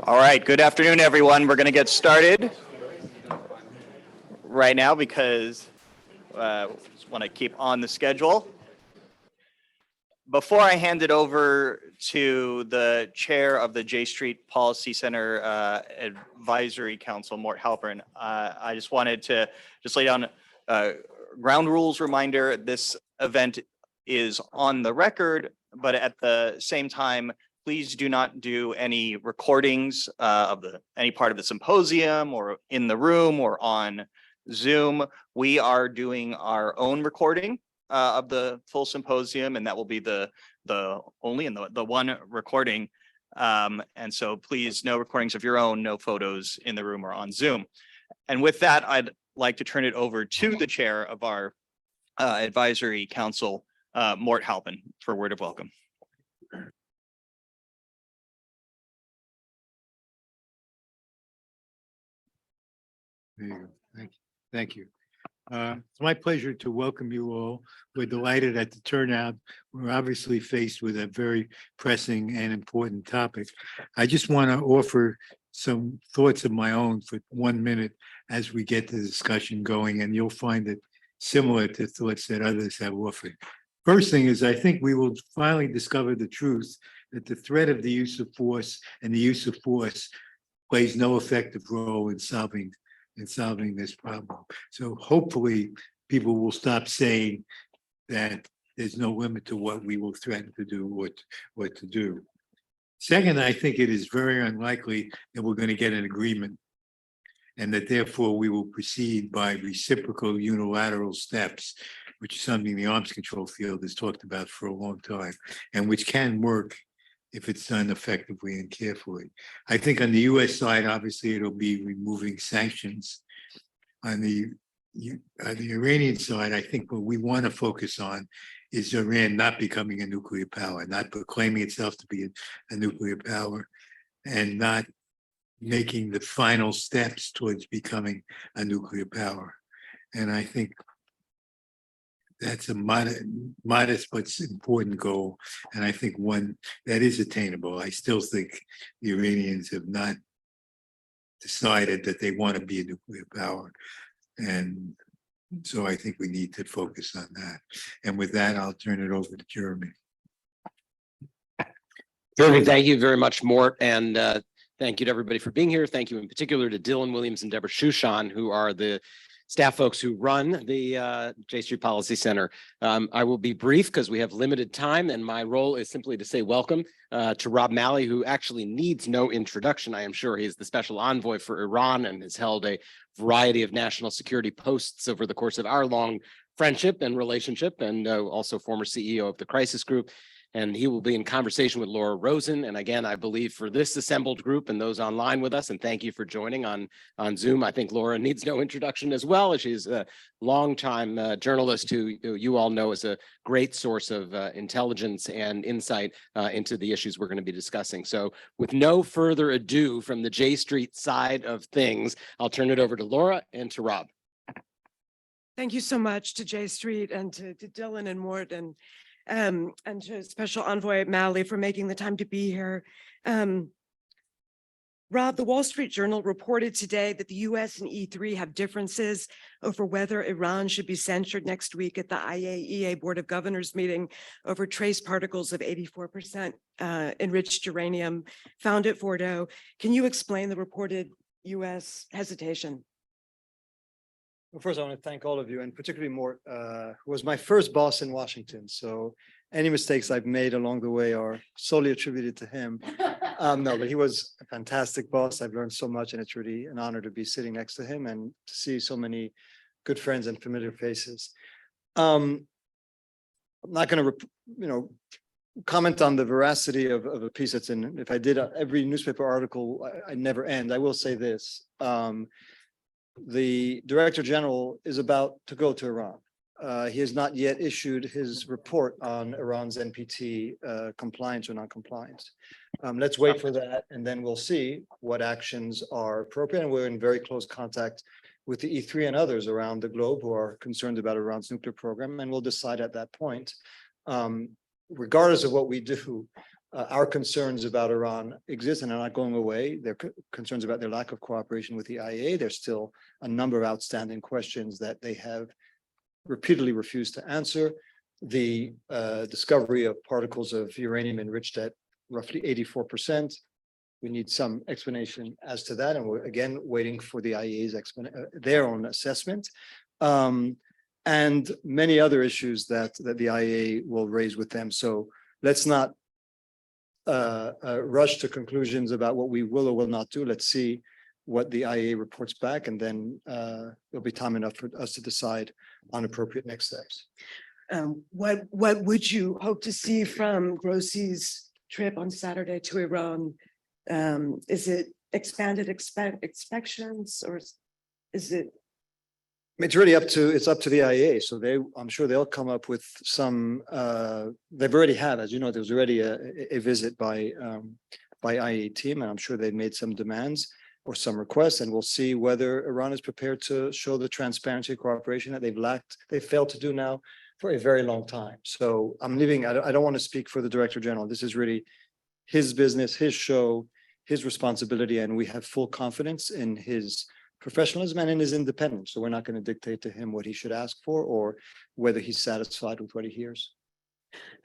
All right, good afternoon, everyone. We're going to get started right now because just want to keep on the schedule. Before I hand it over to the chair of the J Street Policy Center Advisory Council, Mort Halpern, I just wanted to lay down a ground rules reminder. This event is on the record, but at the same time, please do not do any recordings of any part of the symposium or in the room or on Zoom. We are doing our own recording of the full symposium, and that will be the only and the one recording. And so please, no recordings of your own, no photos in the room or on Zoom. And with that, I'd like to turn it over to the chair of our advisory council, Mort Halpern, for a word of welcome. There you go. Thank you. It's my pleasure to welcome you all. We're delighted at the turnout. We're obviously faced with a very pressing and important topic. I just want to offer some thoughts of my own for 1 minute as we get the discussion going, and you'll find it similar to thoughts that others have offered. First thing is, I think we will finally discover the truth that the threat of the use of force and the use of force plays no effective role in solving this problem. So hopefully people will stop saying that there's no limit to what we will threaten to do or what to do. Second, I think it is very unlikely that we're going to get an agreement and that therefore we will proceed by reciprocal unilateral steps, which is something the arms control field has talked about for a long time and which can work if it's done effectively and carefully. I think on the US side, obviously, it'll be removing sanctions. On the Iranian side, I think what we want to focus on is Iran not becoming a nuclear power, not proclaiming itself to be a nuclear power, and not making the final steps towards becoming a nuclear power. And I think that's a modest but important goal, and I think one that is attainable. I still think the Iranians have not decided that they want to be a nuclear power, and so I think we need to focus on that. And with that, I'll turn it over to Jeremy. Jeremy, thank you very much, Mort, and thank you to everybody for being here. Thank you in particular to Dylan Williams and Deborah Shushan, who are the staff folks who run the J Street Policy Center. I will be brief because we have limited time, and my role is simply to say welcome to Rob Malley, who actually needs no introduction. I am sure he is the special envoy for Iran and has held a variety of national security posts over the course of our long friendship and relationship, and also former CEO of the Crisis Group. And he will be in conversation with Laura Rosen. And again, I believe for this assembled group and those online with us, and thank you for joining on Zoom. I think Laura needs no introduction as well, as she's a longtime journalist who you all know is a great source of intelligence and insight into the issues we're going to be discussing. So with no further ado from the J Street side of things, I'll turn it over to Laura and to Rob. Thank you so much to J Street and to Dylan and Mort and to Special Envoy Malley for making the time to be here. Rob, the Wall Street Journal reported today that the US and E3 have differences over whether Iran should be censured next week at the IAEA Board of Governors meeting over trace particles of 84% enriched uranium found at Fordo. Can you explain the reported US hesitation? Well, first, I want to thank all of you, and particularly Mort, who was my first boss in Washington. So any mistakes I've made along the way are solely attributed to him. No, but he was a fantastic boss. I've learned so much, and it's really an honor to be sitting next to him and to see so many good friends and familiar faces. I'm not going to, comment on the veracity of a piece that's in. If I did every newspaper article, I never end. I will say this. The Director General is about to go to Iran. He has not yet issued his report on Iran's NPT compliance or non-compliance. Let's wait for that, and then we'll see what actions are appropriate. And we're in very close contact with the E3 and others around the globe who are concerned about Iran's nuclear program, and we'll decide at that point. Regardless of what we do, Our concerns about Iran exist and are not going away. There are concerns about their lack of cooperation with the IAEA. There's still a number of outstanding questions that they have repeatedly refused to answer. The discovery of particles of uranium enriched at roughly 84%. We need some explanation as to that, and we're again waiting for the IAEA's their own assessment, and many other issues that the IAEA will raise with them. So let's not rush to conclusions about what we will or will not do. Let's see what the IAEA reports back, and then there'll be time enough for us to decide on appropriate next steps. What would you hope to see from Grossi's trip on Saturday to Iran? Is it expanded inspections, or is it? It's really up to the IAEA. So I'm sure they'll come up with some. They've already had, as you know, there was already a visit by IAEA team, and I'm sure they've made some demands or some requests, and we'll see whether Iran is prepared to show the transparency and cooperation that they've failed to do now for a very long time. So I'm leaving. I don't want to speak for the Director General. This is really his business, his show, his responsibility, and we have full confidence in his professionalism and in his independence. So we're not going to dictate to him what he should ask for or whether he's satisfied with what he hears.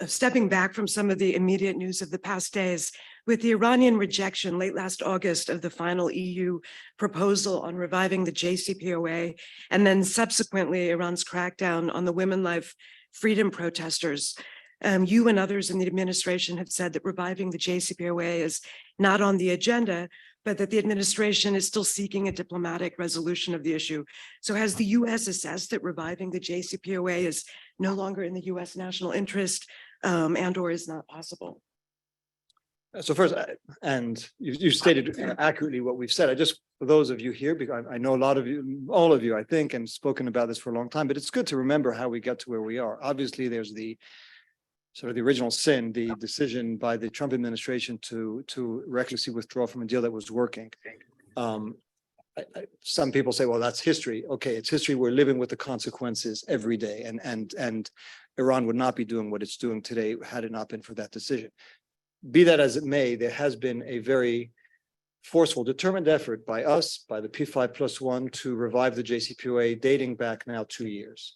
Stepping back from some of the immediate news of the past days, with the Iranian rejection late last August of the final EU proposal on reviving the JCPOA, and then subsequently Iran's crackdown on the women life freedom protesters, you and others in the administration have said that reviving the JCPOA is not on the agenda, but that the administration is still seeking a diplomatic resolution of the issue. So has the U.S. assessed that reviving the JCPOA is no longer in the U.S. national interest and or is not possible? So first, and you stated accurately what we've said. For those of you here, because I know a lot of you, all of you, I think, and spoken about this for a long time, but it's good to remember how we got to where we are. Obviously, there's the sort of the original sin, the decision by the Trump administration to recklessly withdraw from a deal that was working. Some people say, well, that's history. Okay, it's history. We're living with the consequences every day, and Iran would not be doing what it's doing today had it not been for that decision. Be that as it may, there has been a very forceful, determined effort by us, by the P5+1, to revive the JCPOA dating back now 2 years.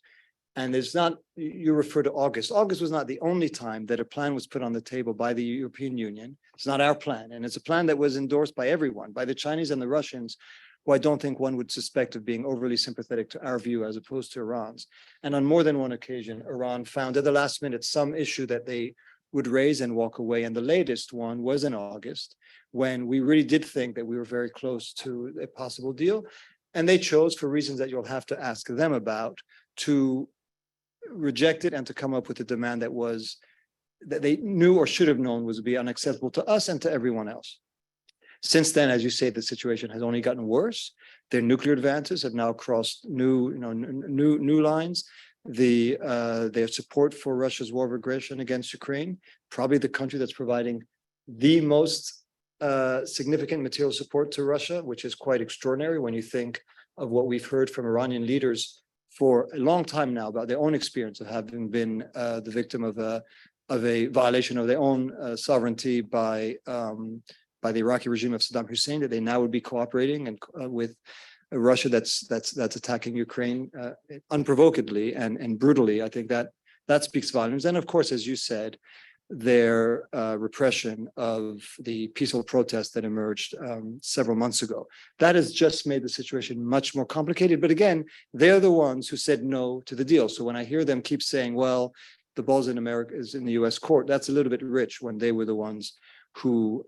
And it's not, you refer to August. August was not the only time that a plan was put on the table by the European Union. It's not our plan. And it's a plan that was endorsed by everyone, by the Chinese and the Russians, who I don't think one would suspect of being overly sympathetic to our view as opposed to Iran's. And on more than one occasion, Iran found at the last minute some issue that they would raise and walk away. And the latest one was in August, when we really did think that we were very close to a possible deal. And they chose, for reasons that you'll have to ask them about, to reject it and to come up with a demand that they knew or should have known was be unacceptable to us and to everyone else. Since then, as you say, the situation has only gotten worse. Their nuclear advances have now crossed new lines. Their support for Russia's war of aggression against Ukraine, probably the country that's providing the most significant material support to Russia, which is quite extraordinary when you think of what we've heard from Iranian leaders for a long time now about their own experience of having been the victim of a violation of their own sovereignty by the Iraqi regime of Saddam Hussein, that they now would be cooperating and with Russia that's attacking Ukraine unprovokedly and brutally. I think that speaks volumes. And of course, as you said, their repression of the peaceful protests that emerged several months ago. That has just made the situation much more complicated. But again, they're the ones who said no to the deal. So when I hear them keep saying, well, the ball's in America, is in the US court, that's a little bit rich when they were the ones who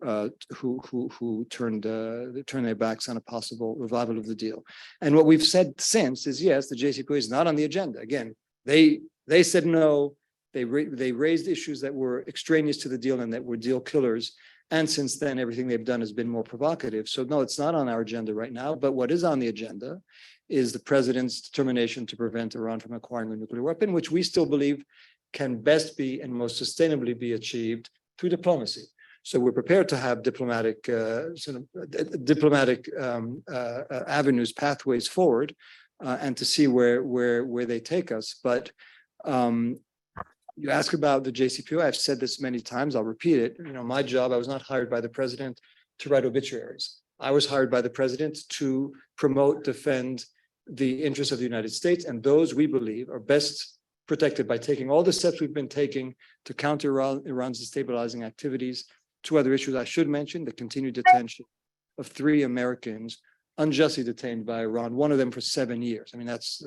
turned their backs on a possible revival of the deal. And what we've said since is, yes, the JCPOA is not on the agenda. Again, they said no. They raised issues that were extraneous to the deal and that were deal killers. And since then, everything they've done has been more provocative. So no, it's not on our agenda right now. But what is on the agenda is the president's determination to prevent Iran from acquiring a nuclear weapon, which we still believe can best be and most sustainably be achieved through diplomacy. So we're prepared to have diplomatic avenues, pathways forward, and to see where they take us. But You ask about the JCPOA. I've said this many times. I'll repeat it. My job, I was not hired by the president to write obituaries. I was hired by the president to promote, defend the interests of the United States, and those we believe are best protected by taking all the steps we've been taking to counter Iran's destabilizing activities. Two other issues I should mention: the continued detention of 3 Americans unjustly detained by Iran, one of them for 7 years. I mean, that's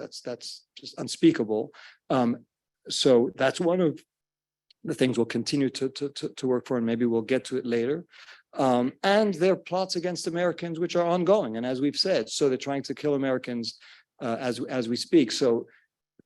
just unspeakable. So that's one of the things we'll continue to work for, and maybe we'll get to it later. And their plots against Americans, which are ongoing. And as we've said, so they're trying to kill Americans as we speak. So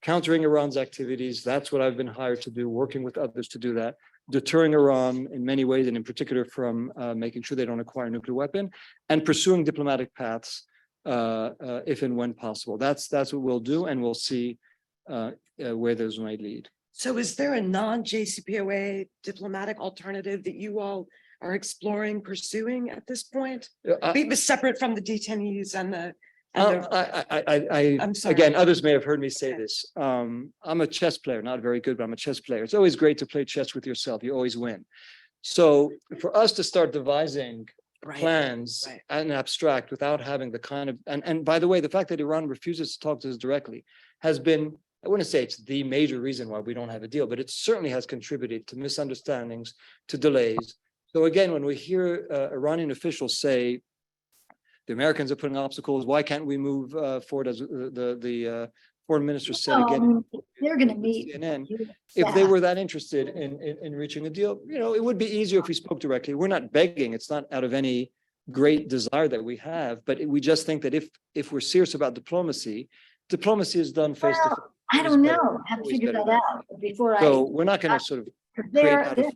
countering Iran's activities, that's what I've been hired to do, working with others to do that. Deterring Iran in many ways, and in particular from making sure they don't acquire a nuclear weapon, and pursuing diplomatic paths if and when possible. That's what we'll do, and we'll see where those might lead. So is there a non-JCPOA diplomatic alternative that you all are exploring, pursuing at this point? Be separate from the detainees and the. I'm sorry. Again, others may have heard me say Okay. this. I'm a chess player, not very good, but I'm a chess player. It's always great to play chess with yourself. You always win. So for us to start devising Right, plans right. and abstract without having the kind of, and by the way, the fact that Iran refuses to talk to us directly has been, I wouldn't say it's the major reason why we don't have a deal, but it certainly has contributed to misunderstandings, to delays. So again, when we hear Iranian officials say, the Americans are putting obstacles, why can't we move forward, as the foreign minister said again? They're going to with meet. CNN. If they were that interested in reaching a deal, it would be easier if we spoke directly. We're not begging. It's not out of any great desire that we have, but we just think that if we're serious about diplomacy is done face to face. I don't know. I have to figure that out before So we're not going to sort of create they're-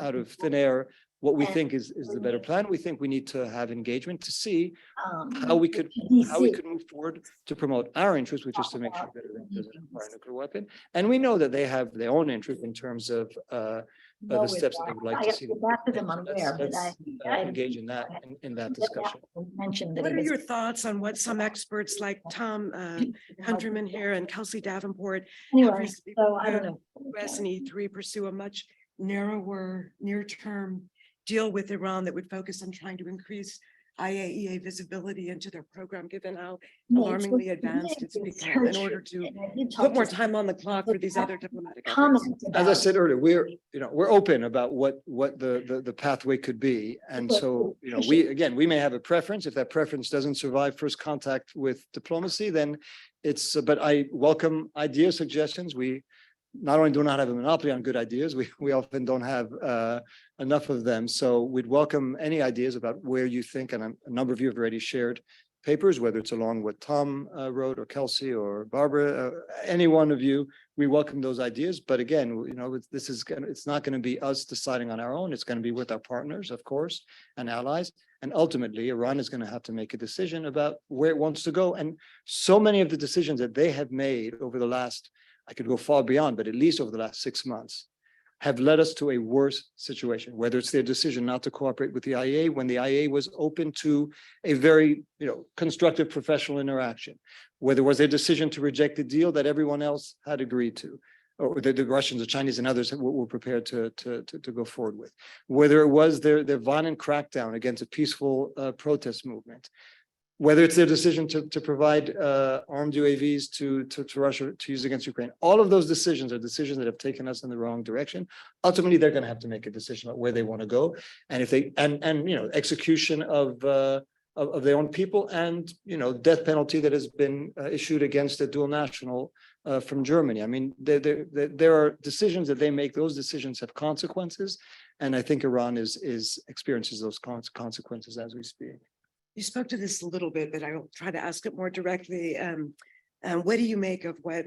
out of thin air what we think is the better plan. We think we need to have engagement to see how we could move forward to promote our interest, which is to make sure that Iran doesn't acquire a nuclear weapon. And we know that they have their own interest in terms of the steps that they would like to see. Let's engage in that discussion. Mentioned that What he are was. your thoughts on what some experts like Tom Countryman here and Kelsey Davenport have Anyway, recently so I don't proposed? know. US and E3 pursue a much narrower, near-term deal with Iran that would focus on trying to increase IAEA visibility into their program, given how alarmingly advanced it's become, in order to put more time on the clock for these other diplomatic efforts. Comments As I about- said earlier, we're open about what the pathway could be. And so, we may have a preference. If that preference doesn't survive first contact with diplomacy, then but I welcome ideas, suggestions. We not only do not have a monopoly on good ideas, we often don't have enough of them. So we'd welcome any ideas about where you think, and a number of you have already shared papers, whether it's along what Tom wrote, or Kelsey, or Barbara, any one of you, we welcome those ideas. But again, it's not going to be us deciding on our own. It's going to be with our partners, of course, and allies. And ultimately, Iran is going to have to make a decision about where it wants to go. And so many of the decisions that they have made over the last, I could go far beyond, but at least over the last 6 months, have led us to a worse situation, whether it's their decision not to cooperate with the IAEA when the IAEA was open to a very, constructive professional interaction, whether it was their decision to reject the deal that everyone else had agreed to, or the Russians, the Chinese, and others were prepared to go forward with, whether it was their violent crackdown against a peaceful protest movement, whether it's their decision to provide armed UAVs to Russia to use against Ukraine. All of those decisions are decisions that have taken us in the wrong direction. Ultimately, they're going to have to make a decision about where they want to go, and if they execution of their own people, and death penalty that has been issued against a dual national from Germany. I mean, there are decisions that they make. Those decisions have consequences, and I think Iran experiences those consequences as we speak. You spoke to this a little bit, but I will try to ask it more directly. What do you make of what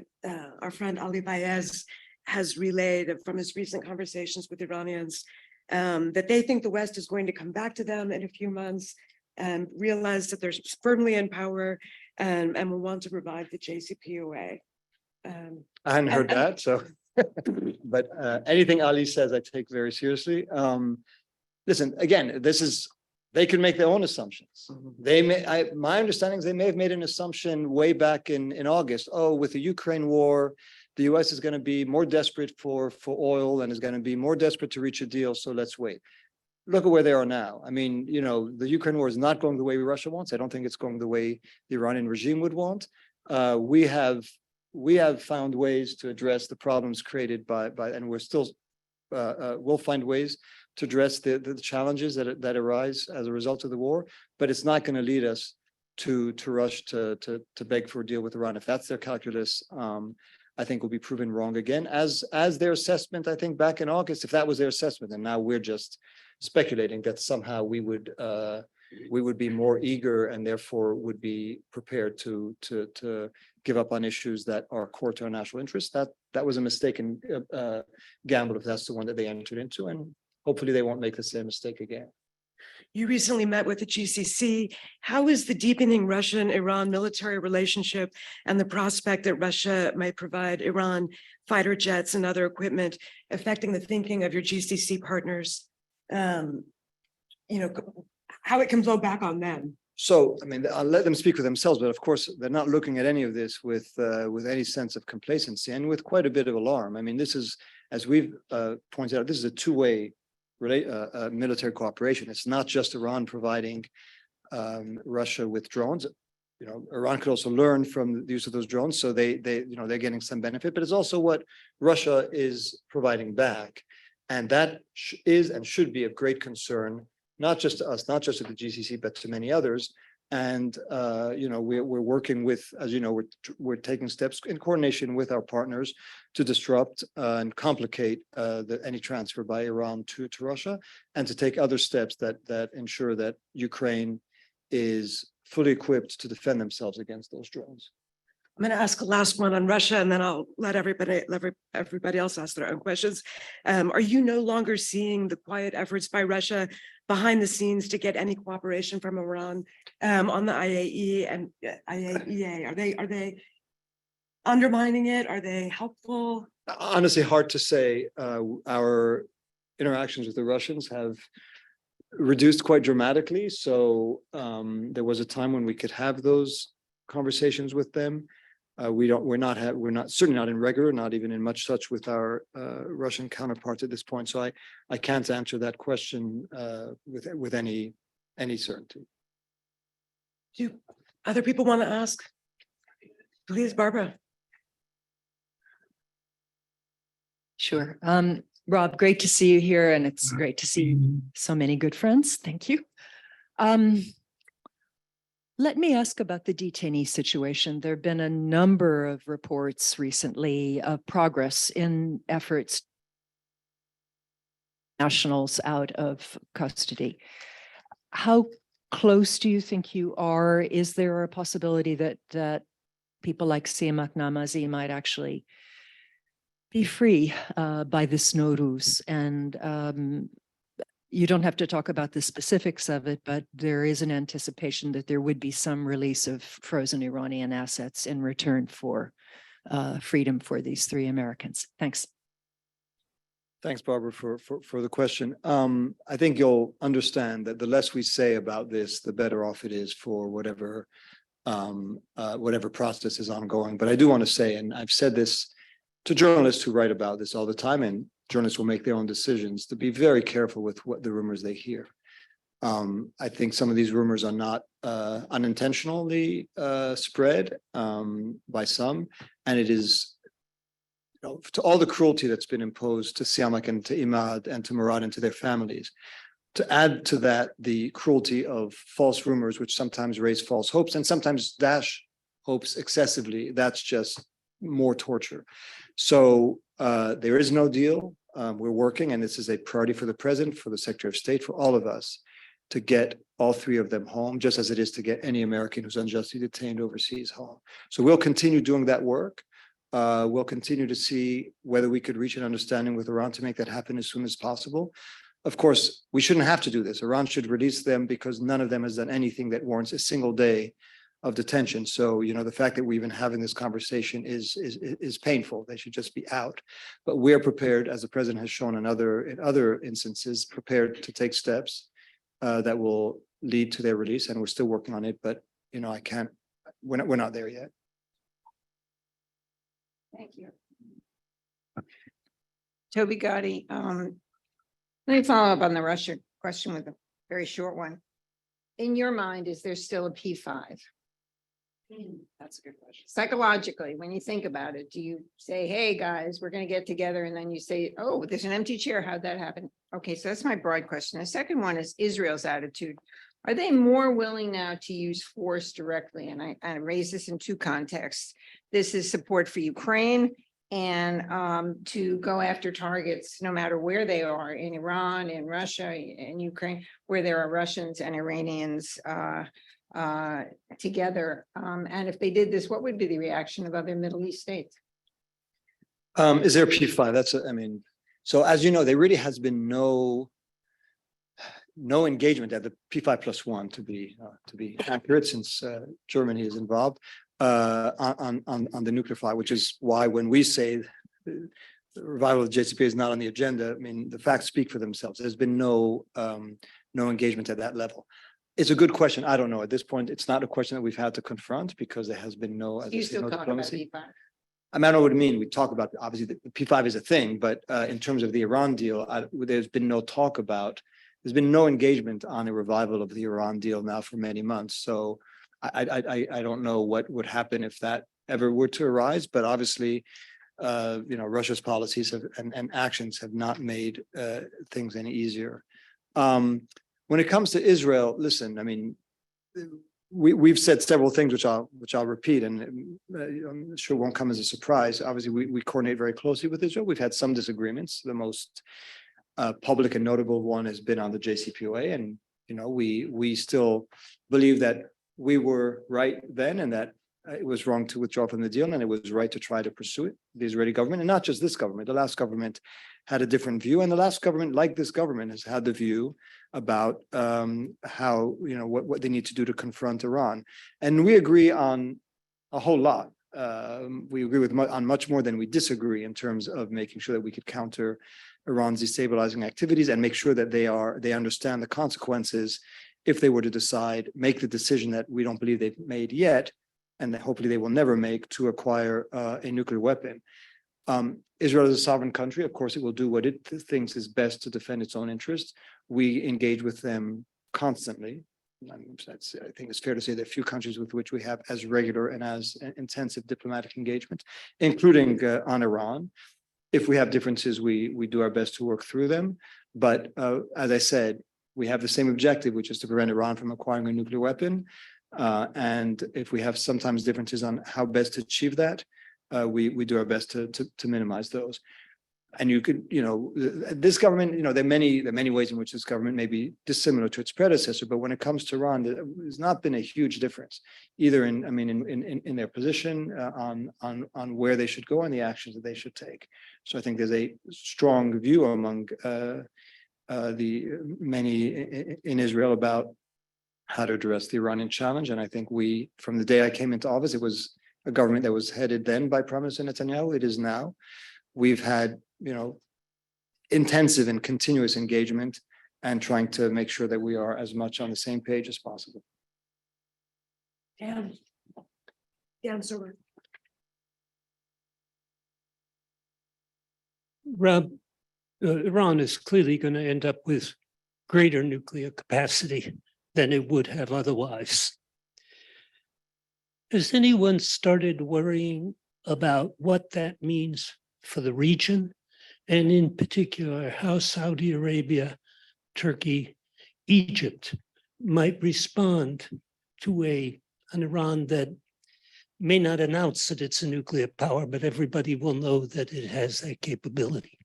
our friend Ali Baez has relayed from his recent conversations with Iranians, that they think the West is going to come back to them in a few months and realize that they're firmly in power and will want to revive the JCPOA? I hadn't heard that, so, but anything Ali says, I take very seriously. Listen, again, they can make their own assumptions. My understanding is they may have made an assumption way back in August. Oh, with the Ukraine war, the US is going to be more desperate for oil and is going to be more desperate to reach a deal. So let's wait. Look at where they are now. I mean, the Ukraine war is not going the way Russia wants. I don't think it's going the way the Iranian regime would want. We have found ways to address the problems created by and we're still we'll find ways to address the challenges that arise as a result of the war, but it's not going to lead us to rush to beg for a deal with Iran. If that's their calculus, I think will be proven wrong again, as their assessment, I think back in August, if that was their assessment, and now we're just speculating that somehow we would be more eager and therefore would be prepared to give up on issues that are core to our national interests. That was a mistaken gamble if that's the one that they entered into, and hopefully they won't make the same mistake again. You recently met with the GCC. How is the deepening Russian-Iran military relationship and the prospect that Russia might provide Iran fighter jets and other equipment affecting the thinking of your GCC partners? How it can blow back on them? So, I mean, I'll let them speak for themselves, but of course, they're not looking at any of this with any sense of complacency and with quite a bit of alarm. I mean, this is, as we've pointed out, this is a two-way military cooperation. It's not just Iran providing Russia with drones. Iran could also learn from the use of those drones, so they're getting some benefit. But it's also what Russia is providing back, and that is and should be of great concern, not just to us, not just to the GCC, but to many others. And we're working with, as you know, we're taking steps in coordination with our partners to disrupt and complicate any transfer by Iran to Russia, and to take other steps that ensure that Ukraine is fully equipped to defend themselves against those drones. I'm going to ask a last one on Russia, and then I'll let everybody else ask their own questions. Are you no longer seeing the quiet efforts by Russia behind the scenes to get any cooperation from Iran on the IAEA and IAEA? Are they undermining it? Are they helpful? Honestly, hard to say. Our interactions with the Russians have reduced quite dramatically. So there was a time when we could have those conversations with them. We're certainly not in regular, not even in much touch with our Russian counterparts at this point. So I can't answer that question with any certainty. Do other people want to ask? Please, Barbara. Sure. Rob, great to see you here, and it's great to see so many good friends. Thank you. Let me ask about the detainee situation. There have been a number of reports recently of progress in efforts nationals out of custody. How close do you think you are? Is there a possibility that people like Siamak Namazi might actually be free by this Nowruz? And you don't have to talk about the specifics of it, but there is an anticipation that there would be some release of frozen Iranian assets in return for freedom for these three Americans. Thanks. Thanks, Barbara, for the question. I think you'll understand that the less we say about this, the better off it is for whatever process is ongoing. But I do want to say, and I've said this to journalists who write about this all the time, and journalists will make their own decisions, to be very careful with what the rumors they hear. I think some of these rumors are not unintentionally spread by some, and it is, to all the cruelty that's been imposed to Siamak and to Imad and to Murad and to their families. To add to that, the cruelty of false rumors, which sometimes raise false hopes and sometimes dash hopes excessively, that's just more torture. So there is no deal. We're working, and this is a priority for the president, for the Secretary of State, for all of us, to get all three of them home, just as it is to get any American who's unjustly detained overseas home. So we'll continue doing that work. We'll continue to see whether we could reach an understanding with Iran to make that happen as soon as possible. Of course, we shouldn't have to do this. Iran should release them because none of them has done anything that warrants a single day of detention. So, the fact that we're even having this conversation is painful. They should just be out. But we're prepared, as the president has shown in other instances, prepared to take steps that will lead to their release. And we're still working on it. But we're not there yet. Thank you. Toby Gotti, let me follow up on the Russia question with a very short one. In your mind, is there still a P5? That's a good question. Psychologically, when you think about it, do you say, hey, guys, we're going to get together, and then you say, oh, there's an empty chair, how'd that happen? Okay, so that's my broad question. The second one is Israel's attitude. Are they more willing now to use force directly? And I raise this in two contexts. This is support for Ukraine and to go after targets, no matter where they are, in Iran, in Russia, in Ukraine, where there are Russians and Iranians together. And if they did this, what would be the reaction of other Middle East states? Is there a P5? So as you know, there really has been no engagement at the P5+1 to be accurate, since Germany is involved on the nuclear file, which is why when we say the revival of JCPOA is not on the agenda, I mean, the facts speak for themselves. There's been no engagement at that level. It's a good question. I don't know. At this point, it's not a question that we've had to confront because there has been no, as I You say, still no talk about diplomacy. P5? I mean, I know what I mean. We talk about, obviously, the P5 is a thing, but in terms of the Iran deal, there's been no talk about, there's been no engagement on a revival of the Iran deal now for many months. So I don't know what would happen if that ever were to arise, but obviously, Russia's policies and actions have not made things any easier. When it comes to Israel, listen, I mean, we've said several things which I'll repeat, and I'm sure won't come as a surprise. Obviously, we coordinate very closely with Israel. We've had some disagreements. The most public and notable one has been on the JCPOA, and we still believe that we were right then, and that it was wrong to withdraw from the deal, and it was right to try to pursue it. The Israeli government, and not just this government, the last government had a different view, and the last government, like this government, has had the view about how, what they need to do to confront Iran. And we agree on a whole lot. We agree on much more than we disagree in terms of making sure that we could counter Iran's destabilizing activities and make sure that they understand the consequences if they were to make the decision that we don't believe they've made yet, and that hopefully they will never make, to acquire a nuclear weapon. Israel is a sovereign country. Of course, it will do what it thinks is best to defend its own interests. We engage with them constantly. I think it's fair to say there are few countries with which we have as regular and as intensive diplomatic engagement, including on Iran. If we have differences, we do our best to work through them. But as I said, we have the same objective, which is to prevent Iran from acquiring a nuclear weapon. And if we have sometimes differences on how best to achieve that, we do our best to minimize those. And you could, this government, there are many ways in which this government may be dissimilar to its predecessor, but when it comes to Iran, there's not been a huge difference, either in their position on where they should go and the actions that they should take. So I think there's a strong view among the many in Israel about how to address the Iranian challenge. And I think from the day I came into office, it was a government that was headed then by Prime Minister Netanyahu. It is now. We've had, intensive and continuous engagement and trying to make sure that we are as much on the same page as possible. Dan Silver. Rob, Iran is clearly going to end up with greater nuclear capacity than it would have otherwise. Has anyone started worrying about what that means for the region, and in particular, how Saudi Arabia, Turkey, Egypt might respond to an Iran that may not announce that it's a nuclear power, but everybody will know that it has that capability?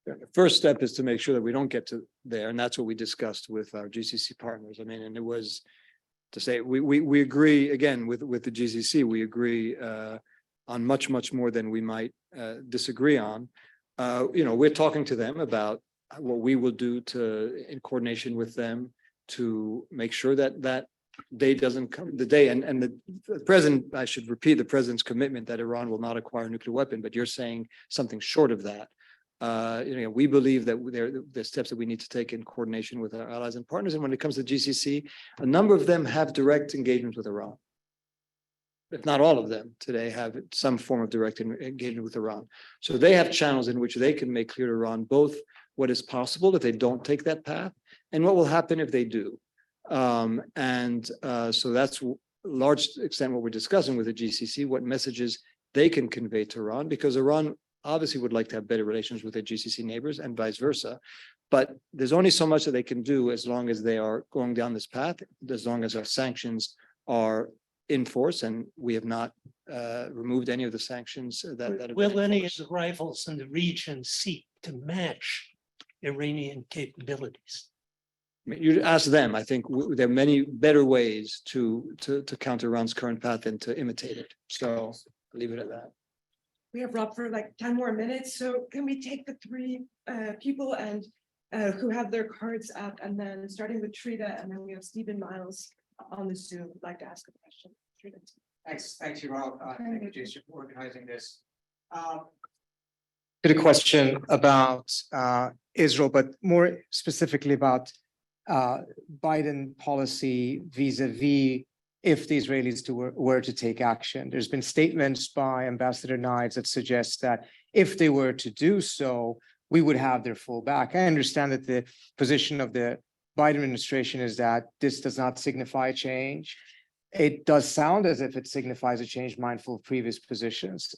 The first step is to make sure that we don't get to there, and that's what we discussed with our GCC partners. I mean, and it was to say we agree again with the GCC. We agree on much more than we might disagree on. We're talking to them about what we will do in coordination with them to make sure that day doesn't come. The day and the president, I should repeat the president's commitment that Iran will not acquire a nuclear weapon. But you're saying something short of that. We believe that there are steps that we need to take in coordination with our allies and partners. And when it comes to GCC, a number of them have direct engagement with Iran. if not all of them today, have some form of direct engagement with Iran. So they have channels in which they can make clear to Iran both what is possible if they don't take that path and what will happen if they do. So that's large extent what we're discussing with the GCC, what messages they can convey to Iran, because Iran obviously would like to have better relations with their GCC neighbors and vice versa. But there's only so much that they can do as long as they are going down this path, as long as our sanctions are in force, and we have not removed any of the sanctions that have been Will in any of force. the rivals in the region seek to match Iranian capabilities? I mean, you ask them. I think there are many better ways to counter Iran's current path than to imitate it. So I'll leave it at that. We have Rob for like 10 more minutes, so can we take the three people and who have their cards up, and then starting with Trita, and then we have Stephen Miles on the Zoom who'd like to ask a question. Trita. Thanks, you, Rob. Thank you, Jason, for organizing this. Did a question about Israel, but more specifically about Biden policy vis-a-vis if the Israelis were to take action. There's been statements by Ambassador Knights that suggest that if they were to do so, we would have their full back. I understand that the position of the Biden administration is that this does not signify change. It does sound as if it signifies a change, mindful of previous positions.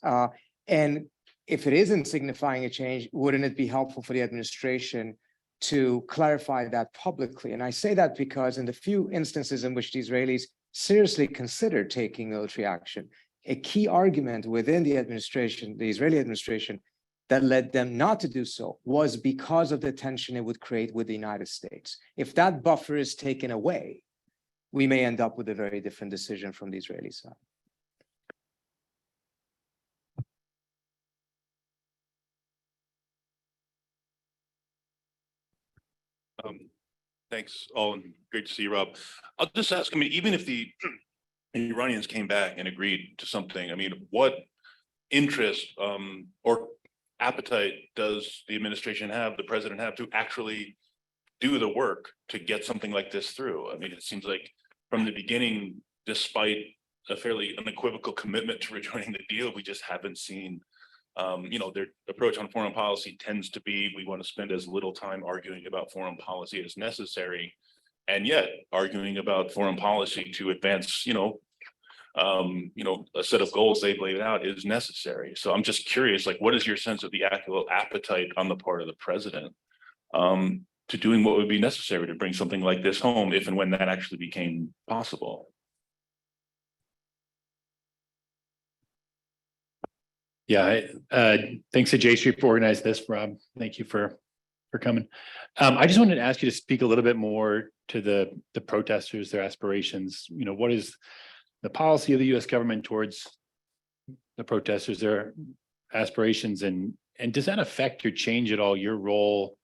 And if it isn't signifying a change, wouldn't it be helpful for the administration to clarify that publicly? And I say that because in the few instances in which the Israelis seriously considered taking military action, a key argument within the administration, the Israeli administration, that led them not to do so was because of the tension it would create with the United States. If that buffer is taken away, we may end up with a very different decision from the Israeli side. Thanks all, and great to see you, Rob. I'll just ask, I mean, even if the Iranians came back and agreed to something, I mean, what interest or appetite does the administration have, the president have, to actually do the work to get something like this through? I mean, it seems like from the beginning, despite a fairly unequivocal commitment to rejoining the deal, we just haven't seen their approach on foreign policy tends to be, we want to spend as little time arguing about foreign policy as necessary, and yet arguing about foreign policy to advance, a set of goals they've laid out is necessary. So I'm just curious, like, what is your sense of the actual appetite on the part of the president to doing what would be necessary to bring something like this home, if and when that actually became possible? Yeah, thanks to J Street for organizing this, Rob. Thank you for coming. I just wanted to ask you to speak a little bit more to the protesters, their aspirations. What is the policy of the U.S. government towards the protesters, their aspirations, and does that affect or change at all your role,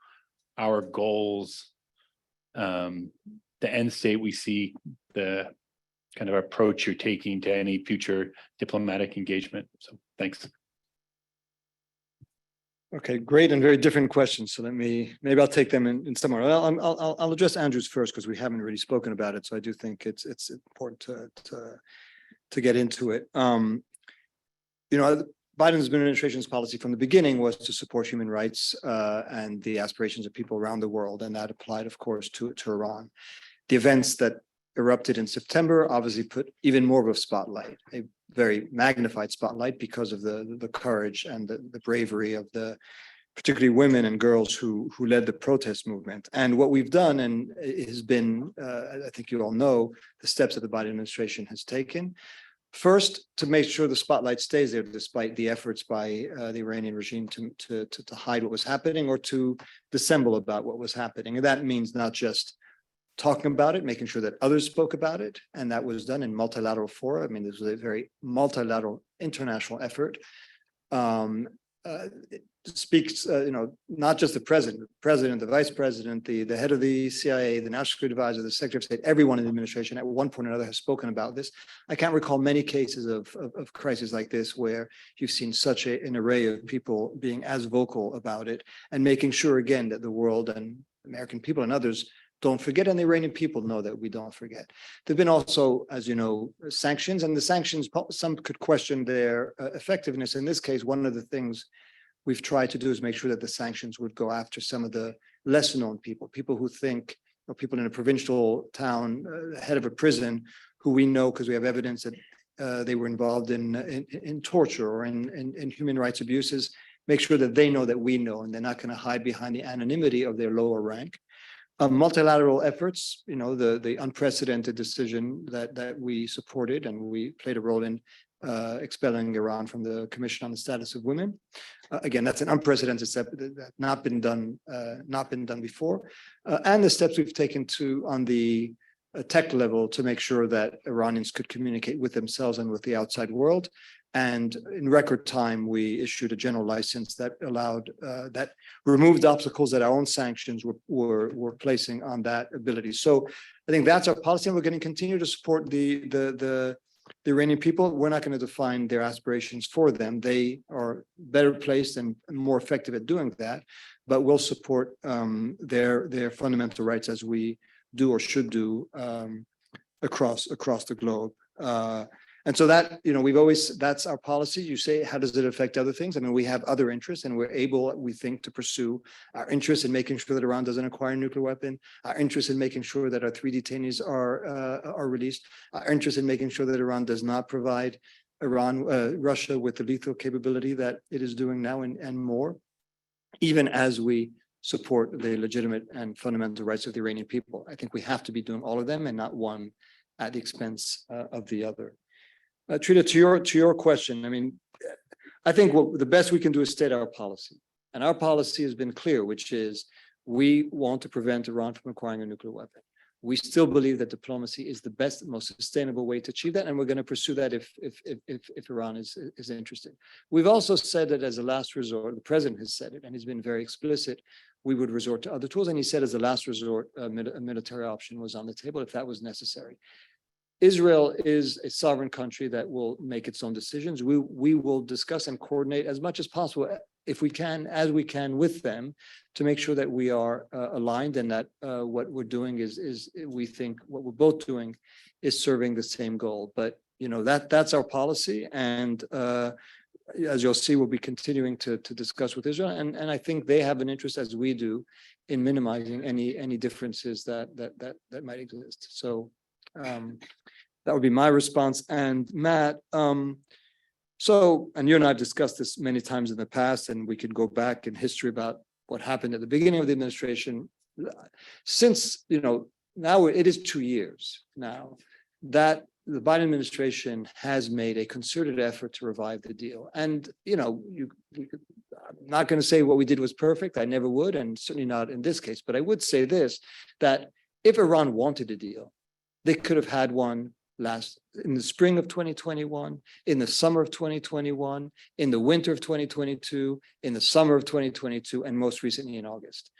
our goals, the end state we see, the kind of approach you're taking to any future diplomatic engagement? So thanks. Okay, great and very different questions. So maybe I'll take them in somewhere. I'll address Andrew's first because we haven't really spoken about it. So I do think it's important to get into it. Biden's administration's policy from the beginning was to support human rights and the aspirations of people around the world, and that applied, of course, to Iran. The events that erupted in September obviously put even more of a spotlight, a very magnified spotlight, because of the courage and the bravery of the particularly women and girls who led the protest movement. And what we've done, and it has been, I think you all know, the steps that the Biden administration has taken. First, to make sure the spotlight stays there, despite the efforts by the Iranian regime to hide what was happening or to dissemble about what was happening. And that means not just talking about it, making sure that others spoke about it, and that was done in multilateral fora. I mean, this was a very multilateral international effort. It speaks, not just the president, the vice president, the head of the CIA, the national security advisor, the secretary of state, everyone in the administration at one point or another has spoken about this. I can't recall many cases of crises like this where you've seen such an array of people being as vocal about it and making sure, again, that the world and American people and others don't forget, and the Iranian people know that we don't forget. There've been also, as you know, sanctions, and the sanctions, some could question their effectiveness. In this case, one of the things we've tried to do is make sure that the sanctions would go after some of the lesser known people who think, or people in a provincial town, head of a prison, who we know because we have evidence that they were involved in torture or in human rights abuses. Make sure that they know that we know, and they're not going to hide behind the anonymity of their lower rank. Multilateral efforts, you know, the unprecedented decision that we supported and we played a role in expelling Iran from the Commission on the Status of Women. Again, that's an unprecedented step that's not been done before. And the steps we've taken on the tech level to make sure that Iranians could communicate with themselves and with the outside world. And in record time, we issued a general license that allowed, that removed obstacles that our own sanctions were placing on that ability. So I think that's our policy, and we're going to continue to support the Iranian people. We're not going to define their aspirations for them. They are better placed and more effective at doing that, but we'll support their fundamental rights as we do or should do across the globe. And so that, you know, that's our policy. You say, how does it affect other things? I mean, we have other interests, and we're able, we think, to pursue our interest in making sure that Iran doesn't acquire a nuclear weapon, our interest in making sure that our 3 detainees are released, our interest in making sure that Iran does not provide Russia with the lethal capability that it is doing now and more, even as we support the legitimate and fundamental rights of the Iranian people. I think we have to be doing all of them and not one at the expense of the other. Trita, to your question, I mean, I think the best we can do is state our policy. And our policy has been clear, which is we want to prevent Iran from acquiring a nuclear weapon. We still believe that diplomacy is the best, most sustainable way to achieve that, and we're going to pursue that if Iran is interested. We've also said that as a last resort, the president has said it, and he's been very explicit, we would resort to other tools. And he said as a last resort, a military option was on the table if that was necessary. Israel is a sovereign country that will make its own decisions. We will discuss and coordinate as much as possible, if we can, as we can, with them to make sure that we are aligned, and that what we're doing is we think what we're both doing is serving the same goal. But you know, that's our policy, and as you'll see, we'll be continuing to discuss with Israel, and I think they have an interest, as we do, in minimizing any differences that might exist. So. That would be my response. And Matt, and you and I have discussed this many times in the past, and we could go back in history about what happened at the beginning of the administration. Since, you know, now it is 2 years now that the Biden administration has made a concerted effort to revive the deal. And, you know, I'm not going to say what we did was perfect. I never would, and certainly not in this case. But I would say this, that if Iran wanted a deal, they could have had one in the spring of 2021, in the summer of 2021, in the winter of 2022, in the summer of 2022, and most recently in August.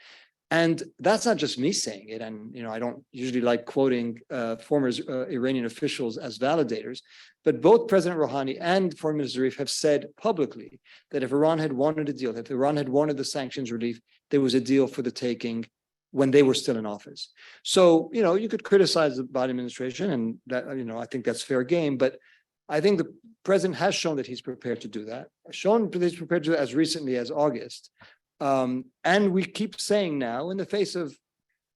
And that's not just me saying it. And, you know, I don't usually like quoting former Iranian officials as validators, but both President Rouhani and Foreign Minister Zarif have said publicly that if Iran had wanted a deal, if Iran had wanted the sanctions relief, there was a deal for the taking when they were still in office. So, you know, you could criticize the Biden administration, and that, you know, I think that's fair game, but I think the president has shown that he's prepared to do that, shown that he's prepared to do that as recently as August. And we keep saying now, in the face of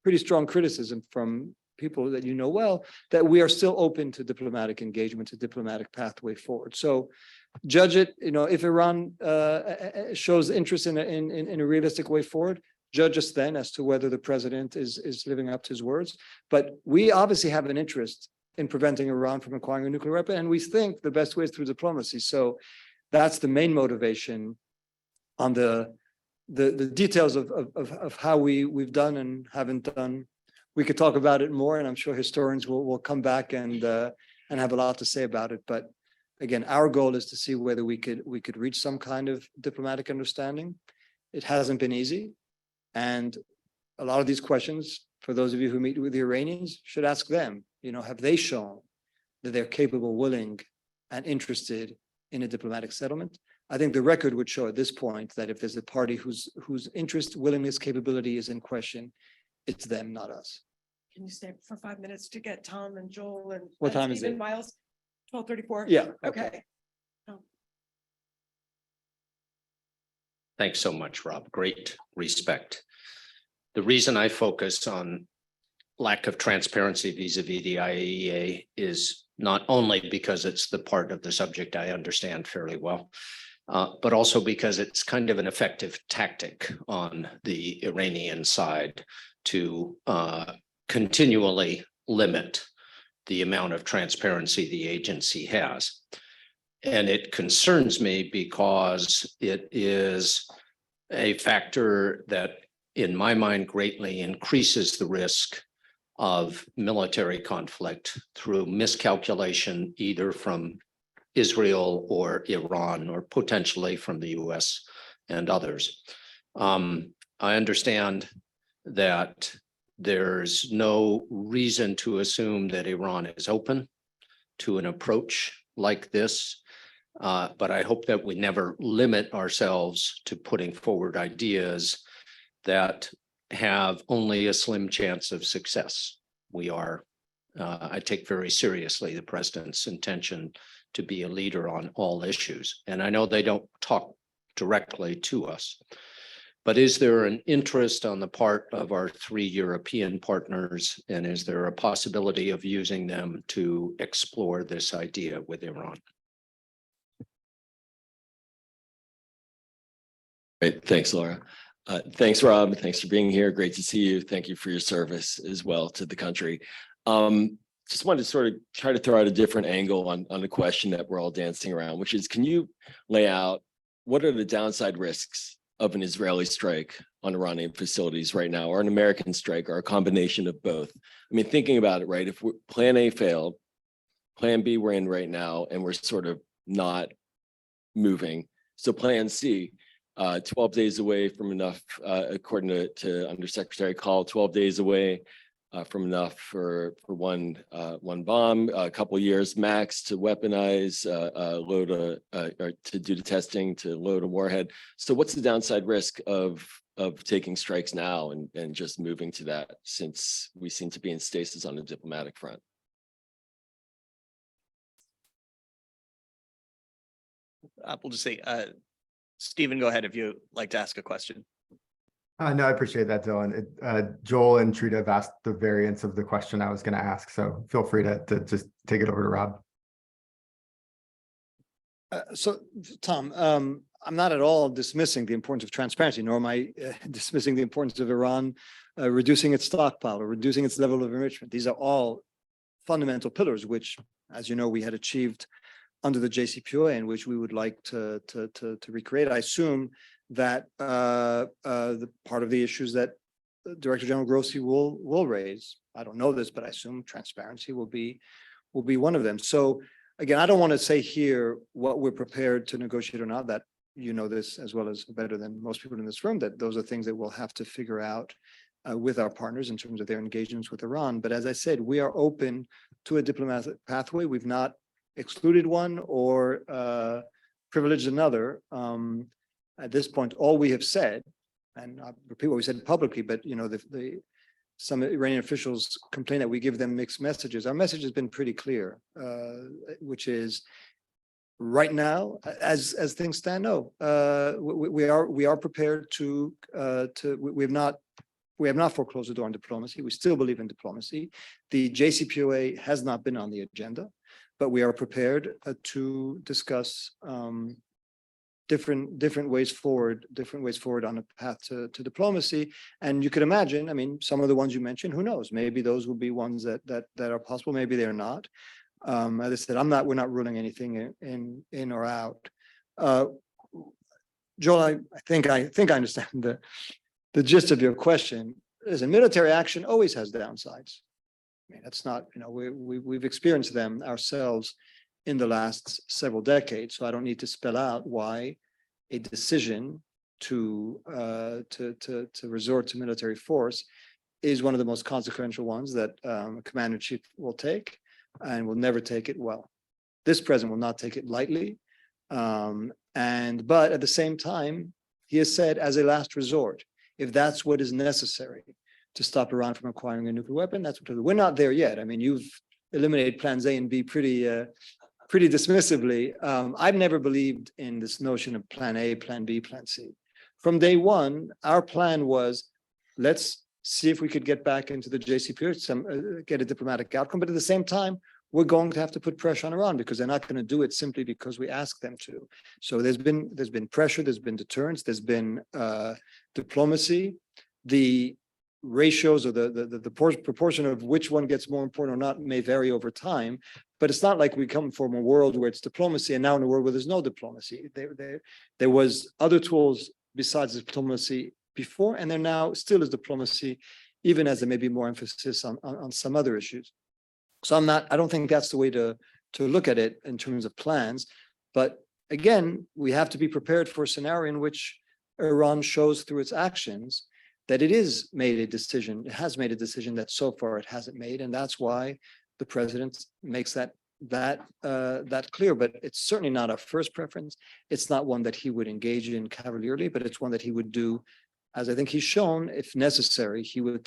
pretty strong criticism from people that you know well, that we are still open to diplomatic engagement, to diplomatic pathway forward. So judge it, you know, if Iran shows interest in a realistic way forward, judge us then as to whether the president is living up to his words. But we obviously have an interest in preventing Iran from acquiring a nuclear weapon, and we think the best way is through diplomacy. So that's the main motivation. On the details of how we've done and haven't done, we could talk about it more, and I'm sure historians will come back and have a lot to say about it. But again, our goal is to see whether we could reach some kind of diplomatic understanding. It hasn't been easy. And a lot of these questions, for those of you who meet with the Iranians, should ask them, you know, have they shown that they're capable, willing, and interested in a diplomatic settlement? I think the record would show at this point that if there's a party whose interest, willingness, capability is in question, it's them, not us. Can you stay for 5 minutes to get Tom and Joel and? What and time is Stephen it? Miles, 12:34? Yeah. Okay. Thanks so much, Rob. Great respect. The reason I focus on lack of transparency vis-a-vis the IAEA is not only because it's the part of the subject I understand fairly well, but also because it's kind of an effective tactic on the Iranian side to continually limit the amount of transparency the agency has. And it concerns me because it is a factor that, in my mind, greatly increases the risk of military conflict through miscalculation, either from Israel or Iran, or potentially from the US and others. I understand that there's no reason to assume that Iran is open to an approach like this. But I hope that we never limit ourselves to putting forward ideas that have only a slim chance of success. I take very seriously the president's intention to be a leader on all issues. And I know they don't talk directly to us. But is there an interest on the part of our 3 European partners? And is there a possibility of using them to explore this idea with Iran? Great. Thanks, Laura. Thanks, Rob. Thanks for being here. Great to see you. Thank you for your service as well to the country. Just wanted to sort of try to throw out a different angle on the question that we're all dancing around, which is, can you lay out what are the downside risks of an Israeli strike on Iranian facilities right now, or an American strike, or a combination of both? I mean, thinking about it, right? If plan A failed, plan B we're in right now, and we're sort of not moving. So plan C, 12 days away from enough, according to Undersecretary Call, 12 days away from enough for one bomb, a couple years max to weaponize, load or to do the testing to load a warhead. So what's the downside risk of taking strikes now and just moving to that, since we seem to be in stasis on the diplomatic front? We'll just say, Stephen, go ahead if you'd like to ask a question. No, I appreciate that, Dylan. Joel and Trita have asked the variants of the question I was going to ask, so feel free to just take it over to Rob. So, Tom, I'm not at all dismissing the importance of transparency, nor am I dismissing the importance of Iran reducing its stockpile or reducing its level of enrichment. These are all fundamental pillars, which, as you know, we had achieved under the JCPOA, and which we would like to recreate. I assume that the part of the issues that Director General Grossi will raise, I don't know this, but I assume transparency will be one of them. So again, I don't want to say here what we're prepared to negotiate or not. That you know this as well as better than most people in this room, that those are things that we'll have to figure out with our partners in terms of their engagements with Iran. But as I said, we are open to a diplomatic pathway. We've not excluded one or privileged another. At this point, all we have said, and I'll repeat what we said publicly, but you know, some Iranian officials complain that we give them mixed messages. Our message has been pretty clear, which is right now, as things stand, no, we are prepared to we have not foreclosed the door on diplomacy. We still believe in diplomacy. The JCPOA has not been on the agenda, but we are prepared to discuss different ways forward on a path to diplomacy. And you could imagine, I mean, some of the ones you mentioned, who knows? Maybe those will be ones that are possible. Maybe they're not. As I said, we're not ruling anything in or out. Joel, I think I understand the gist of your question. Listen, military action always has downsides. I mean, that's not, you know, we've experienced them ourselves in the last several decades. So I don't need to spell out why a decision to resort to military force is one of the most consequential ones that a commander-in-chief will take, and will never take it well. This president will not take it lightly. But at the same time, he has said, as a last resort, if that's what is necessary to stop Iran from acquiring a nuclear weapon. That's what we're not there yet. I mean, you've eliminated plans A and B pretty dismissively. I've never believed in this notion of plan A, plan B, plan C. From day one, our plan was, let's see if we could get back into the JCPOA, get a diplomatic outcome. But at the same time, we're going to have to put pressure on Iran because they're not going to do it simply because we ask them to. So there's been pressure, there's been deterrence, there's been diplomacy. The ratios or the proportion of which one gets more important or not may vary over time. But it's not like we come from a world where it's diplomacy and now in a world where there's no diplomacy. There was other tools besides diplomacy before, and there now still is diplomacy, even as there may be more emphasis on some other issues. So I don't think that's the way to look at it in terms of plans. But again, we have to be prepared for a scenario in which Iran shows through its actions that it has made a decision that so far it hasn't made. And that's why the president makes that clear. But it's certainly not our first preference. It's not one that he would engage in cavalierly, but it's one that he would do, as I think he's shown, if necessary, he'll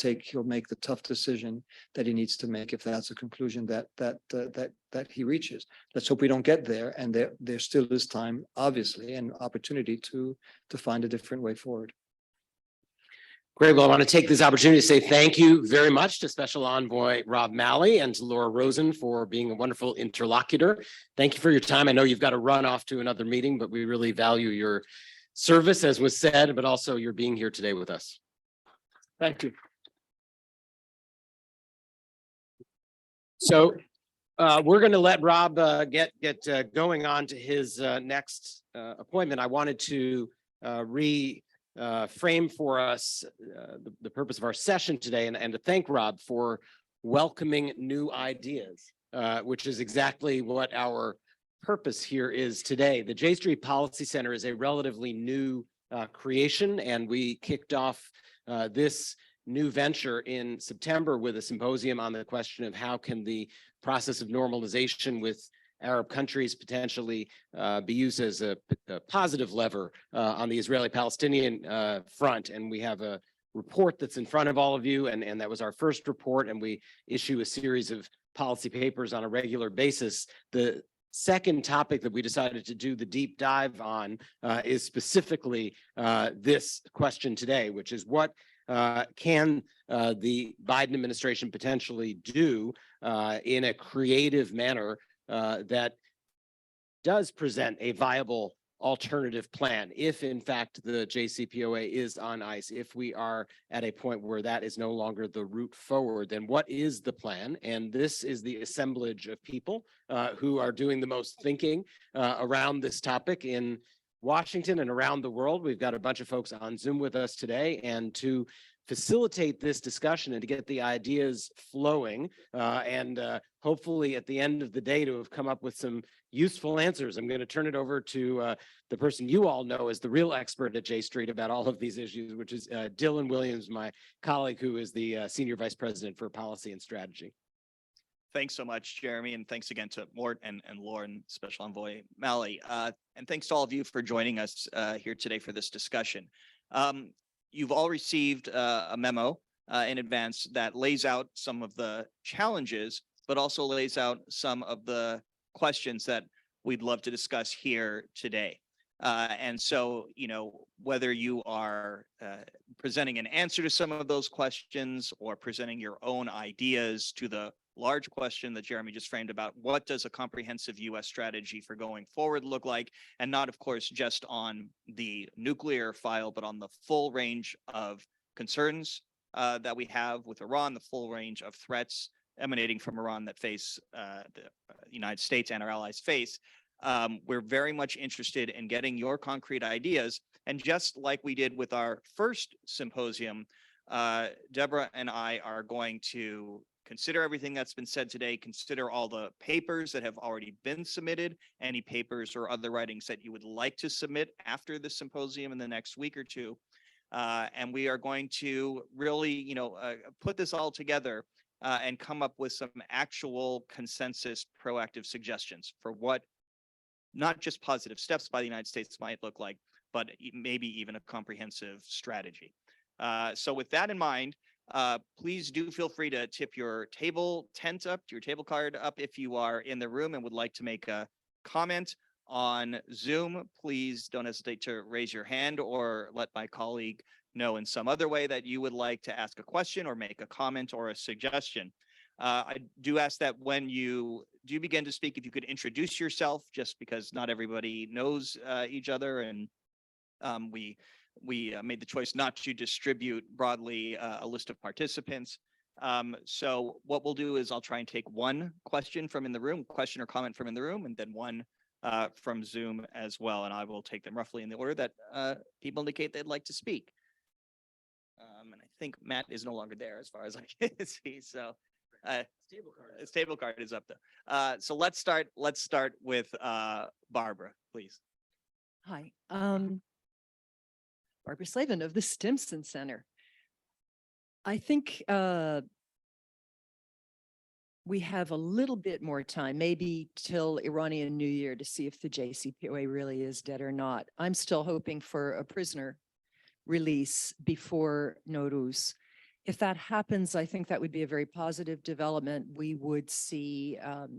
make the tough decision that he needs to make if that's a conclusion that he reaches. Let's hope we don't get there, and there still is time, obviously, and opportunity to find a different way forward. Great. Well, I want to take this opportunity to say thank you very much to Special Envoy Rob Malley and to Laura Rosen for being a wonderful interlocutor. Thank you for your time. I know you've got to run off to another meeting, but we really value your service, as was said, but also your being here today with us. Thank you. So we're going to let Rob get going on to his next appointment. I wanted to frame for us the purpose of our session today and to thank Rob for welcoming new ideas, which is exactly what our purpose here is today. The J Street Policy Center is a relatively new creation, and we kicked off this new venture in September with a symposium on the question of how can the process of normalization with Arab countries potentially be used as a positive lever on the Israeli-Palestinian front. And we have a report that's in front of all of you, and that was our first report, and we issue a series of policy papers on a regular basis. The second topic that we decided to do the deep dive on is specifically this question today, which is what can the Biden administration potentially do in a creative manner that does present a viable alternative plan if in fact the JCPOA is on ice, if we are at a point where that is no longer the route forward, then what is the plan? And this is the assemblage of people who are doing the most thinking around this topic in Washington and around the world. We've got a bunch of folks on Zoom with us today, and to facilitate this discussion and to get the ideas flowing and hopefully at the end of the day to have come up with some useful answers, I'm going to turn it over to the person you all know as the real expert at J Street about all of these issues, which is Dylan Williams, my colleague, who is the Senior Vice President for Policy and Strategy. Thanks so much, Jeremy, and thanks again to Mort and Lauren, Special Envoy Malley. And thanks to all of you for joining us here today for this discussion. You've all received a memo in advance that lays out some of the challenges, but also lays out some of the questions that we'd love to discuss here today. And so, whether you are presenting an answer to some of those questions or presenting your own ideas to the large question that Jeremy just framed about what does a comprehensive U.S. strategy for going forward look like, and not, of course, just on the nuclear file, but on the full range of concerns that we have with Iran, the full range of threats emanating from Iran that face the United States and our allies face. We're very much interested in getting your concrete ideas. And just like we did with our first symposium, Deborah and I are going to consider everything that's been said today, consider all the papers that have already been submitted, any papers or other writings that you would like to submit after the symposium in the next week or two. And we are going to really, put this all together and come up with some actual consensus proactive suggestions for what not just positive steps by the United States might look like, but maybe even a comprehensive strategy. So with that in mind, Please do feel free to tip your table tent up, your table card up if you are in the room and would like to make a comment. On Zoom, please don't hesitate to raise your hand or let my colleague know in some other way that you would like to ask a question or make a comment or a suggestion. I do ask that when you do begin to speak, if you could introduce yourself, just because not everybody knows each other, and we made the choice not to distribute broadly a list of participants. So what we'll do is I'll try and take one question from in the room, question or comment from in the room, and then one from Zoom as well. And I will take them roughly in the order that people indicate they'd like to speak. And I think Matt is no longer there as far as I can see. So his table card is up though. So let's start with Barbara, please. Hi, Barbara Slavin of the Stimson Center. I think we have a little bit more time, maybe till Iranian New Year, to see if the JCPOA really is dead or not. I'm still hoping for a prisoner release before Nowruz. If that happens, I think that would be a very positive development. We would see a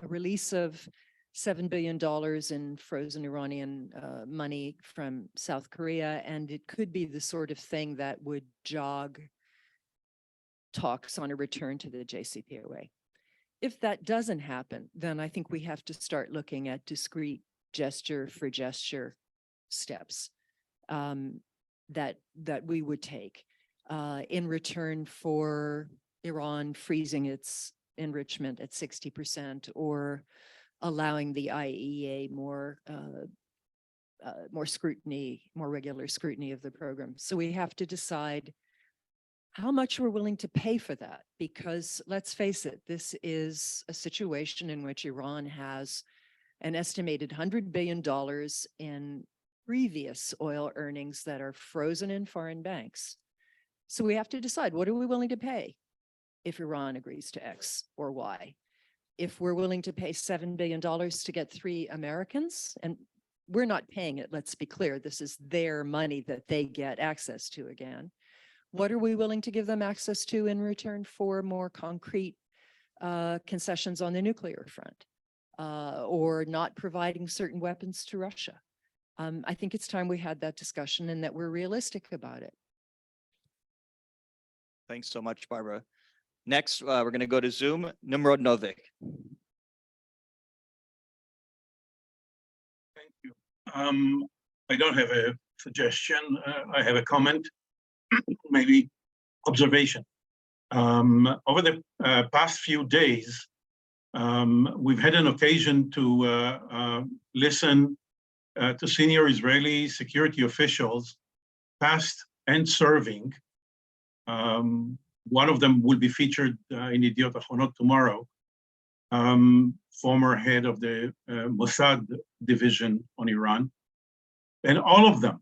release of $7 billion in frozen Iranian money from South Korea, and it could be the sort of thing that would jog talks on a return to the JCPOA. If that doesn't happen, then I think we have to start looking at discrete gesture for gesture steps that we would take in return for Iran freezing its enrichment at 60% or allowing the IAEA more scrutiny, more regular scrutiny of the program. So we have to decide how much we're willing to pay for that, because let's face it, this is a situation in which Iran has an estimated $100 billion in previous oil earnings that are frozen in foreign banks. So we have to decide, what are we willing to pay if Iran agrees to X or Y? If we're willing to pay $7 billion to get 3 Americans, and we're not paying it, let's be clear, this is their money that they get access to again. What are we willing to give them access to in return for more concrete concessions on the nuclear front, or not providing certain weapons to Russia? I think it's time we had that discussion and that we're realistic about it. Thanks so much, Barbara. Next, we're going to go to Zoom. Nimrod Novik. Thank you. I don't have a suggestion. I have a comment, maybe observation. Over the past few days, we've had an occasion to listen to senior Israeli security officials, past and serving. One of them will be featured in Yediot Ahronot tomorrow, former head of the Mossad division on Iran. And all of them,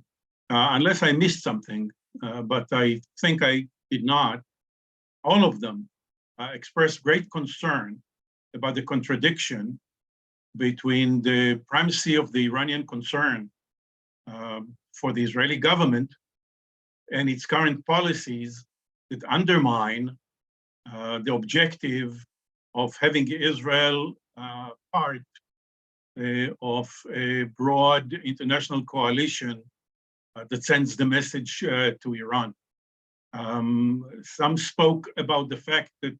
unless I missed something, but I think I did not, all of them expressed great concern about the contradiction between the primacy of the Iranian concern for the Israeli government and its current policies that undermine the objective of having Israel part of a broad international coalition that sends the message to Iran. Some spoke about the fact that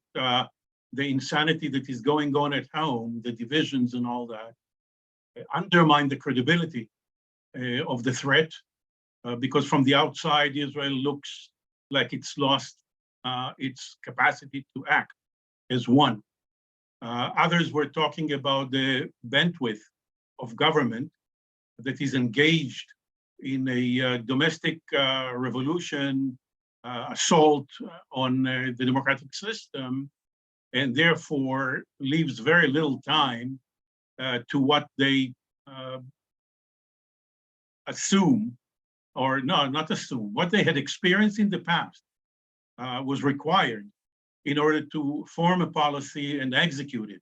the insanity that is going on at home, the divisions and all that, undermine the credibility of the threat, because from the outside, Israel looks like it's lost its capacity to act as one. Others were talking about the bandwidth of government that is engaged in a domestic revolution, assault on the democratic system, and therefore leaves very little time to what they assume, or no, not assume, what they had experienced in the past was required in order to form a policy and execute it.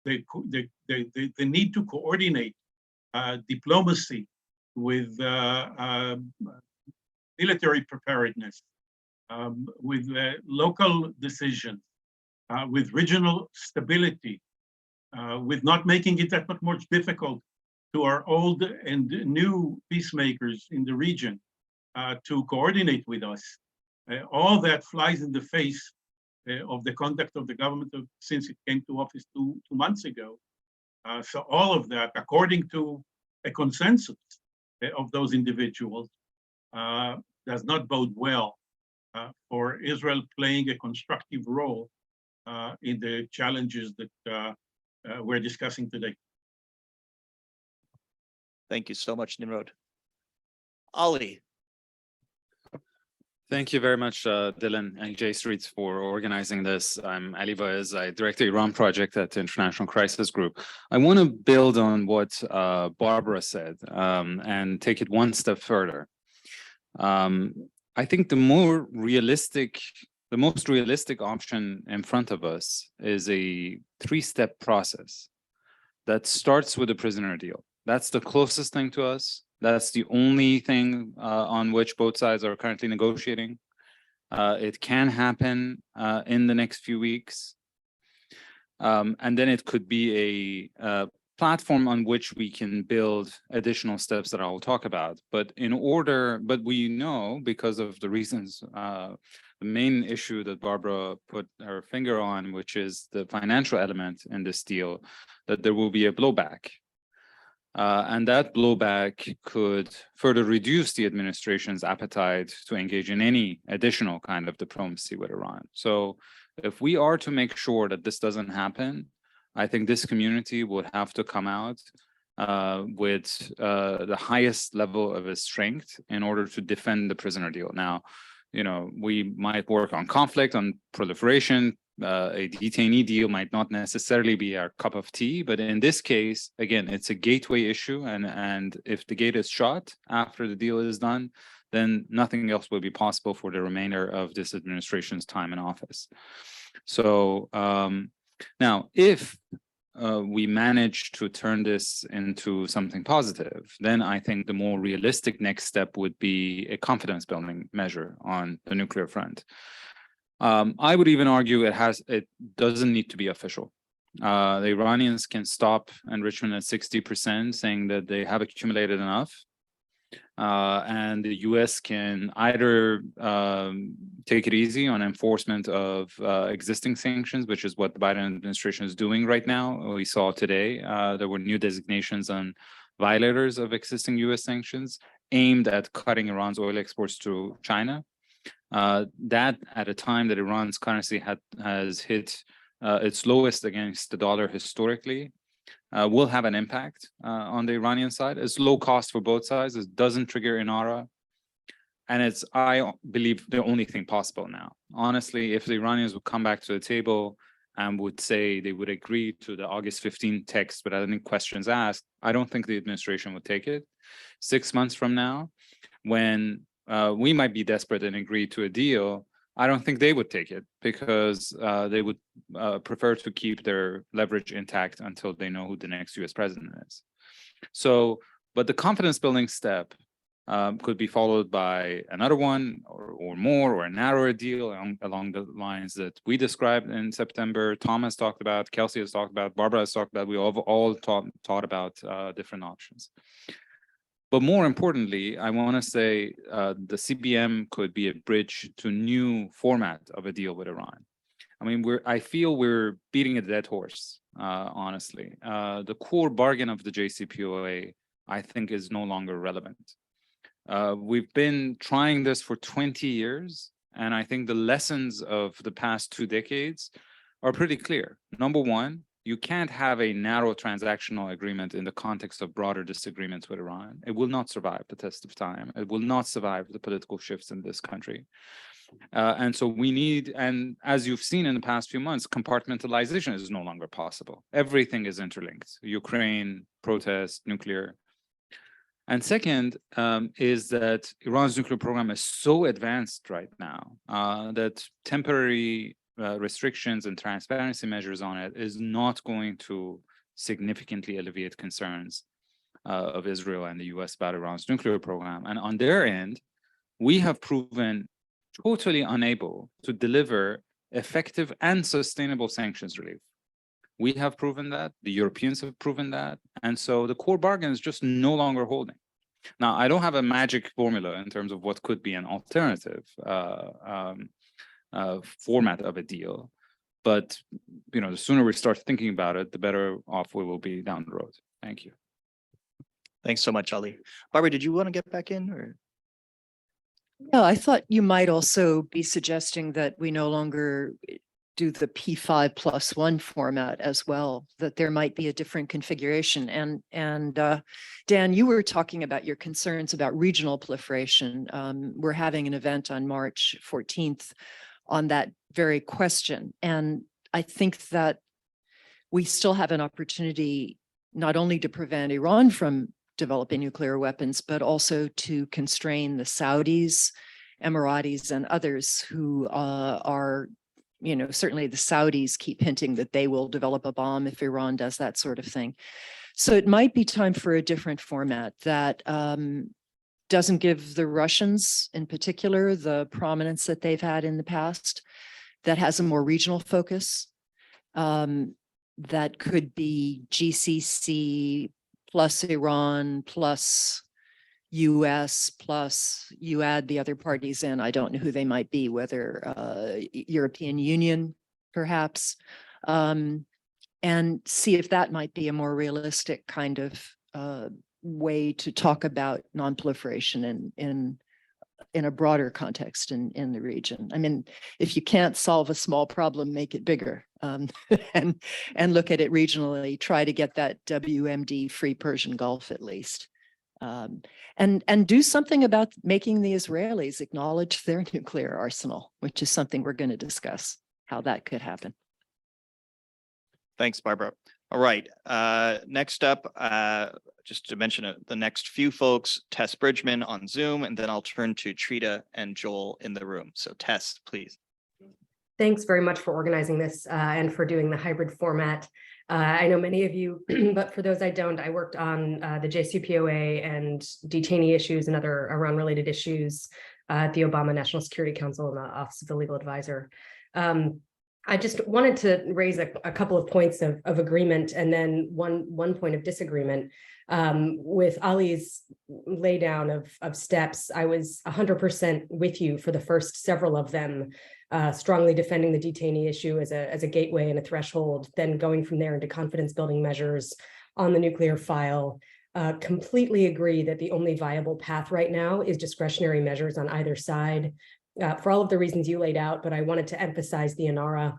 They need to coordinate diplomacy with military preparedness with local decisions, with regional stability, with not making it that much more difficult to our old and new peacemakers in the region to coordinate with us. All that flies in the face of the conduct of the government since it came to office two months ago. So all of that, according to a consensus of those individuals, does not bode well for Israel playing a constructive role in the challenges that we're discussing today. Thank you so much, Nimrod. Ali. Thank you very much, Dylan and J Street, for organizing this. I'm Ali Vaez. I direct the Iran project at the International Crisis Group. I want to build on what Barbara said and take it one step further. I think the most realistic option in front of us is a three-step process that starts with a prisoner deal. That's the closest thing to us. That's the only thing on which both sides are currently negotiating. It can happen in the next few weeks. And then it could be a platform on which we can build additional steps that I will talk about. But we know, because of the reasons, the main issue that Barbara put her finger on, which is the financial element in this deal, that there will be a blowback. And that blowback could further reduce the administration's appetite to engage in any additional kind of diplomacy with Iran. So if we are to make sure that this doesn't happen, I think this community would have to come out with the highest level of its strength in order to defend the prisoner deal. Now, we might work on conflict, on proliferation. A detainee deal might not necessarily be our cup of tea, but in this case, again, it's a gateway issue, and if the gate is shut after the deal is done, then nothing else will be possible for the remainder of this administration's time in office. So now, if we manage to turn this into something positive, then I think the more realistic next step would be a confidence building measure on the nuclear front. I would even argue it doesn't need to be official. The Iranians can stop enrichment at 60%, saying that they have accumulated enough. And the US can either take it easy on enforcement of existing sanctions, which is what the Biden administration is doing right now. We saw today there were new designations on violators of existing US sanctions aimed at cutting Iran's oil exports to China. That at a time that Iran's currency has hit its lowest against the dollar historically, will have an impact on the Iranian side. It's low cost for both sides. It doesn't trigger INARA. And it's, I believe, the only thing possible now. Honestly, if the Iranians would come back to the table and would say they would agree to the August 15 text without any questions asked, I don't think the administration would take it. 6 months from now, when we might be desperate and agree to a deal, I don't think they would take it, because they would prefer to keep their leverage intact until they know who the next US president is. So, but the confidence building step could be followed by another one or more, or a narrower deal along the lines that we described in September. Tom has talked about, Kelsey has talked about, Barbara has talked about. We all thought about different options. But more importantly, I want to say the CBM could be a bridge to new format of a deal with Iran. I mean, I feel we're beating a dead horse, honestly. The core bargain of the JCPOA, I think, is no longer relevant. We've been trying this for 20 years, and I think the lessons of the past 2 decades are pretty clear. Number one, you can't have a narrow transactional agreement in the context of broader disagreements with Iran. It will not survive the test of time. It will not survive the political shifts in this country. And so we need, and as you've seen in the past few months, compartmentalization is no longer possible. Everything is interlinked: Ukraine, protests, nuclear. And second is that Iran's nuclear program is so advanced right now that temporary restrictions and transparency measures on it is not going to significantly alleviate concerns of Israel and the US about Iran's nuclear program. And on their end, we have proven totally unable to deliver effective and sustainable sanctions relief. We have proven that, the Europeans have proven that, and so the core bargain is just no longer holding. Now, I don't have a magic formula in terms of what could be an alternative format of a deal, but the sooner we start thinking about it, the better off we will be down the road. Thank you. Thanks so much, Ali. Barbara, did you want to get back in or? Yeah, I thought you might also be suggesting that we no longer do the P5+1 format as well, that there might be a different configuration. And Dan, you were talking about your concerns about regional proliferation. We're having an event on March 14th on that very question. And I think that we still have an opportunity not only to prevent Iran from developing nuclear weapons, but also to constrain the Saudis, Emiratis, and others who are, certainly the Saudis keep hinting that they will develop a bomb if Iran does that sort of thing. So it might be time for a different format that doesn't give the Russians in particular the prominence that they've had in the past, that has a more regional focus, that could be GCC plus Iran plus US plus you add the other parties in. I don't know who they might be, whether European Union perhaps, and see if that might be a more realistic kind of way to talk about non-proliferation in a broader context in the region. I mean, if you can't solve a small problem, make it bigger, and look at it regionally, try to get that WMD free Persian Gulf at least. And do something about making the Israelis acknowledge their nuclear arsenal, which is something we're going to discuss, how that could happen. Thanks, Barbara. All right, next up, just to mention the next few folks, Tess Bridgman on Zoom, and then I'll turn to Trita and Joel in the room. So Tess, please. Thanks very much for organizing this and for doing the hybrid format. I know many of you, but for those I don't, I worked on the JCPOA and detainee issues and other Iran-related issues at the Obama National Security Council and the Office of the Legal Advisor. I just wanted to raise a couple of points of agreement and then one point of disagreement. With Ali's laydown of steps, I was 100% with you for the first several of them, strongly defending the detainee issue as a gateway and a threshold, then going from there into confidence building measures on the nuclear file. Completely agree that the only viable path right now is discretionary measures on either side. For all of the reasons you laid out, but I wanted to emphasize the INARA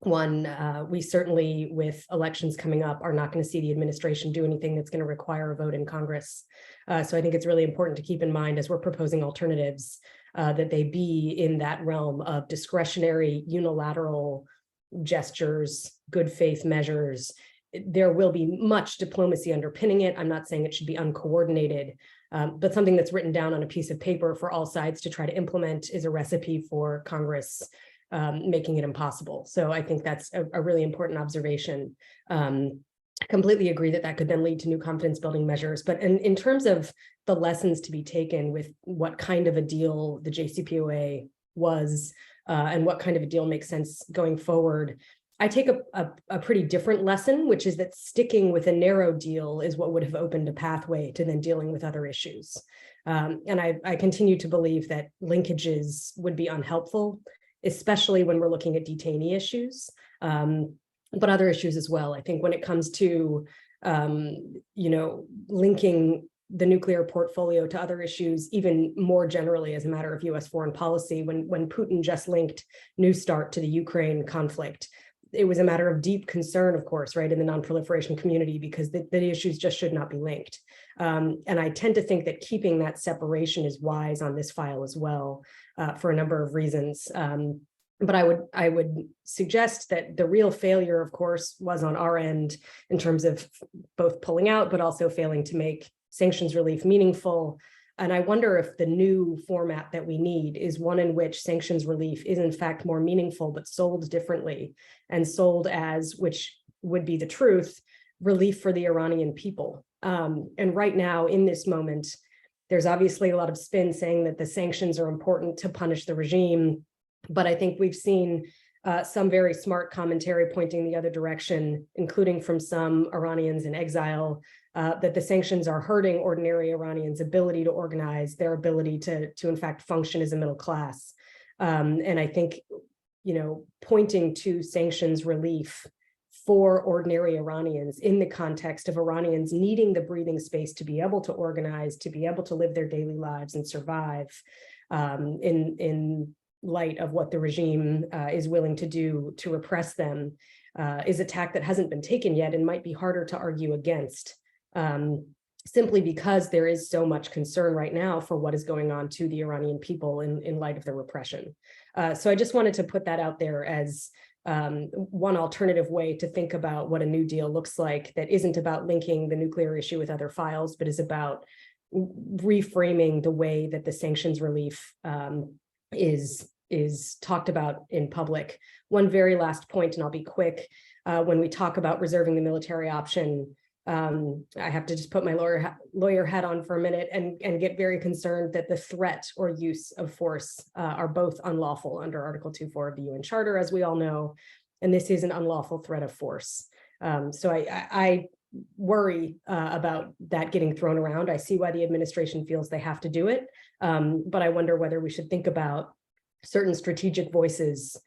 one. We certainly, with elections coming up, are not going to see the administration do anything that's going to require a vote in Congress. So I think it's really important to keep in mind as we're proposing alternatives that they be in that realm of discretionary, unilateral gestures, good faith measures. There will be much diplomacy underpinning it. I'm not saying it should be uncoordinated, but something that's written down on a piece of paper for all sides to try to implement is a recipe for Congress making it impossible. So I think that's a really important observation. I completely agree that that could then lead to new confidence building measures. But in terms of the lessons to be taken with what kind of a deal the JCPOA was and what kind of a deal makes sense going forward, I take a pretty different lesson, which is that sticking with a narrow deal is what would have opened a pathway to then dealing with other issues. And I continue to believe that linkages would be unhelpful, especially when we're looking at detainee issues, but other issues as well. I think when it comes to, linking the nuclear portfolio to other issues, even more generally as a matter of US foreign policy, when Putin just linked New START to the Ukraine conflict, it was a matter of deep concern, of course, right, in the non-proliferation community, because the issues just should not be linked. And I tend to think that keeping that separation is wise on this file as well, for a number of reasons. But I would suggest that the real failure, of course, was on our end in terms of both pulling out, but also failing to make sanctions relief meaningful. And I wonder if the new format that we need is one in which sanctions relief is in fact more meaningful, but sold differently and sold as, which would be the truth, relief for the Iranian people. And right now in this moment, There's obviously a lot of spin saying that the sanctions are important to punish the regime, but I think we've seen some very smart commentary pointing the other direction, including from some Iranians in exile, that the sanctions are hurting ordinary Iranians' ability to organize, their ability to in fact function as a middle class. And I think, pointing to sanctions relief for ordinary Iranians in the context of Iranians needing the breathing space to be able to organize, to be able to live their daily lives and survive in light of what the regime is willing to do to repress them, is a tack that hasn't been taken yet and might be harder to argue against, simply because there is so much concern right now for what is going on to the Iranian people in light of the repression. So I just wanted to put that out there as one alternative way to think about what a new deal looks like that isn't about linking the nuclear issue with other files, but is about reframing the way that the sanctions relief is talked about in public. One very last point, and I'll be quick. When we talk about reserving the military option, I have to just put my lawyer hat on for a minute and get very concerned that the threat or use of force are both unlawful under Article 2.4 of the UN Charter, as we all know, and this is an unlawful threat of force. So I worry about that getting thrown around. I see why the administration feels they have to do it, but I wonder whether we should think about certain strategic voices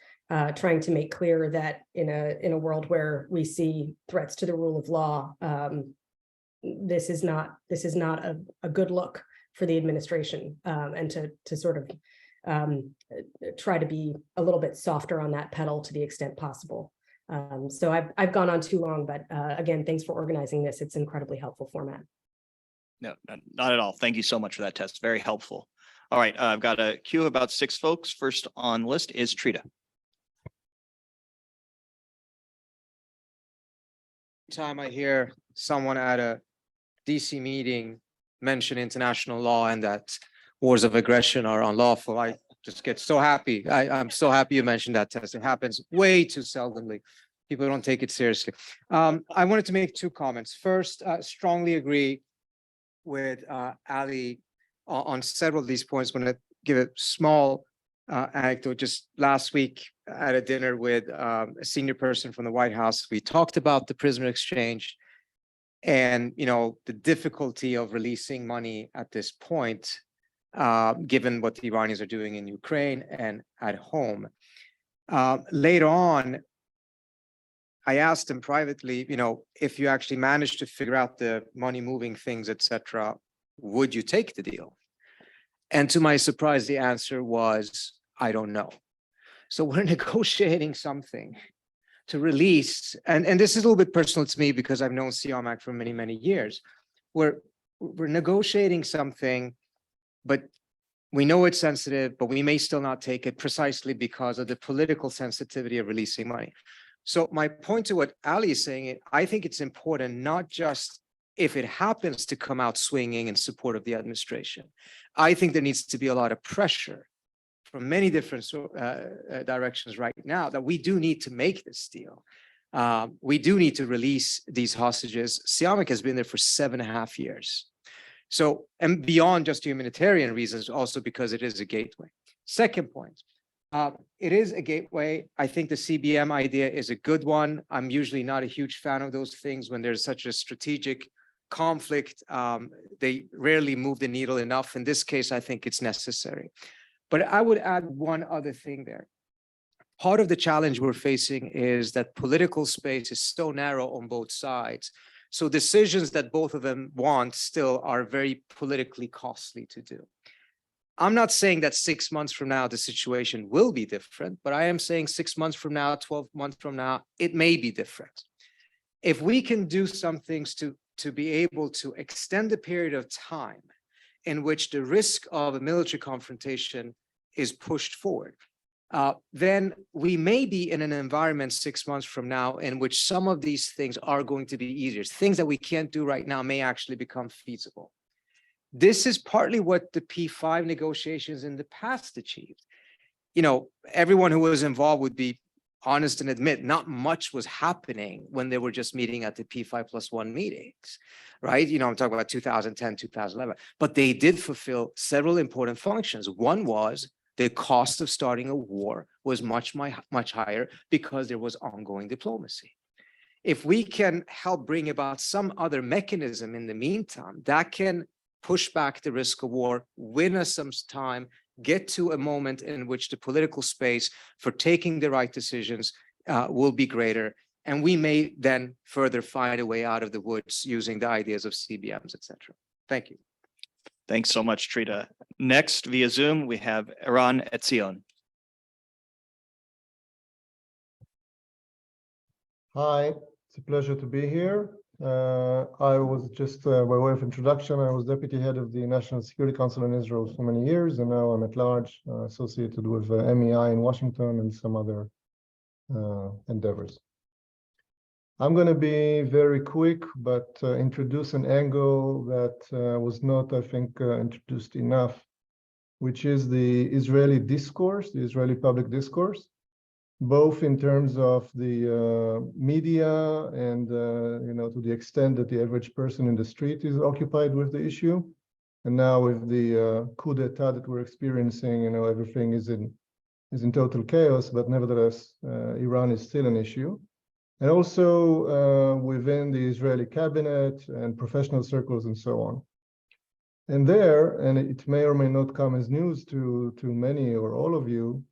trying to make clear that in a world where we see threats to the rule of law, this is not a good look for the administration, and to sort of try to be a little bit softer on that pedal to the extent possible. So I've gone on too long, but again, thanks for organizing this. It's an incredibly helpful format. No, not at all. Thank you so much for that, Tess. Very helpful. All right, I've got a queue of about 6 folks. First on the list is Trita. Time I hear someone at a DC meeting mention international law and that wars of aggression are unlawful, I just get so happy. I'm so happy you mentioned that, Tess. It happens way too seldomly. People don't take it seriously. I wanted to make 2 comments. First, strongly agree with Ali on several of these points. I'm going to give a small anecdote. Just last week at a dinner with a senior person from the White House, we talked about the prisoner exchange and, the difficulty of releasing money at this point, given what the Iranians are doing in Ukraine and at home. Later on, I asked him privately, if you actually managed to figure out the money moving things, etc., would you take the deal? And to my surprise, the answer was, I don't know. So we're negotiating something to release, and this is a little bit personal to me because I've known CIAMAC for many, many years. We're negotiating something, but we know it's sensitive, but we may still not take it precisely because of the political sensitivity of releasing money. So my point to what Ali is saying, I think it's important, not just if it happens to come out swinging in support of the administration. I think there needs to be a lot of pressure from many different directions right now that we do need to make this deal. We do need to release these hostages. CIAMAC has been there for 7.5 years. So, and beyond just humanitarian reasons, also because it is a gateway. Second point, it is a gateway. I think the CBM idea is a good one. I'm usually not a huge fan of those things when there's such a strategic conflict. They rarely move the needle enough. In this case, I think it's necessary. But I would add one other thing there. Part of the challenge we're facing is that political space is so narrow on both sides. So decisions that both of them want still are very politically costly to do. I'm not saying that 6 months from now, the situation will be different, but I am saying 6 months from now, 12 months from now, it may be different. If we can do some things to be able to extend the period of time in which the risk of a military confrontation is pushed forward, then we may be in an environment 6 months from now in which some of these things are going to be easier. Things that we can't do right now may actually become feasible. This is partly what the P5 negotiations in the past achieved. Everyone who was involved would be honest and admit not much was happening when they were just meeting at the P5+1 meetings, right? You know, I'm talking about 2010, 2011, but they did fulfill several important functions. One was the cost of starting a war was much higher because there was ongoing diplomacy. If we can help bring about some other mechanism in the meantime, that can push back the risk of war, win us some time, get to a moment in which the political space for taking the right decisions will be greater. And we may then further find a way out of the woods using the ideas of CBMs, et cetera. Thank you. Thanks so much, Trita. Next, via Zoom, we have Eran Etzion. Hi, it's a pleasure to be here. I was just, by way of introduction, I was deputy head of the National Security Council in Israel for many years, and now I'm at large, associated with MEI in Washington and some other endeavors. I'm going to be very quick, but introduce an angle that was not, I think, introduced enough, which is the Israeli discourse, the Israeli public discourse, both in terms of the media and, you know, to the extent that the average person in the street is occupied with the issue. And now with the coup d'etat that we're experiencing, you know, everything is in total chaos, but nevertheless, Iran is still an issue. And also within the Israeli cabinet and professional circles and so on. And there, and it may or may not come as news to many or all of you,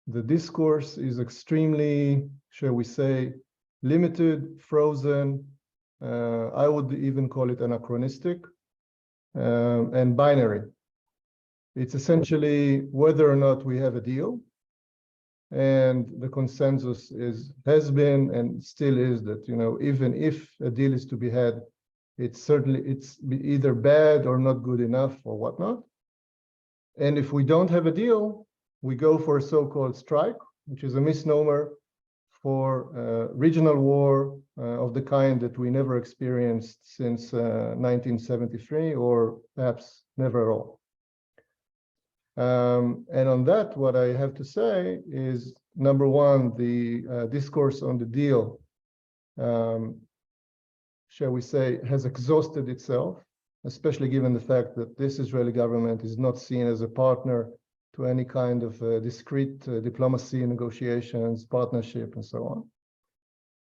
the discourse is extremely, shall we say, limited, frozen. I would even call it anachronistic and binary. It's essentially whether or not we have a deal. And the consensus has been and still is that, you know, even if a deal is to be had, it's either bad or not good enough or whatnot. And if we don't have a deal, we go for a so-called strike, which is a misnomer for regional war of the kind that we never experienced since 1973, or perhaps never at all. And on that, what I have to say is, number one, the discourse on the deal, shall we say, has exhausted itself, especially given the fact that this Israeli government is not seen as a partner to any kind of discrete diplomacy, negotiations, partnership, and so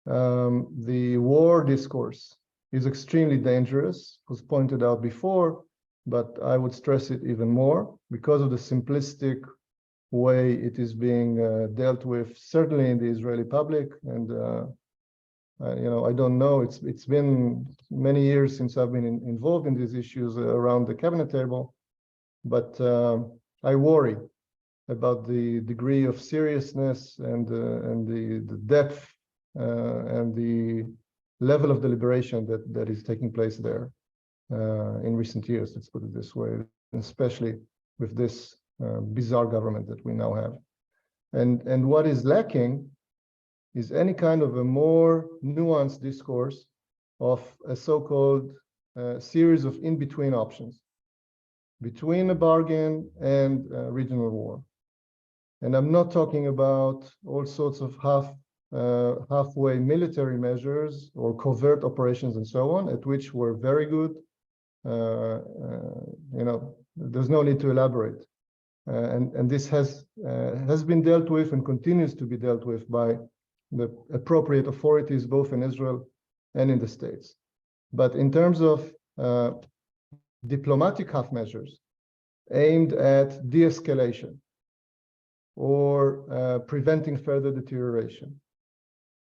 on. The war discourse is extremely dangerous, was pointed out before, but I would stress it even more because of the simplistic way it is being dealt with, certainly in the Israeli public. And you know, I don't know, it's been many years since I've been involved in these issues around the cabinet table, but I worry about the degree of seriousness and the depth and the level of deliberation that is taking place there in recent years, let's put it this way, especially with this bizarre government that we now have. And what is lacking is any kind of a more nuanced discourse of a so-called series of in-between options between a bargain and regional war. And I'm not talking about all sorts of halfway military measures or covert operations and so on, at which we're very good. You know, there's no need to elaborate. And this has been dealt with and continues to be dealt with by the appropriate authorities, both in Israel and in the States. But in terms of diplomatic half measures aimed at de-escalation or preventing further deterioration,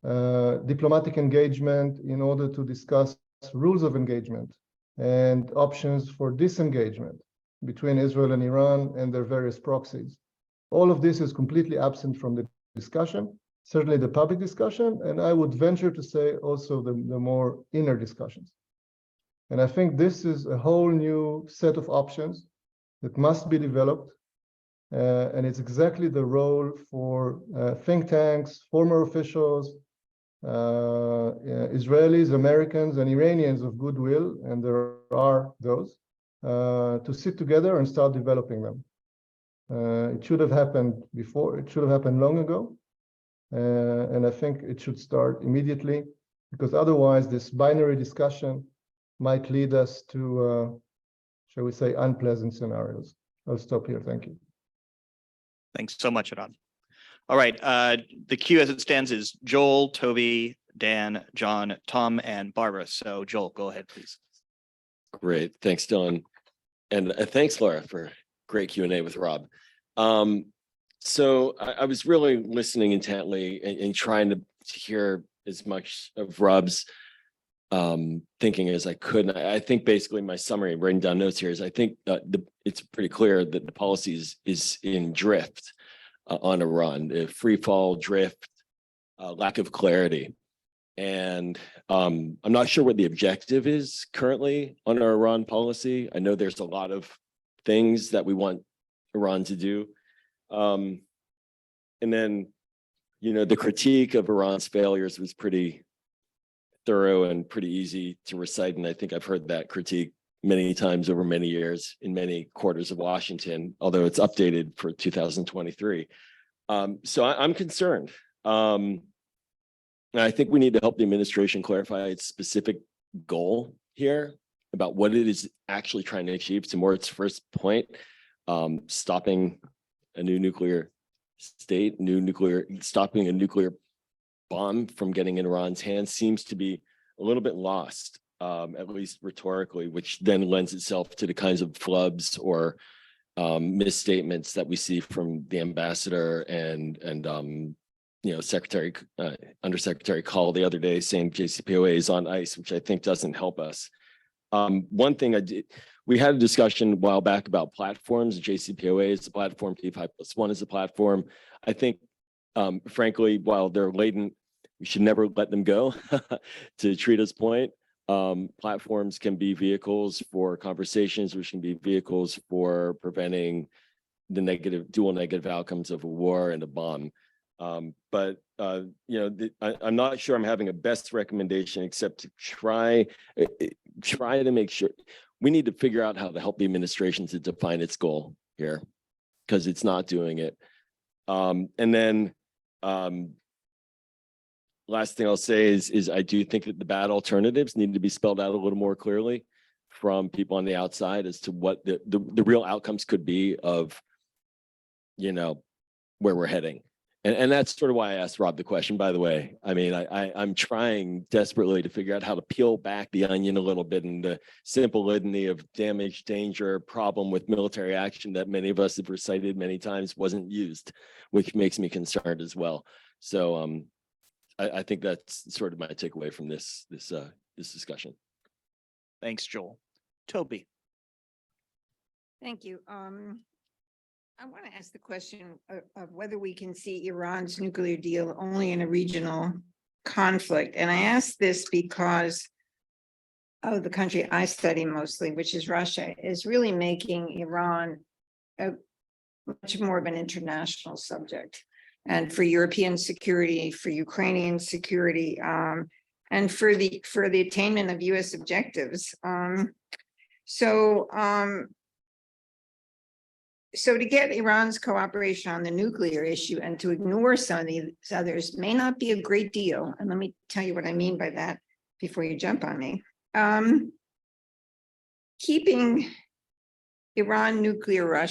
diplomatic engagement in order to discuss rules of engagement and options for disengagement between Israel and Iran and their various proxies. All of this is completely absent from the discussion, certainly the public discussion, and I would venture to say also the more inner discussions. And I think this is a whole new set of options that must be developed, and it's exactly the role for think tanks, former officials, Israelis, Americans, and Iranians of goodwill, and there are those, to sit together and start developing them. It should have happened before, it should have happened long ago. And I think it should start immediately, because otherwise this binary discussion might lead us to, shall we say, unpleasant scenarios. I'll stop here. Thank you. Thanks so much, Adon. All right, the queue as it stands is Joel, Toby, Dan, John, Tom, and Barbara. So Joel, go ahead, please. Great. Thanks, Dylan. And thanks, Laura, for great Q&A with Rob. So I was really listening intently and trying to hear as much of Rob's thinking as I could. And I think basically my summary, writing down notes here, is I think it's pretty clear that the policy is in drift on Iran, free fall, drift, lack of clarity. And I'm not sure what the objective is currently on our Iran policy. I know there's a lot of things that we want Iran to do. And then, you know, the critique of Iran's failures was pretty thorough and pretty easy to recite. And I think I've heard that critique many times over many years in many quarters of Washington, although it's updated for 2023. So I'm concerned. And I think we need to help the administration clarify its specific goal here about what it is actually trying to achieve. To Mort's first point, stopping a new nuclear state, stopping a nuclear bomb from getting in Iran's hands seems to be a little bit lost, at least rhetorically, which then lends itself to the kinds of flubs or misstatements that we see from the ambassador and you know, Undersecretary Call the other day saying JCPOA is on ice, which I think doesn't help us. One thing we had a discussion a while back about platforms. JCPOA is a platform, P5+1 is a platform. I think, frankly, while they're latent, we should never let them go. To Trita's point, platforms can be vehicles for conversations, which can be vehicles for preventing the dual negative outcomes of a war and a bomb. But you know, I'm not sure I'm having a best recommendation except to try to make sure. We need to figure out how to help the administration to define its goal here, because it's not doing it. And then last thing I'll say is I do think that the bad alternatives need to be spelled out a little more clearly from people on the outside as to what the real outcomes could be of, you know, where we're heading. And that's sort of why I asked Rob the question, by the way. I mean, I'm trying desperately to figure out how to peel back the onion a little bit, and the simple litany of damage, danger, problem with military action that many of us have recited many times wasn't used, which makes me concerned as well. So I think that's sort of my takeaway from this discussion. Thanks, Joel. Toby. Thank you. I want to ask the question of whether we can see Iran's nuclear deal only in a regional conflict. And I ask this because of the country I study mostly, which is Russia, is really making Iran a much more of an international subject. And for European security, for Ukrainian security, and for the attainment of US objectives. So to get Iran's cooperation on the nuclear issue and to ignore some of these others may not be a great deal. And let me tell you what I mean by that before you jump on me. Keeping Iran nuclear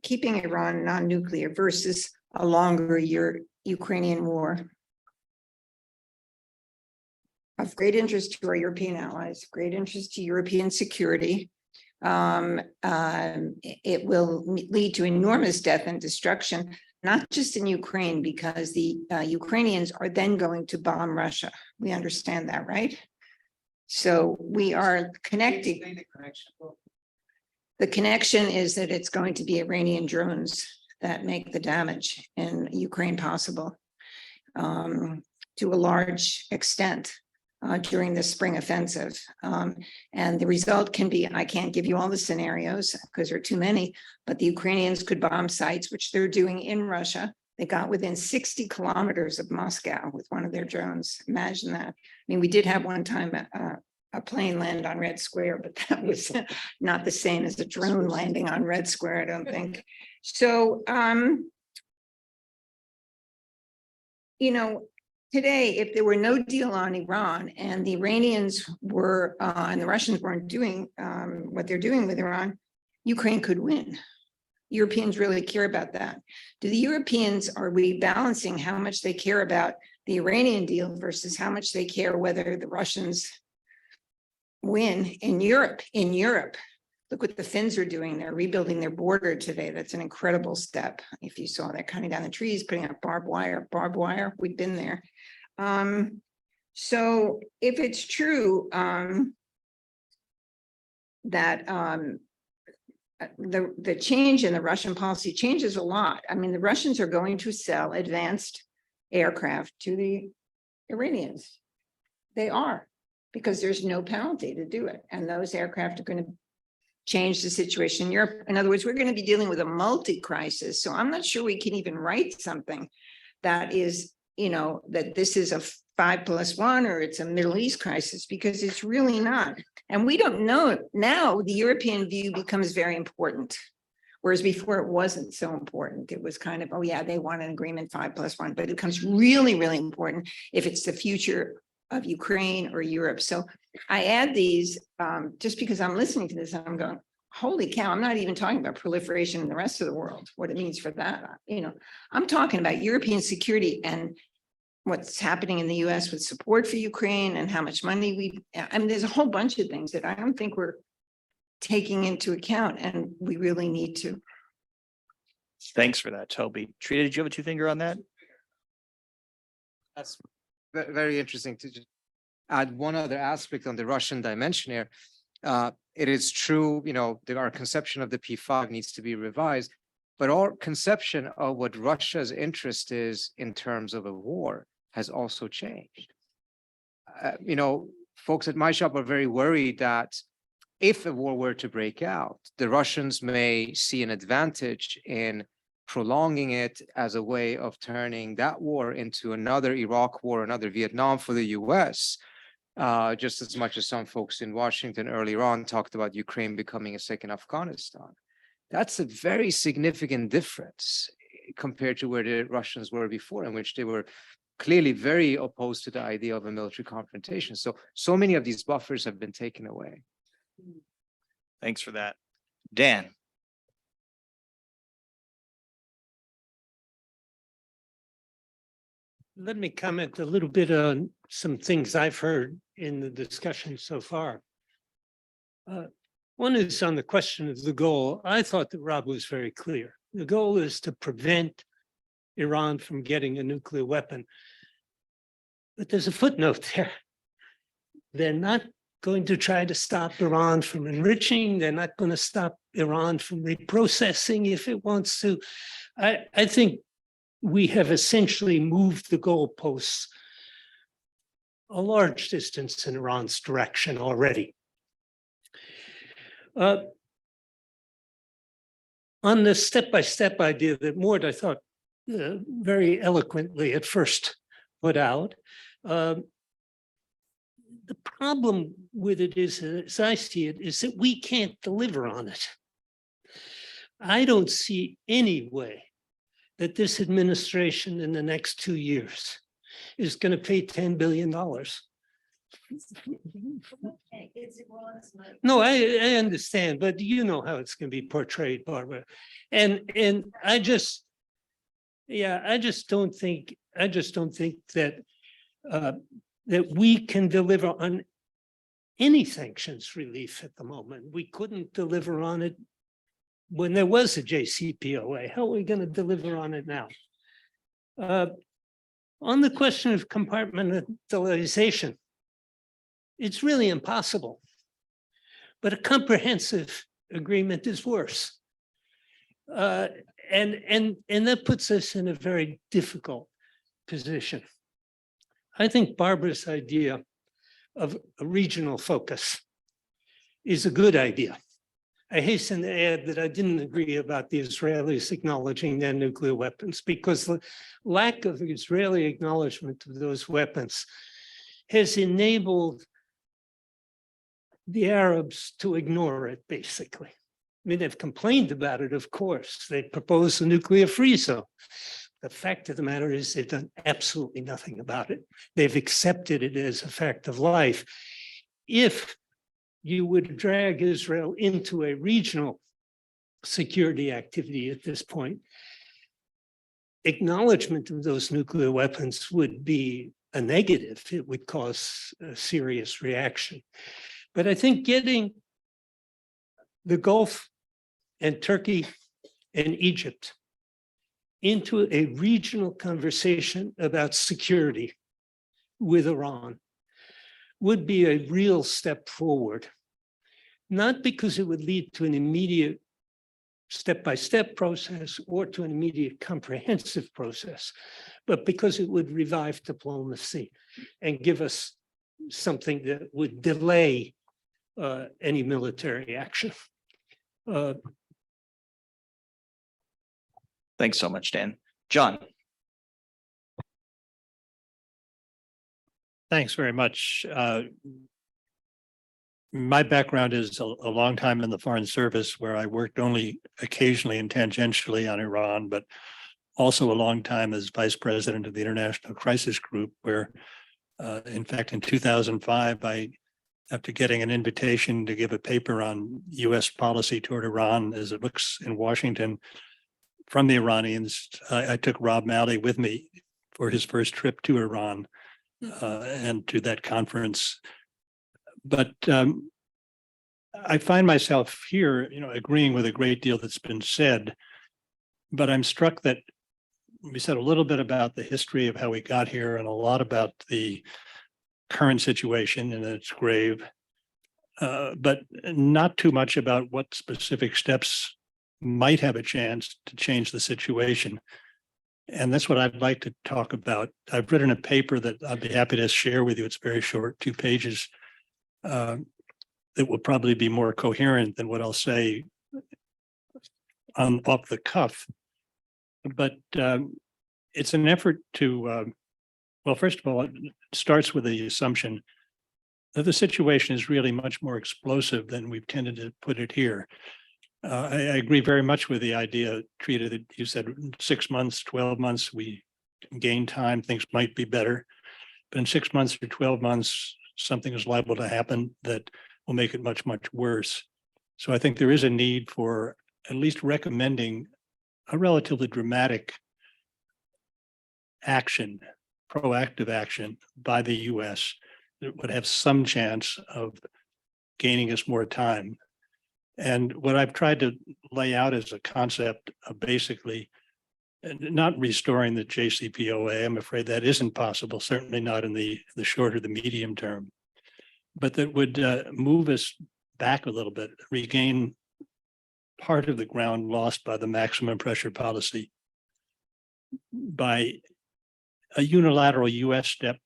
keeping Iran non-nuclear versus a longer Ukrainian war of great interest to our European allies, great interest to European security. It will lead to enormous death and destruction, not just in Ukraine, because the Ukrainians are then going to bomb Russia. We understand that, right? So we are connecting. The connection is that it's going to be Iranian drones that make the damage in Ukraine possible to a large extent. During the spring offensive. And the result can be, I can't give you all the scenarios because there are too many, but the Ukrainians could bomb sites, which they're doing in Russia. They got within 60 kilometers of Moscow with one of their drones. Imagine that. I mean, we did have one time a plane land on Red Square, but that was not the same as a drone landing on Red Square, I don't think. So you know, today, if there were no deal on Iran and the Iranians were, and the Russians weren't doing what they're doing with Iran, Ukraine could win. Europeans really care about that. Do the Europeans, are we balancing how much they care about the Iranian deal versus how much they care whether the Russians win in Europe? In Europe, look what the Finns are doing. They're rebuilding their border today. That's an incredible step. If you saw that, cutting down the trees, putting up barbed wire, we've been there. So if it's true that the change in the Russian policy changes a lot. I mean, the Russians are going to sell advanced aircraft to the Iranians. They are, because there's no penalty to do it. And those aircraft are going to change the situation in Europe. In other words, we're going to be dealing with a multi-crisis. So I'm not sure we can even write something that is, you know, that this is a 5+1 or it's a Middle East crisis, because it's really not. And we don't know. Now the European view becomes very important, whereas before it wasn't so important. It was kind of, oh yeah, they want an agreement 5+1, but it becomes really, really important if it's the future of Ukraine or Europe. So I add these just because I'm listening to this and I'm going, holy cow, I'm not even talking about proliferation in the rest of the world, what it means for that. You know, I'm talking about European security and what's happening in the US with support for Ukraine and how much money I mean, there's a whole bunch of things that I don't think we're taking into account, and we really need to. Thanks for that, Toby. Trita, did you have a two-finger on that? That's very interesting to just add one other aspect on the Russian dimension here. It is true, you know, that our conception of the P5 needs to be revised, but our conception of what Russia's interest is in terms of a war has also changed. You know, folks at my shop are very worried that if a war were to break out, the Russians may see an advantage in prolonging it as a way of turning that war into another Iraq war, another Vietnam for the US, just as much as some folks in Washington earlier on talked about Ukraine becoming a second Afghanistan. That's a very significant difference compared to where the Russians were before, in which they were clearly very opposed to the idea of a military confrontation. So many of these buffers have been taken away. Thanks for that. Dan. Let me comment a little bit on some things I've heard in the discussion so far. One is on the question of the goal. I thought that Rob was very clear. The goal is to prevent Iran from getting a nuclear weapon. But there's a footnote there. They're not going to try to stop Iran from enriching. They're not going to stop Iran from reprocessing if it wants to. I think we have essentially moved the goalposts a large distance in Iran's direction already. On the step-by-step idea that Mort, I thought, very eloquently at first put out, the problem with it is, as I see it, is that we can't deliver on it. I don't see any way that this administration in the next 2 years is going to pay $10 billion. No, I understand, but you know how it's going to be portrayed, Barbara. And I just don't think that that we can deliver on any sanctions relief at the moment. We couldn't deliver on it when there was a JCPOA. How are we going to deliver on it now? On the question of compartmentalization, it's really impossible. But a comprehensive agreement is worse. And that puts us in a very difficult position. I think Barbara's idea of a regional focus is a good idea. I hasten to add that I didn't agree about the Israelis acknowledging their nuclear weapons, because the lack of Israeli acknowledgement of those weapons has enabled the Arabs to ignore it, basically. I mean, they've complained about it, of course. They proposed a nuclear free zone. The fact of the matter is they've done absolutely nothing about it. They've accepted it as a fact of life. If you would drag Israel into a regional security activity at this point, acknowledgement of those nuclear weapons would be a negative. It would cause a serious reaction. But I think getting the Gulf and Turkey and Egypt into a regional conversation about security with Iran would be a real step forward, not because it would lead to an immediate step-by-step process or to an immediate comprehensive process, but because it would revive diplomacy and give us something that would delay any military action. Thanks so much, Dan. John. Thanks very much. My background is a long time in the Foreign Service, where I worked only occasionally and tangentially on Iran, but also a long time as vice president of the International Crisis Group, where in fact, in 2005, after getting an invitation to give a paper on US policy toward Iran as it looks in Washington from the Iranians, I took Rob Malley with me for his first trip to Iran and to that conference. But I find myself here, agreeing with a great deal that's been said, but I'm struck that we said a little bit about the history of how we got here and a lot about the current situation and its grave, but not too much about what specific steps might have a chance to change the situation. And that's what I'd like to talk about. I've written a paper that I'd be happy to share with you. It's very short, 2 pages. That will probably be more coherent than what I'll say off the cuff. But it's an effort to, well, first of all, it starts with the assumption that the situation is really much more explosive than we've tended to put it here. I agree very much with the idea, Trita, that you said 6 months, 12 months, we gain time, things might be better. But in 6 months or 12 months, something is liable to happen that will make it much, much worse. So I think there is a need for at least recommending a relatively dramatic action, proactive action by the US that would have some chance of gaining us more time. And what I've tried to lay out as a concept of basically not restoring the JCPOA. I'm afraid that isn't possible, certainly not in the short or the medium term, but that would move us back a little bit, regain part of the ground lost by the maximum pressure policy by a unilateral US step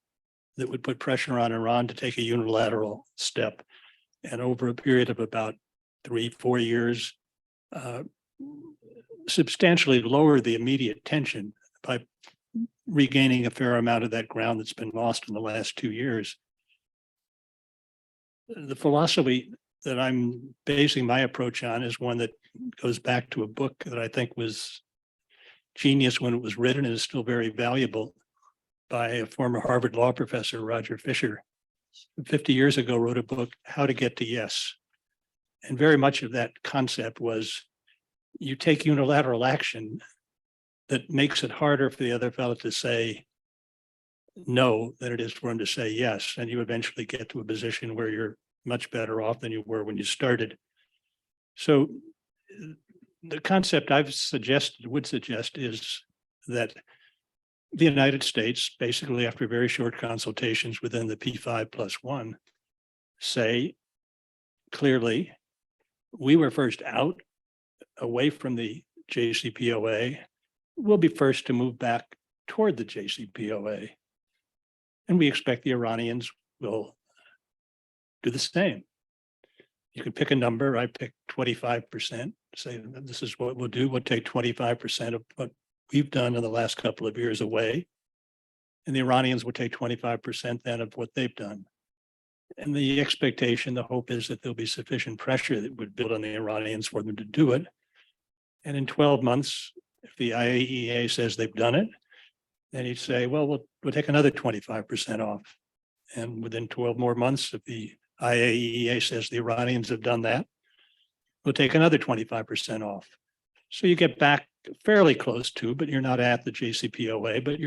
that would put pressure on Iran to take a unilateral step. And over a period of about 3-4 years, substantially lower the immediate tension by regaining a fair amount of that ground that's been lost in the last 2 years. The philosophy that I'm basing my approach on is one that goes back to a book that I think was genius when it was written and is still very valuable, by a former Harvard law professor, Roger Fisher. 50 years ago, wrote a book, How to Get to Yes. And very much of that concept was you take unilateral action that makes it harder for the other fellow to say no than it is for him to say yes. And you eventually get to a position where you're much better off than you were when you started. So the concept I've would suggest is that the United States, basically after very short consultations within the P5+1, say clearly, we were first out away from the JCPOA. We'll be first to move back toward the JCPOA. And we expect the Iranians will do the same. You can pick a number. I picked 25%, say this is what we'll do. We'll take 25% of what we've done in the last couple of years away. And the Iranians will take 25% then of what they've done. And the expectation, the hope is that there'll be sufficient pressure that would build on the Iranians for them to do it. And in 12 months, If the IAEA says they've done it, then he'd say, well, we'll take another 25% off. And within 12 more months, if the IAEA says the Iranians have done that, we'll take another 25% off. So you get back fairly close to, but you're not at the JCPOA, but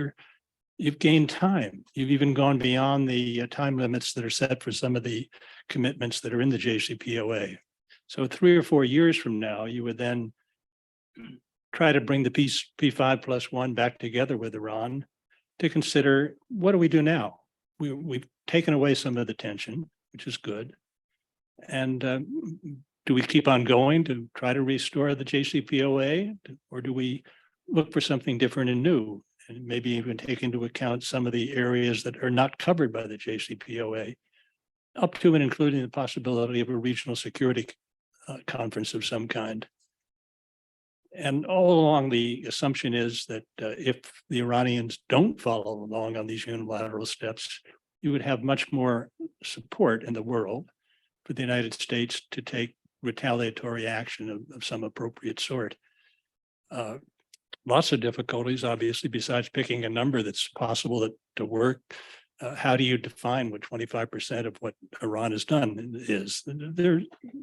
you've gained time. You've even gone beyond the time limits that are set for some of the commitments that are in the JCPOA. So 3 or 4 years from now, you would then try to bring the P5+1 back together with Iran to consider, what do we do now? We've taken away some of the tension, which is good. And do we keep on going to try to restore the JCPOA, or do we look for something different and new, and maybe even take into account some of the areas that are not covered by the JCPOA, up to and including the possibility of a regional security conference of some kind? And all along, the assumption is that if the Iranians don't follow along on these unilateral steps, you would have much more support in the world for the United States to take retaliatory action of some appropriate sort. Lots of difficulties, obviously, besides picking a number that's possible to work. How do you define what 25% of what Iran has done is? There are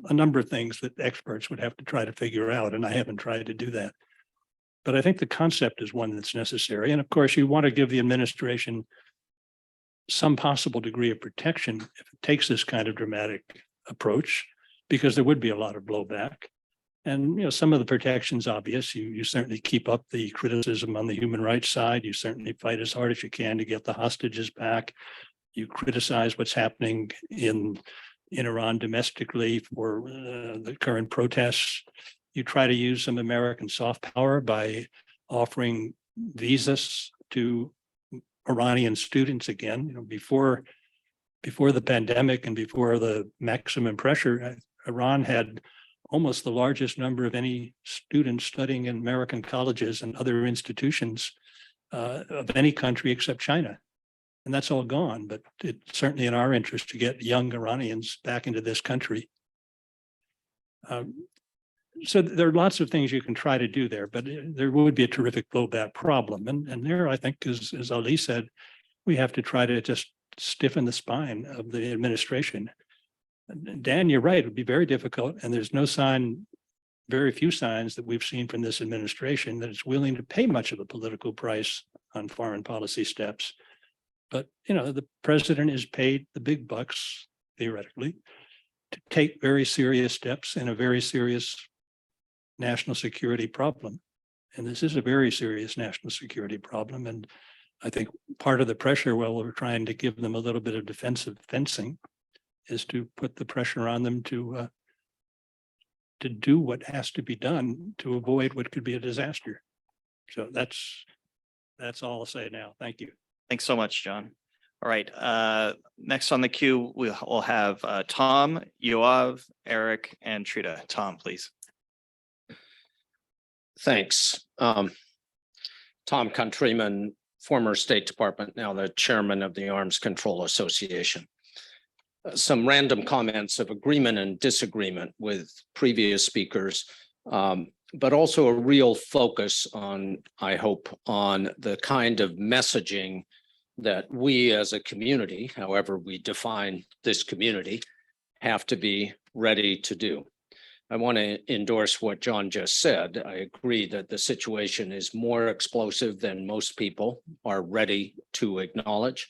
a number of things that experts would have to try to figure out, and I haven't tried to do that. But I think the concept is one that's necessary. And of course, you want to give the administration some possible degree of protection if it takes this kind of dramatic approach, because there would be a lot of blowback. And some of the protection's obvious. You certainly keep up the criticism on the human rights side. You certainly fight as hard as you can to get the hostages back. You criticize what's happening in Iran domestically for the current protests. You try to use some American soft power by offering visas to Iranian students again. Before the pandemic and before the maximum pressure, Iran had almost the largest number of any students studying in American colleges and other institutions of any country except China. And that's all gone, but it's certainly in our interest to get young Iranians back into this country. So there are lots of things you can try to do there, but there would be a terrific blowback problem. And there, I think, as Ali said, we have to try to just stiffen the spine of the administration. Dan, you're right, it would be very difficult. And there's no sign, very few signs that we've seen from this administration that it's willing to pay much of a political price on foreign policy steps. But, the president is paid the big bucks, theoretically, to take very serious steps in a very serious national security problem. And this is a very serious national security problem. And I think part of the pressure, while we're trying to give them a little bit of defensive fencing, is to put the pressure on them to do what has to be done to avoid what could be a disaster. So that's all I'll say now. Thank you. Thanks so much, John. All right, next on the queue, we'll have Tom, Yoav, Eric, and Trita. Tom, please. Thanks. Tom Countryman, former State Department, now the chairman of the Arms Control Association. Some random comments of agreement and disagreement with previous speakers, but also a real focus on, I hope, on the kind of messaging that we as a community, however we define this community, have to be ready to do. I want to endorse what John just said. I agree that the situation is more explosive than most people are ready to acknowledge.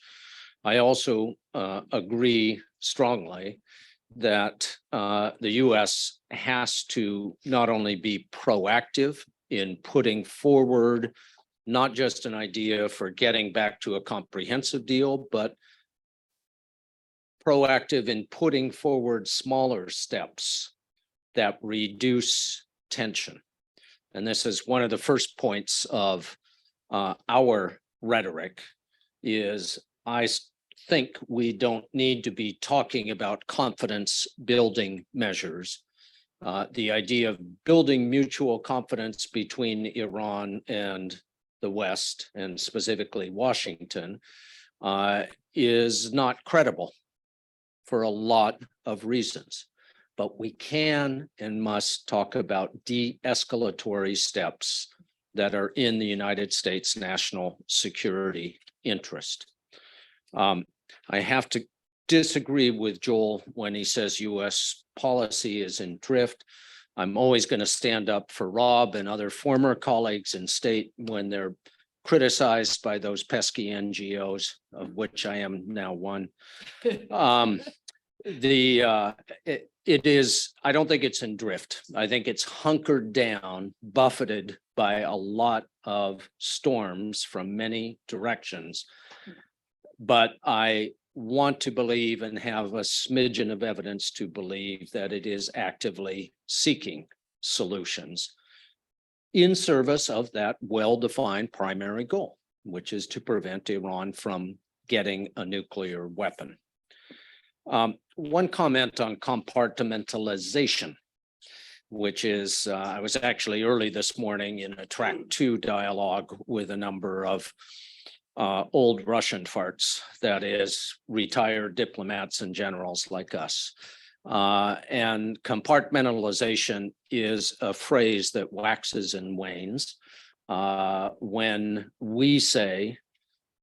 I also agree strongly that the U.S. has to not only be proactive in putting forward not just an idea for getting back to a comprehensive deal, but proactive in putting forward smaller steps that reduce tension. And this is one of the first points of our rhetoric is I think we don't need to be talking about confidence building measures. The idea of building mutual confidence between Iran and the West, and specifically Washington, is not credible for a lot of reasons. But we can and must talk about de-escalatory steps that are in the United States national security interest. I have to disagree with Joel when he says US policy is in drift. I'm always going to stand up for Rob and other former colleagues in state when they're criticized by those pesky NGOs, of which I am now one. It is, I don't think it's in drift. I think it's hunkered down, buffeted by a lot of storms from many directions. But I want to believe and have a smidgen of evidence to believe that it is actively seeking solutions in service of that well-defined primary goal, which is to prevent Iran from getting a nuclear weapon. One comment on compartmentalization, which is, I was actually early this morning in a track 2 dialogue with a number of old Russian farts, that is retired diplomats and generals like us. And compartmentalization is a phrase that waxes and wanes. When we say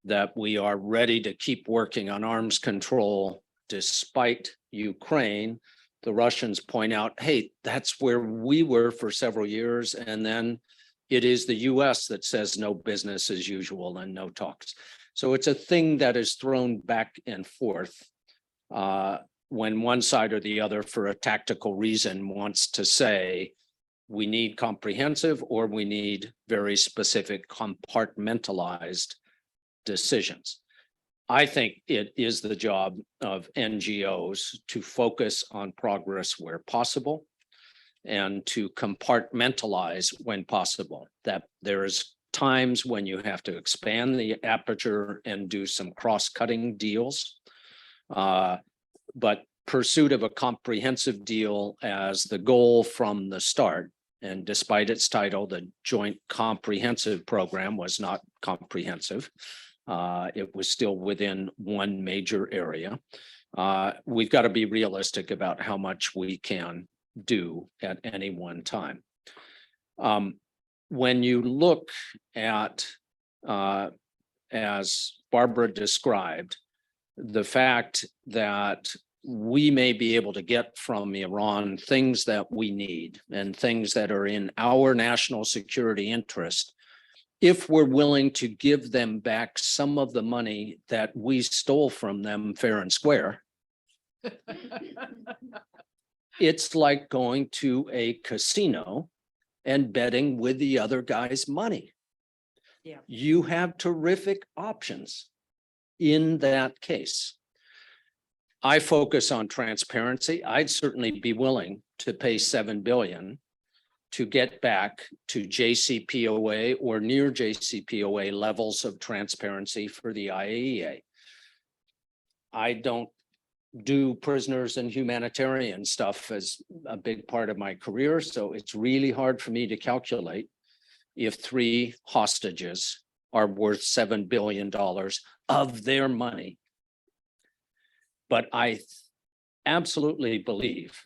that we are ready to keep working on arms control despite Ukraine, the Russians point out, hey, that's where we were for several years. And then it is the US that says no business as usual and no talks. So it's a thing that is thrown back and forth when one side or the other, for a tactical reason, wants to say we need comprehensive or we need very specific compartmentalized decisions. I think it is the job of NGOs to focus on progress where possible and to compartmentalize when possible. That there's times when you have to expand the aperture and do some cross-cutting deals. But pursuit of a comprehensive deal as the goal from the start, and despite its title, the Joint Comprehensive Program was not comprehensive. It was still within one major area. We've got to be realistic about how much we can do at any one time. When you look at, as Barbara described, the fact that we may be able to get from Iran things that we need and things that are in our national security interest, if we're willing to give them back some of the money that we stole from them fair and square, it's like going to a casino and betting with the other guy's money. Yeah. You have terrific options in that case. I focus on transparency. I'd certainly be willing to pay $7 billion to get back to JCPOA or near JCPOA levels of transparency for the IAEA. I don't do prisoners and humanitarian stuff as a big part of my career, so it's really hard for me to calculate if 3 hostages are worth $7 billion of their money. But I absolutely believe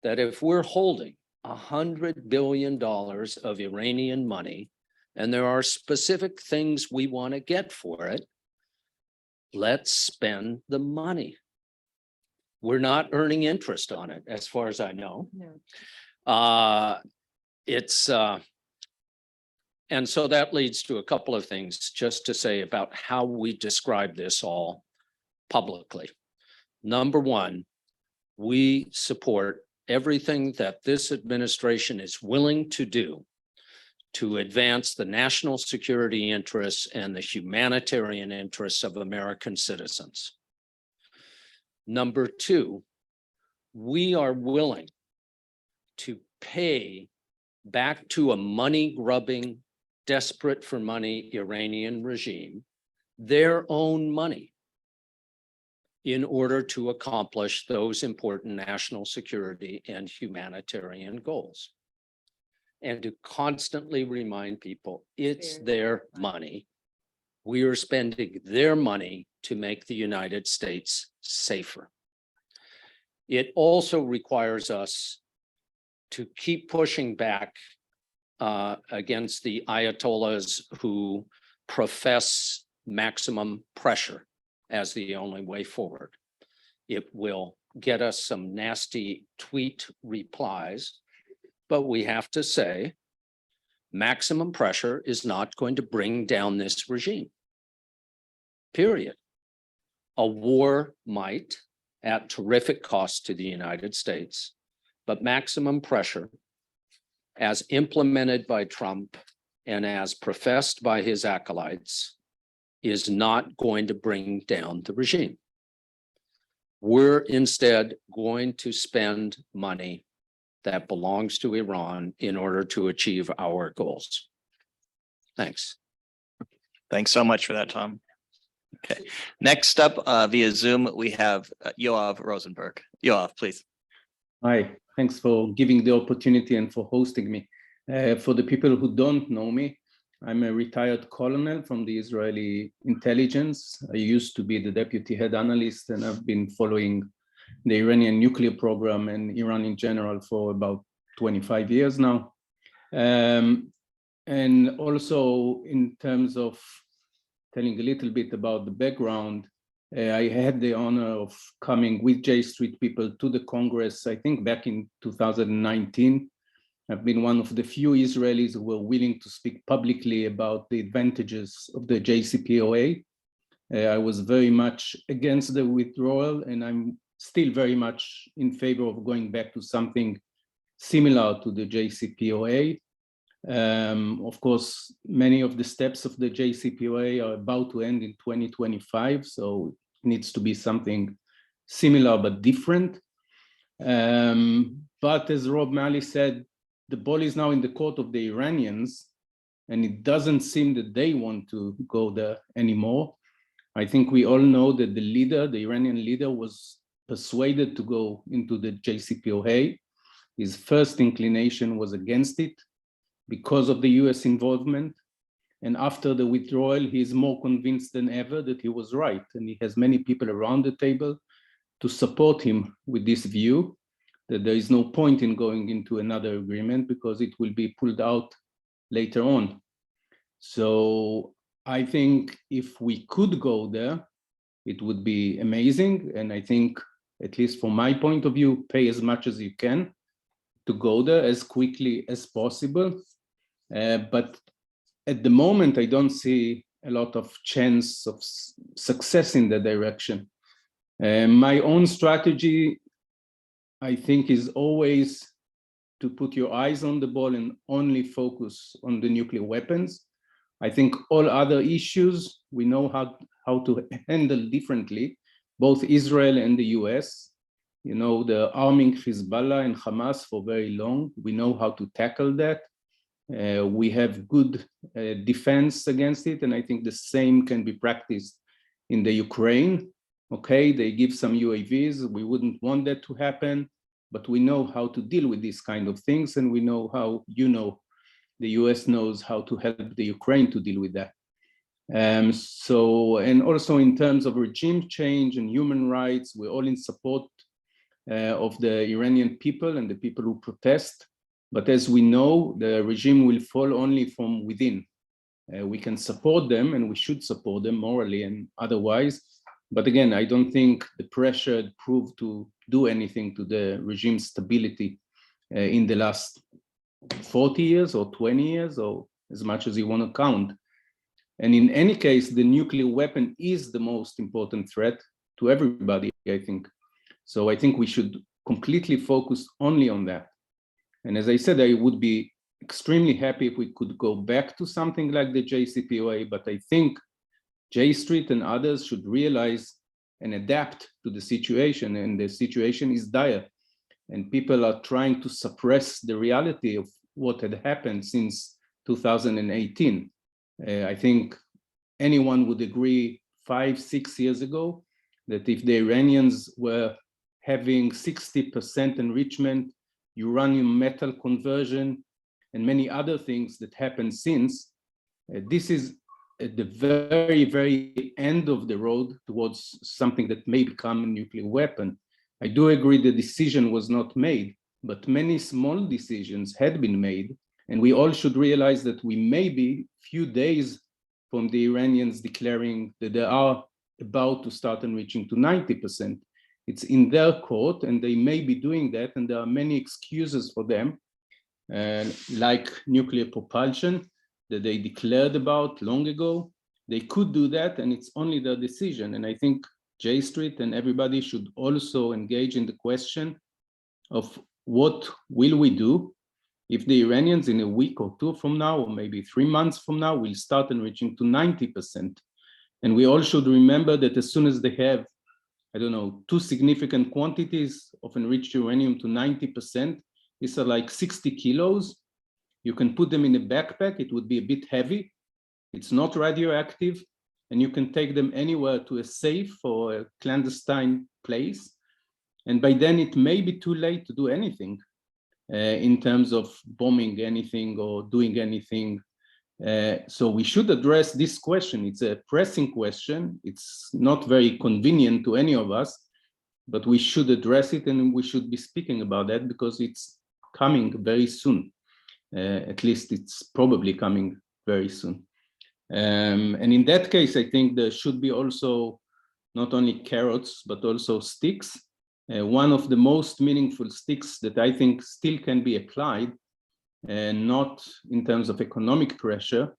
that if we're holding $100 billion of Iranian money, and there are specific things we want to get for it, let's spend the money. We're not earning interest on it, as far as I know. No. And so that leads to a couple of things just to say about how we describe this all publicly. Number one, we support everything that this administration is willing to do to advance the national security interests and the humanitarian interests of American citizens. Number two, we are willing to pay back to a money-grubbing, desperate for money Iranian regime their own money in order to accomplish those important national security and humanitarian goals. And to constantly remind people it's their money. We are spending their money to make the United States safer. It also requires us to keep pushing back against the Ayatollahs who profess maximum pressure as the only way forward. It will get us some nasty tweet replies, but we have to say maximum pressure is not going to bring down this regime. Period. A war might, at terrific cost to the United States, but maximum pressure, as implemented by Trump and as professed by his acolytes, is not going to bring down the regime. We're instead going to spend money that belongs to Iran in order to achieve our goals. Thanks. Thanks so much for that, Tom. Okay, next up via Zoom, we have Yoav Rosenberg. Yoav, please. Hi, thanks for giving the opportunity and for hosting me. For the people who don't know me, I'm a retired colonel from the Israeli intelligence. I used to be the deputy head analyst, and I've been following the Iranian nuclear program and Iran in general for about 25 years now. And also in terms of telling a little bit about the background, I had the honor of coming with J Street people to the Congress, I think back in 2019. I've been one of the few Israelis who were willing to speak publicly about the advantages of the JCPOA. I was very much against the withdrawal, and I'm still very much in favor of going back to something similar to the JCPOA. Of course, many of the steps of the JCPOA are about to end in 2025, so it needs to be something similar but different. But as Rob Malley said, the ball is now in the court of the Iranians, and it doesn't seem that they want to go there anymore. I think we all know that the leader, the Iranian leader, was persuaded to go into the JCPOA. His first inclination was against it because of the US involvement. And after the withdrawal, he is more convinced than ever that he was right. And he has many people around the table to support him with this view, that there is no point in going into another agreement because it will be pulled out later on. So I think if we could go there, it would be amazing. And I think, at least from my point of view, pay as much as you can to go there as quickly as possible. But at the moment, I don't see a lot of chance of success in that direction. My own strategy, I think, is always to put your eyes on the ball and only focus on the nuclear weapons. I think all other issues we know how to handle differently, both Israel and the US. You know, the arming Hezbollah and Hamas for very long. We know how to tackle that. We have good defense against it, and I think the same can be practiced in the Ukraine. Okay, they give some UAVs. We wouldn't want that to happen, but we know how to deal with these kind of things, and we know how, the US knows how to help the Ukraine to deal with that. And also in terms of regime change and human rights, we're all in support of the Iranian people and the people who protest. But as we know, the regime will fall only from within. We can support them, and we should support them morally and otherwise. But again, I don't think the pressure proved to do anything to the regime's stability in the last 40 years or 20 years, or as much as you want to count. And in any case, the nuclear weapon is the most important threat to everybody, I think. So I think we should completely focus only on that. And as I said, I would be extremely happy if we could go back to something like the JCPOA, but I think J Street and others should realize and adapt to the situation, and the situation is dire. And people are trying to suppress the reality of what had happened since 2018. I think anyone would agree 5-6 years ago that if the Iranians were having 60% enrichment, uranium metal conversion, and many other things that happened since, this is at the very, very end of the road towards something that may become a nuclear weapon. I do agree the decision was not made, but many small decisions had been made And we all should realize that we may be few days from the Iranians declaring that they are about to start enriching to 90%. It's in their court, and they may be doing that, and there are many excuses for them, like nuclear propulsion that they declared about long ago. They could do that, and it's only their decision. And I think J Street and everybody should also engage in the question of what will we do if the Iranians in a week or two from now, or maybe 3 months from now, will start enriching to 90%. And we all should remember that as soon as they have, I don't know, 2 significant quantities of enriched uranium to 90%, these are like 60 kilos. You can put them in a backpack, it would be a bit heavy. It's not radioactive, and you can take them anywhere to a safe or a clandestine place. And by then it may be too late to do anything in terms of bombing anything or doing anything. So we should address this question. It's a pressing question. It's not very convenient to any of us, but we should address it, and we should be speaking about that because it's coming very soon. At least it's probably coming very soon. And in that case, I think there should be also not only carrots, but also sticks. One of the most meaningful sticks that I think still can be applied, and not in terms of economic pressure,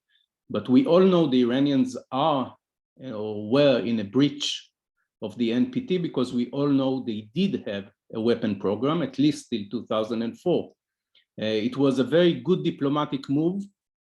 but we all know the Iranians are or were in a breach of the NPT because we all know they did have a weapon program, at least till 2004. It was a very good diplomatic move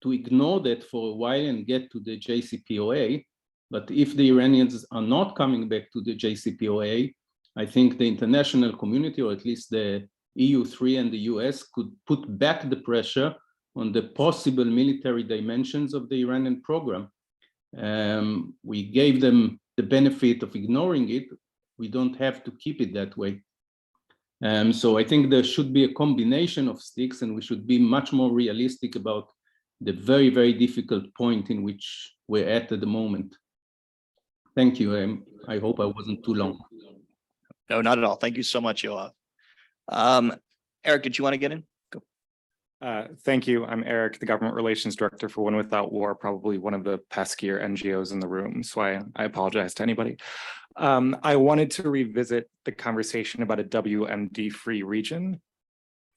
to ignore that for a while and get to the JCPOA. But if the Iranians are not coming back to the JCPOA, I think the international community, or at least the EU3 and the US, could put back the pressure on the possible military dimensions of the Iranian program. We gave them the benefit of ignoring it. We don't have to keep it that way. So I think there should be a combination of sticks, and we should be much more realistic about the very, very difficult point in which we're at the moment. Thank you. I hope I wasn't too long. No, not at all. Thank you so much, Yoav. Eric, did you want to get in? Go. Thank you. I'm Eric, the Government Relations Director for One Without War, probably one of the peskier NGOs in the room. So I apologize to anybody. I wanted to revisit the conversation about a WMD-free region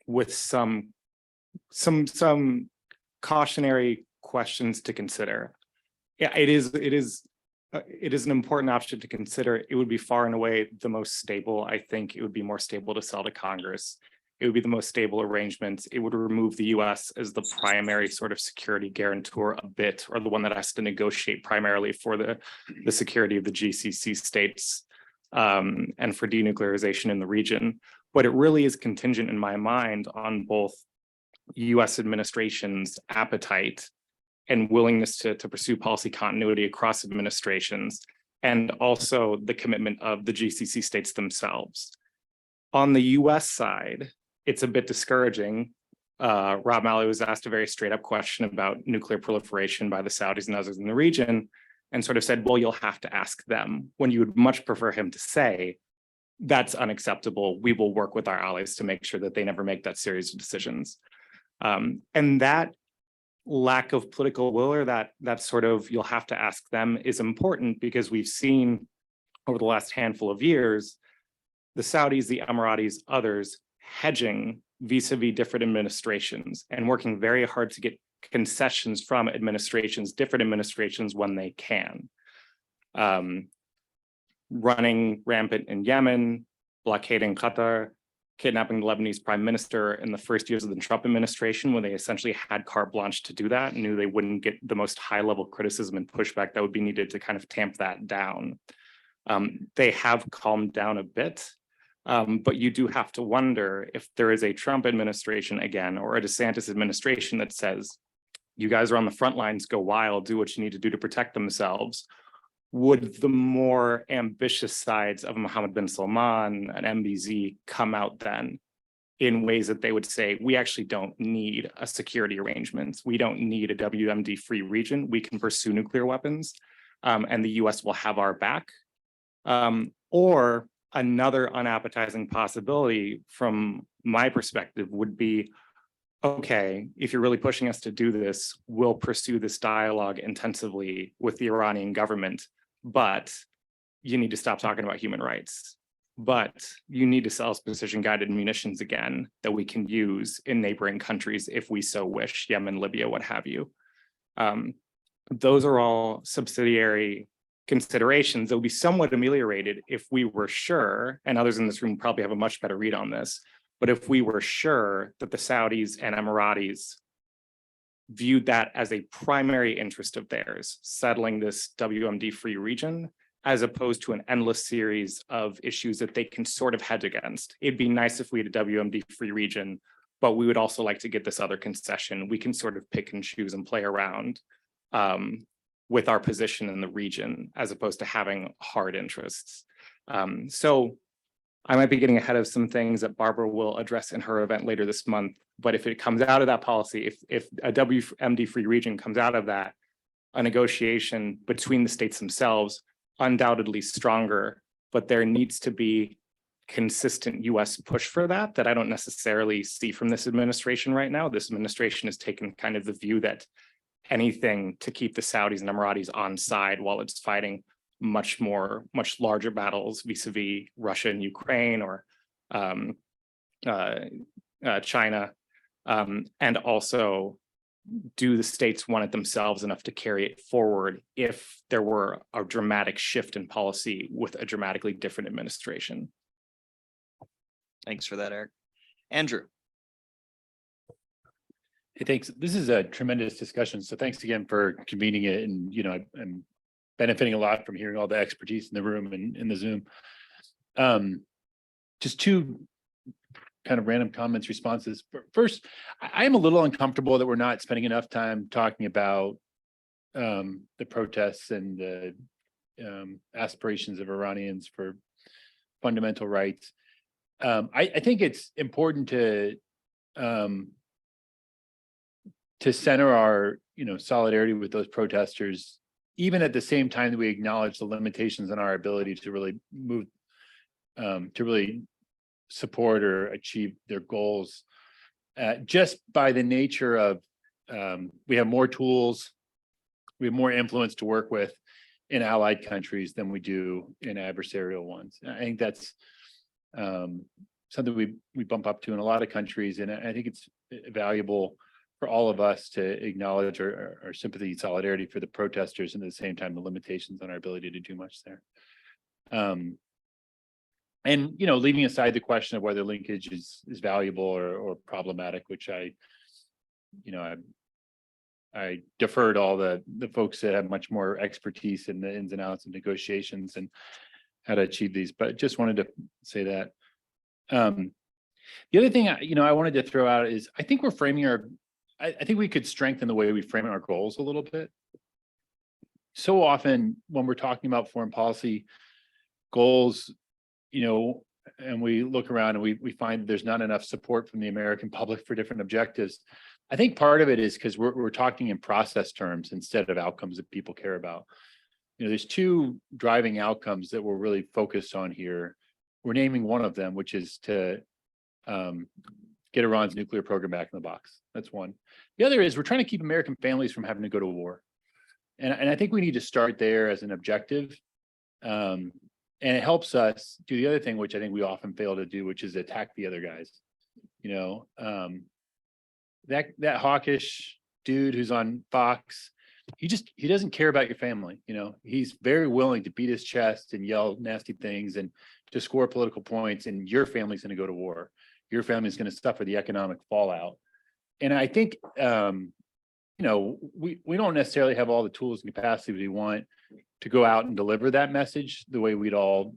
with some cautionary questions to consider. Yeah, it is an important option to consider. It would be far and away the most stable. I think it would be more stable to sell to Congress. It would be the most stable arrangements. It would remove the US as the primary sort of security guarantor a bit, or the one that has to negotiate primarily for the security of the GCC states and for denuclearization in the region. But it really is contingent in my mind on both US administration's appetite and willingness to pursue policy continuity across administrations, and also the commitment of the GCC states themselves. On the US side, it's a bit discouraging. Rob Malley was asked a very straight up question about nuclear proliferation by the Saudis and others in the region, and sort of said, well, you'll have to ask them, when you would much prefer him to say, that's unacceptable. We will work with our allies to make sure that they never make that series of decisions. And that lack of political will, or that sort of you'll have to ask them, is important because we've seen over the last handful of years, the Saudis, the Emiratis, others hedging vis-a-vis different administrations and working very hard to get concessions from different administrations when they can. Running rampant in Yemen, blockading Qatar, kidnapping the Lebanese prime minister in the first years of the Trump administration, when they essentially had carte blanche to do that, and knew they wouldn't get the most high-level criticism and pushback that would be needed to kind of tamp that down. They have calmed down a bit, but you do have to wonder if there is a Trump administration again, or a DeSantis administration that says, you guys are on the front lines, go wild, do what you need to do to protect themselves. Would the more ambitious sides of Mohammed bin Salman and MBZ come out then in ways that they would say, we actually don't need a security arrangement. We don't need a WMD-free region. We can pursue nuclear weapons, and the US will have our back. Or another unappetizing possibility from my perspective would be okay, if you're really pushing us to do this, we'll pursue this dialogue intensively with the Iranian government, but you need to stop talking about human rights. But you need to sell us precision-guided munitions again that we can use in neighboring countries if we so wish, Yemen, Libya, what have you. Those are all subsidiary considerations that would be somewhat ameliorated if we were sure, and others in this room probably have a much better read on this, but if we were sure that the Saudis and Emiratis viewed that as a primary interest of theirs, settling this WMD-free region, as opposed to an endless series of issues that they can sort of hedge against. It'd be nice if we had a WMD-free region, but we would also like to get this other concession. We can sort of pick and choose and play around with our position in the region, as opposed to having hard interests. So I might be getting ahead of some things that Barbara will address in her event later this month, but if it comes out of that policy, if a WMD-free region comes out of that, a negotiation between the states themselves, undoubtedly stronger, but there needs to be consistent US push for that I don't necessarily see from this administration right now. This administration has taken kind of the view that anything to keep the Saudis and Emiratis on side while it's fighting much larger battles vis-a-vis Russia and Ukraine or China. And also, do the states want it themselves enough to carry it forward if there were a dramatic shift in policy with a dramatically different administration? Thanks for that, Eric. Andrew. Hey, thanks. This is a tremendous discussion. So thanks again for convening it. And, I'm benefiting a lot from hearing all the expertise in the room and in the Zoom. Just two kind of random comments, responses. First, I am a little uncomfortable that we're not spending enough time talking about the protests and the aspirations of Iranians for fundamental rights. I think it's important to center our solidarity with those protesters, even at the same time that we acknowledge the limitations in our ability to really move, to really support or achieve their goals, just by the nature of we have more tools, we have more influence to work with in allied countries than we do in adversarial ones. I think that's something we bump up to in a lot of countries, and I think it's valuable for all of us to acknowledge our sympathy and solidarity for the protesters, and at the same time the limitations on our ability to do much there. And leaving aside the question of whether linkage is valuable or problematic, which I defer to all the folks that have much more expertise in the ins and outs of negotiations and how to achieve these, but just wanted to say that. The other thing I wanted to throw out is I think we're framing I think we could strengthen the way we frame our goals a little bit. So often when we're talking about foreign policy goals, and we look around and we find there's not enough support from the American public for different objectives. I think part of it is because we're talking in process terms instead of outcomes that people care about. There's two driving outcomes that we're really focused on here. We're naming one of them, which is to get Iran's nuclear program back in the box. That's one. The other is we're trying to keep American families from having to go to war. And I think we need to start there as an objective. And it helps us do the other thing, which I think we often fail to do, which is attack the other guys. That hawkish dude who's on Fox, he doesn't care about your family. He's very willing to beat his chest and yell nasty things and to score political points, and your family's going to go to war. Your family's going to suffer the economic fallout. And I think we don't necessarily have all the tools and capacity we want to go out and deliver that message the way we'd all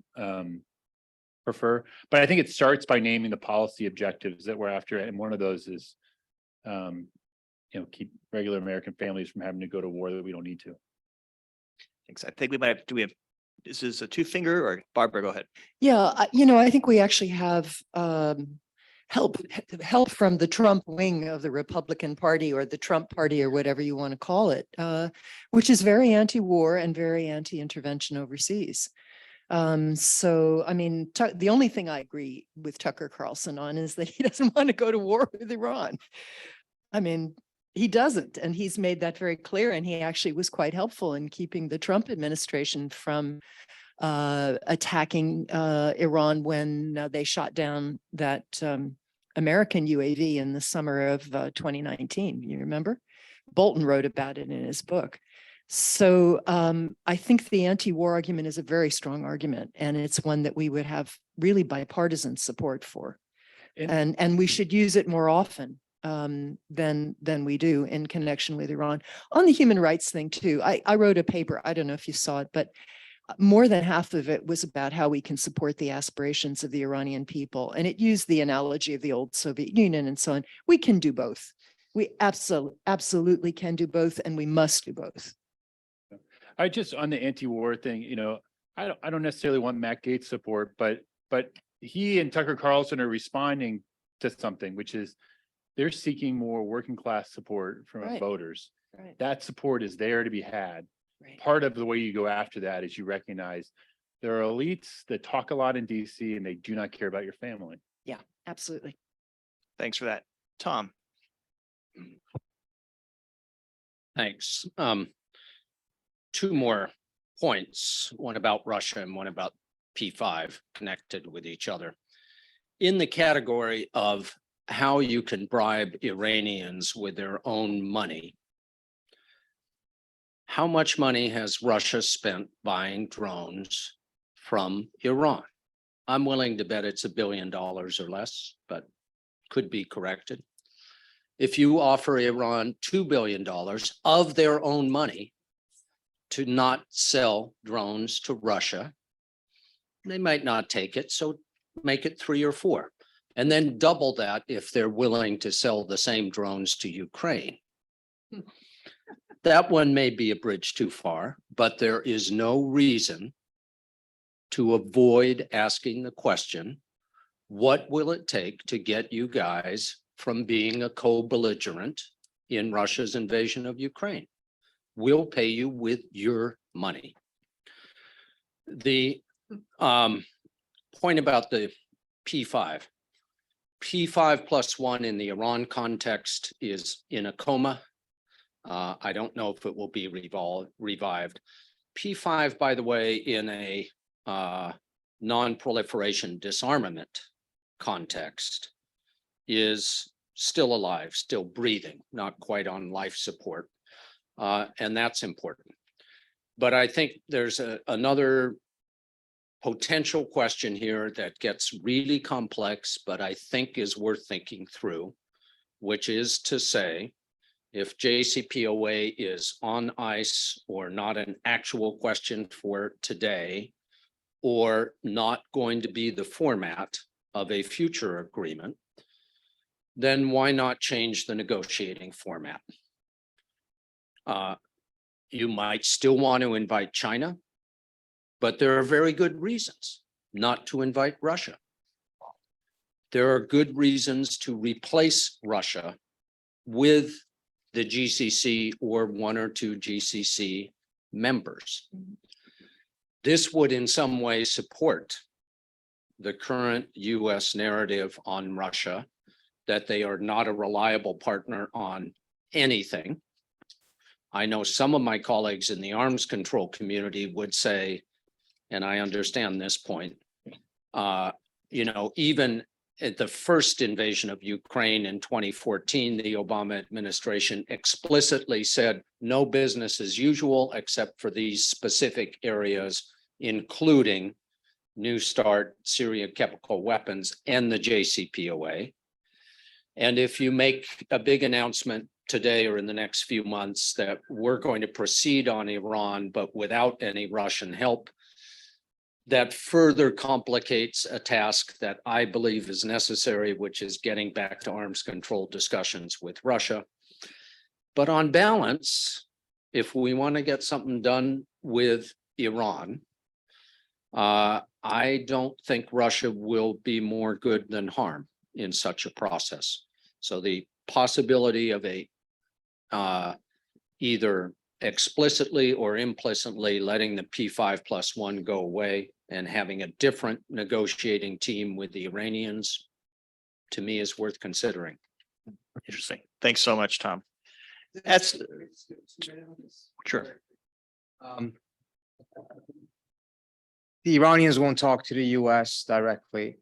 prefer. But I think it starts by naming the policy objectives that we're after. And one of those is, keep regular American families from having to go to war that we don't need to. Thanks. I think we might have, this is a two finger, or Barbara, go ahead. Yeah, I think we actually have help from the Trump wing of the Republican Party, or the Trump Party, or whatever you want to call it, which is very anti-war and very anti-intervention overseas. So, the only thing I agree with Tucker Carlson on is that he doesn't want to go to war with Iran. I mean, he doesn't, and he's made that very clear, and he actually was quite helpful in keeping the Trump administration from attacking Iran when they shot down that American UAV in the summer of 2019. You remember? Bolton wrote about it in his book. So I think the anti-war argument is a very strong argument, and it's one that we would have really bipartisan support for. And we should use it more often than we do in connection with Iran. On the human rights thing too, I wrote a paper, I don't know if you saw it, but more than half of it was about how we can support the aspirations of the Iranian people. And it used the analogy of the old Soviet Union and so on. We can do both. We absolutely can do both, and we must do both. I just, on the anti-war thing, I don't necessarily want Matt Gaetz support, but he and Tucker Carlson are responding to something, which is they're seeking more working class support from Right. voters. Right. That support is there to be had. Right. Part of the way you go after that is you recognize there are elites that talk a lot in DC and they do not care about your family. Yeah, absolutely. Thanks for that. Tom. Thanks. Two more points, one about Russia and one about P5 connected with each other. In the category of how you can bribe Iranians with their own money, how much money has Russia spent buying drones from Iran? I'm willing to bet it's $1 billion or less, but could be corrected. If you offer Iran $2 billion of their own money to not sell drones to Russia, they might not take it, so make it 3 or 4. And then double that if they're willing to sell the same drones to Ukraine. That one may be a bridge too far, but there is no reason to avoid asking the question, what will it take to get you guys from being a co-belligerent in Russia's invasion of Ukraine? We'll pay you with your money. The point about the P5. P5 plus 1 in the Iran context is in a coma. I don't know if it will be revived. P5, by the way, in a non-proliferation disarmament context is still alive, still breathing, not quite on life support. And that's important. But I think there's another potential question here that gets really complex, but I think is worth thinking through, which is to say, if JCPOA is on ice or not an actual question for today, or not going to be the format of a future agreement, then why not change the negotiating format? You might still want to invite China, but there are very good reasons not to invite Russia. There are good reasons to replace Russia with the GCC or 1 or 2 GCC members. This would in some way support the current US narrative on Russia that they are not a reliable partner on anything. I know some of my colleagues in the arms control community would say, and I understand this point, even at the first invasion of Ukraine in 2014, the Obama administration explicitly said no business as usual, except for these specific areas, including New START, Syria chemical weapons, and the JCPOA. And if you make a big announcement today or in the next few months that we're going to proceed on Iran, but without any Russian help, that further complicates a task that I believe is necessary, which is getting back to arms control discussions with Russia. But on balance, if we want to get something done with Iran, I don't think Russia will be more good than harm in such a process. So the possibility of a either explicitly or implicitly letting the P5+1 go away and having a different negotiating team with the Iranians, to me, is worth considering. Interesting. Thanks so much, Tom. That's sure. The Iranians won't talk to the US directly,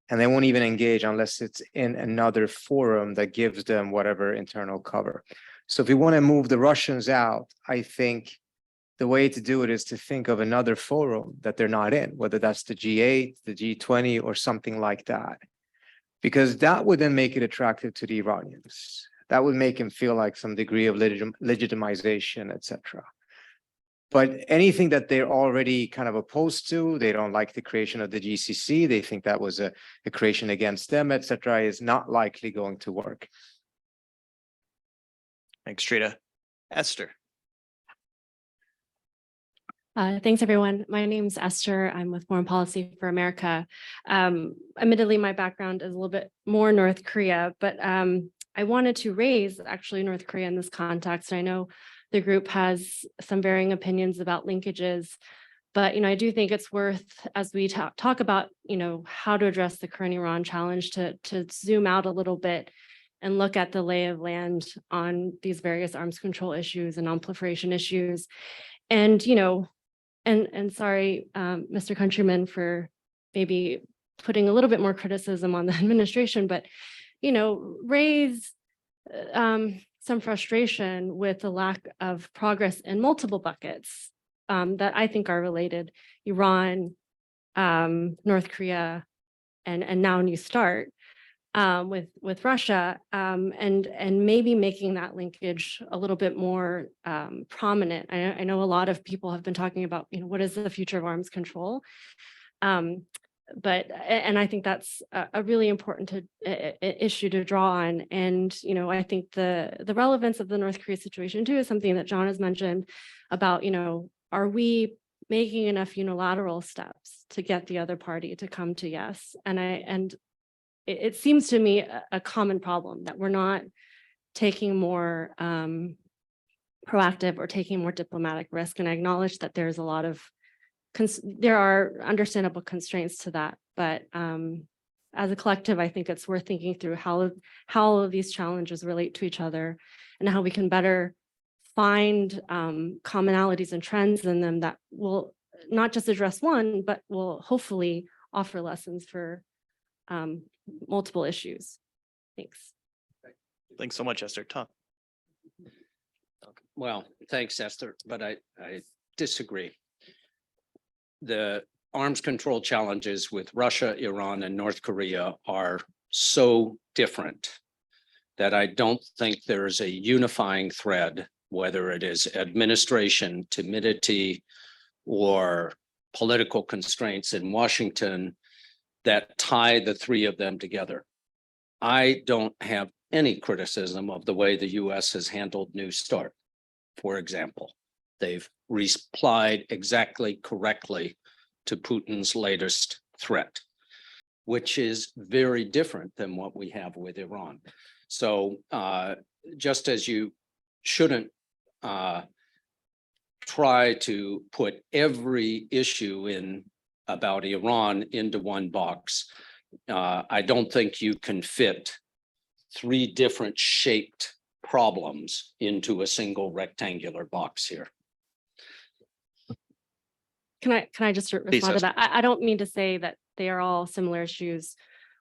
and they won't even engage unless it's in another forum that gives them whatever internal cover. So if we want to move the Russians out, I think the way to do it is to think of another forum that they're not in, whether that's the G8, the G20, or something like that. Because that would then make it attractive to the Iranians. That would make them feel like some degree of legitimization, etc. But anything that they're already kind of opposed to, they don't like the creation of the GCC, they think that was a creation against them, etc., is not likely going to work. Thanks, Trita. Esther. Thanks, everyone. My name's Esther. I'm with Foreign Policy for America. Admittedly, my background is a little bit more North Korea, but I wanted to raise actually North Korea in this context. I know the group has some varying opinions about linkages, but I do think it's worth, as we talk about how to address the current Iran challenge, to zoom out a little bit and look at the lay of land on these various arms control issues and non-proliferation issues. And and sorry, Mr. Countryman, for maybe putting a little bit more criticism on the administration, but raise some frustration with the lack of progress in multiple buckets that I think are related: Iran, North Korea, and now New START with Russia, and maybe making that linkage a little bit more prominent. I know a lot of people have been talking about what is the future of arms control. But I think that's a really important issue to draw on. And I think the relevance of the North Korea situation too is something that John has mentioned about, are we making enough unilateral steps to get the other party to come to yes? And it seems to me a common problem that we're not taking more proactive or taking more diplomatic risk. And I acknowledge that there's a lot of there are understandable constraints to that, but as a collective, I think it's worth thinking through how all of these challenges relate to each other and how we can better find commonalities and trends in them that will not just address one, but will hopefully offer lessons for multiple issues. Thanks. Thanks so much, Esther. Tom. Well, thanks, Esther, but I disagree. The arms control challenges with Russia, Iran, and North Korea are so different that I don't think there is a unifying thread, whether it is administration, timidity, or political constraints in Washington, that tie the three of them together. I don't have any criticism of the way the US has handled New START, for example. They've replied exactly correctly to Putin's latest threat, which is very different than what we have with Iran. So just as you shouldn't try to put every issue in about Iran into one box, I don't think you can fit three different shaped problems into a single rectangular box here. Can I just respond to that? I don't mean to say that they are all similar issues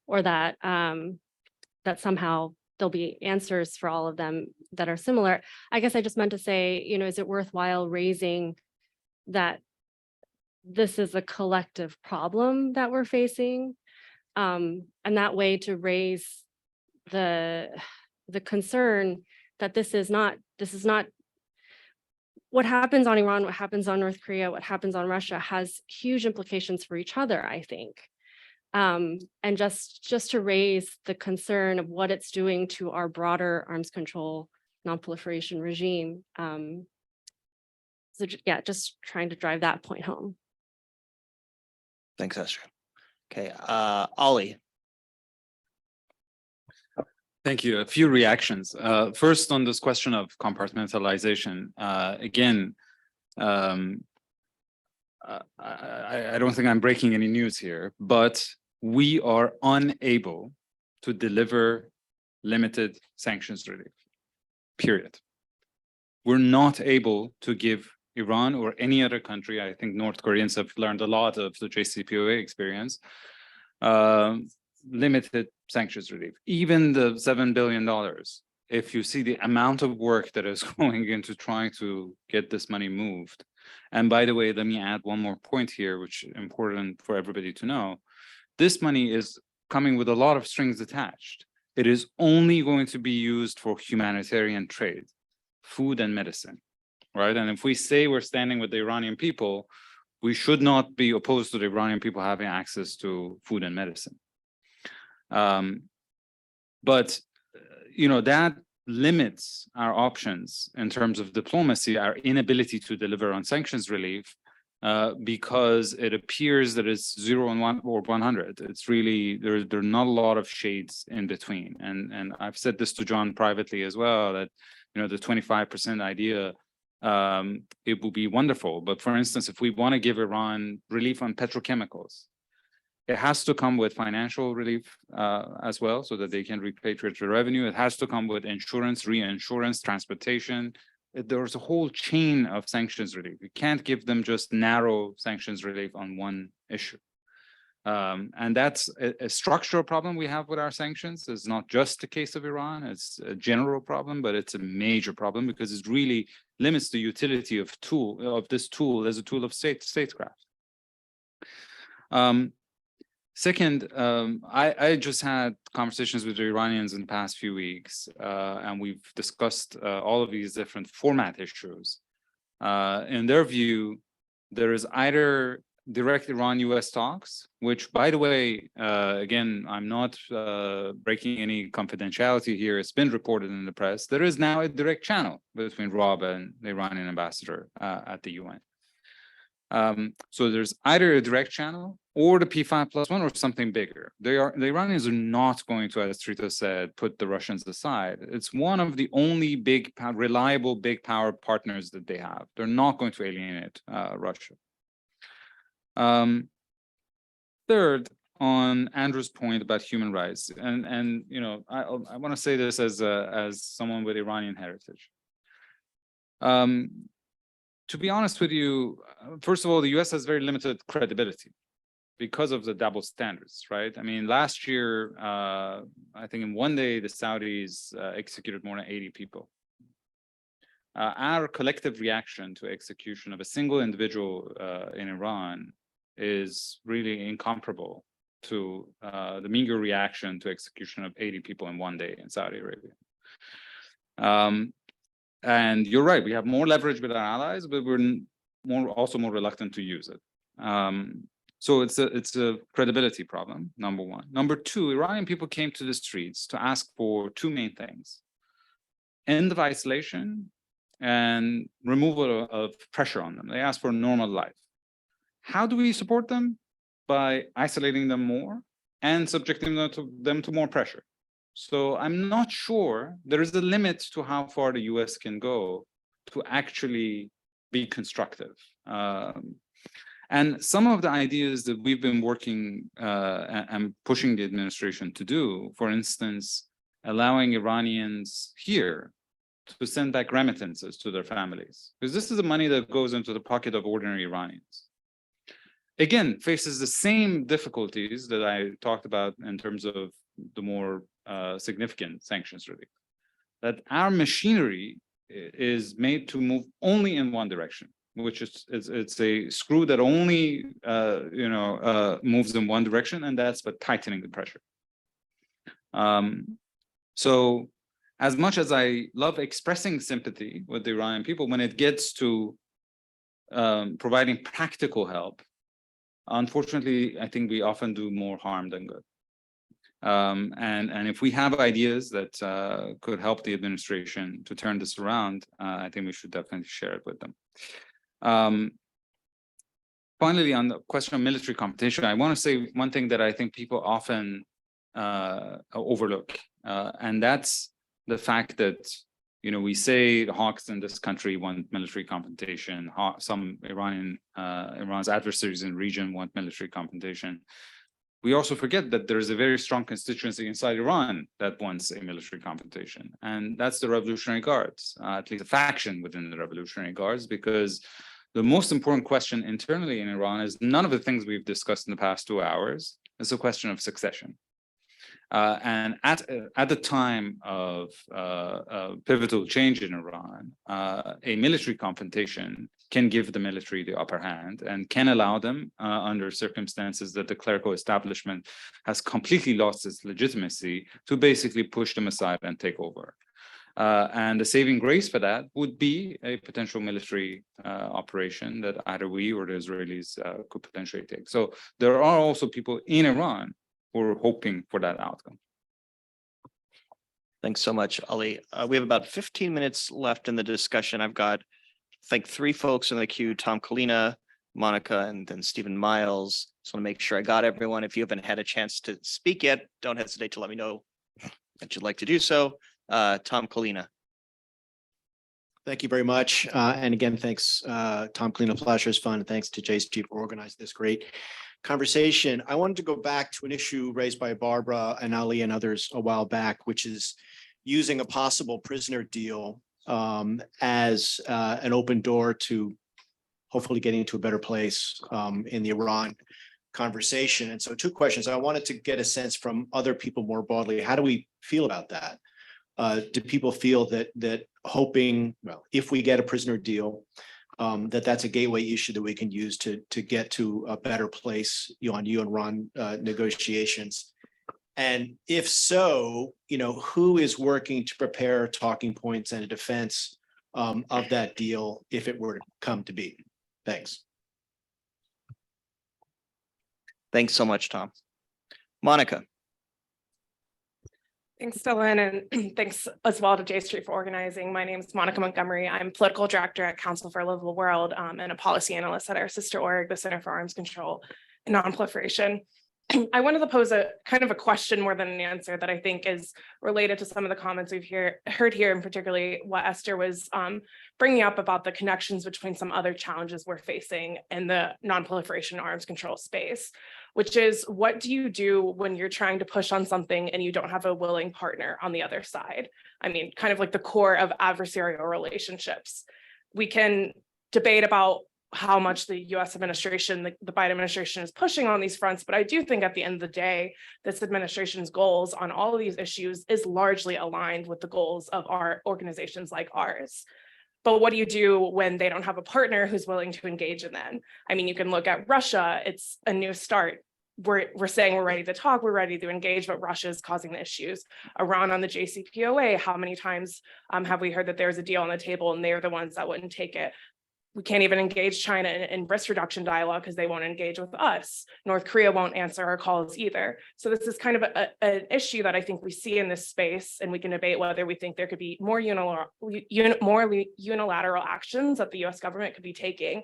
or that that somehow there'll be answers for all of them that are similar. I guess I just meant to say, is it worthwhile raising that this is a collective problem that we're facing? And that way to raise the concern that this is not what happens on Iran, what happens on North Korea, what happens on Russia has huge implications for each other, I think. And just to raise the concern of what it's doing to our broader arms control non-proliferation regime. So yeah, just trying to drive that point home. Thanks, Esther. Okay, Ollie. Thank you. A few reactions. First, on this question of compartmentalization. Again, I don't think I'm breaking any news here, but we are unable to deliver limited sanctions relief, period. We're not able to give Iran or any other country, I think North Koreans have learned a lot of the JCPOA experience, limited sanctions relief. Even the $7 billion, if you see the amount of work that is going into trying to get this money moved. And by the way, let me add one more point here, which is important for everybody to know. This money is coming with a lot of strings attached. It is only going to be used for humanitarian trade, food and medicine, right? And if we say we're standing with the Iranian people, we should not be opposed to the Iranian people having access to food and medicine. But that limits our options in terms of diplomacy, our inability to deliver on sanctions relief, because it appears that it's 0 and 1 or 100. It's really, there are not a lot of shades in between. And I've said this to John privately as well, that the 25% idea, it will be wonderful. But for instance, if we want to give Iran relief on petrochemicals, it has to come with financial relief as well, so that they can repatriate the revenue. It has to come with insurance, reinsurance, transportation. There's a whole chain of sanctions relief. You can't give them just narrow sanctions relief on one issue. And that's a structural problem we have with our sanctions. It's not just the case of Iran. It's a general problem, but it's a major problem because it really limits the utility of this tool as a tool of statecraft. Second, I just had conversations with the Iranians in the past few weeks, and we've discussed all of these different format issues. In their view, there is either direct Iran-US talks, which, by the way, again, I'm not breaking any confidentiality here. It's been reported in the press. There is now a direct channel between Rob and the Iranian ambassador at the UN. So there's either a direct channel or the P5+1 or something bigger. The Iranians are not going to, as Trita said, put the Russians aside. It's one of the only reliable big power partners that they have. They're not going to alienate Russia. Third, on Andrew's point about human rights, and I want to say this as someone with Iranian heritage. To be honest with you, first of all, the US has very limited credibility because of the double standards, right? I mean, last year, I think in one day, the Saudis executed more than 80 people. Our collective reaction to execution of a single individual in Iran is really incomparable to the meager reaction to execution of 80 people in one day in Saudi Arabia. And you're right, we have more leverage with our allies, but we're also more reluctant to use it. So it's a credibility problem, number one. Number two, Iranian people came to the streets to ask for two main things: end of isolation and removal of pressure on them. They asked for a normal life. How do we support them? By isolating them more and subjecting them to more pressure. So I'm not sure there is a limit to how far the US can go to actually be constructive. And some of the ideas that we've been working and pushing the administration to do, for instance, allowing Iranians here to send back remittances to their families, because this is the money that goes into the pocket of ordinary Iranians. Again, faces the same difficulties that I talked about in terms of the more significant sanctions relief. That our machinery is made to move only in one direction, which is it's a screw that only moves in one direction, and that's by tightening the pressure. So as much as I love expressing sympathy with the Iranian people, when it gets to providing practical help, unfortunately, I think we often do more harm than good. And if we have ideas that could help the administration to turn this around, I think we should definitely share it with them. Finally, on the question of military competition, I want to say one thing that I think people often overlook, and that's the fact that we say the hawks in this country want military confrontation. Some Iran's adversaries in the region want military confrontation. we also forget that there is a very strong constituency inside Iran that wants a military confrontation, and that's the Revolutionary Guards, at least a faction within the Revolutionary Guards, because the most important question internally in Iran is none of the things we've discussed in the past 2 hours. It's a question of succession. And at the time of pivotal change in Iran, a military confrontation can give the military the upper hand and can allow them, under circumstances that the clerical establishment has completely lost its legitimacy, to basically push them aside and take over. And the saving grace for that would be a potential military operation that either we or the Israelis could potentially take. So there are also people in Iran who are hoping for that outcome. Thanks so much, Ali. We have about 15 minutes left in the discussion. I've got, I think, 3 folks in the queue: Tom Kalina, Monica, and then Stephen Miles. Just want to make sure I got everyone. If you haven't had a chance to speak yet, don't hesitate to let me know that you'd like to do so. Tom Kalina. Thank you very much. And again, thanks, Tom Kalina, Flashers Fund, and thanks to JSG for organizing this great conversation. I wanted to go back to an issue raised by Barbara and Ali and others a while back, which is using a possible prisoner deal as an open door to hopefully getting to a better place in the Iran conversation. And so 2 questions. I wanted to get a sense from other people more broadly. How do we feel about that? Do people feel that hoping, well, if we get a prisoner deal, that's a gateway issue that we can use to get to a better place on UN negotiations? And if so, who is working to prepare talking points and a defense of that deal if it were to come to be? Thanks. Thanks so much, Tom. Monica. Thanks, Dylan, and thanks as well to J Street for organizing. My name is Monica Montgomery. I'm political director at Council for a Livable World and a policy analyst at our sister org, the Center for Arms Control and Nonproliferation. I wanted to pose a kind of a question more than an answer that I think is related to some of the comments we've heard here, and particularly what Esther was bringing up about the connections between some other challenges we're facing in the nonproliferation arms control space, which is, what do you do when you're trying to push on something and you don't have a willing partner on the other side? I mean, kind of like the core of adversarial relationships. We can debate about how much the US administration, the Biden administration, is pushing on these fronts, but I do think at the end of the day, this administration's goals on all of these issues is largely aligned with the goals of our organizations like ours. But what do you do when they don't have a partner who's willing to engage in them? I mean, you can look at Russia. It's a new start. We're saying we're ready to talk, we're ready to engage, but Russia is causing the issues. Iran on the JCPOA, how many times have we heard that there's a deal on the table and they're the ones that wouldn't take it? We can't even engage China in risk reduction dialogue because they won't engage with us. North Korea won't answer our calls either. So this is kind of an issue that I think we see in this space, and we can debate whether we think there could be more unilateral actions that the US government could be taking.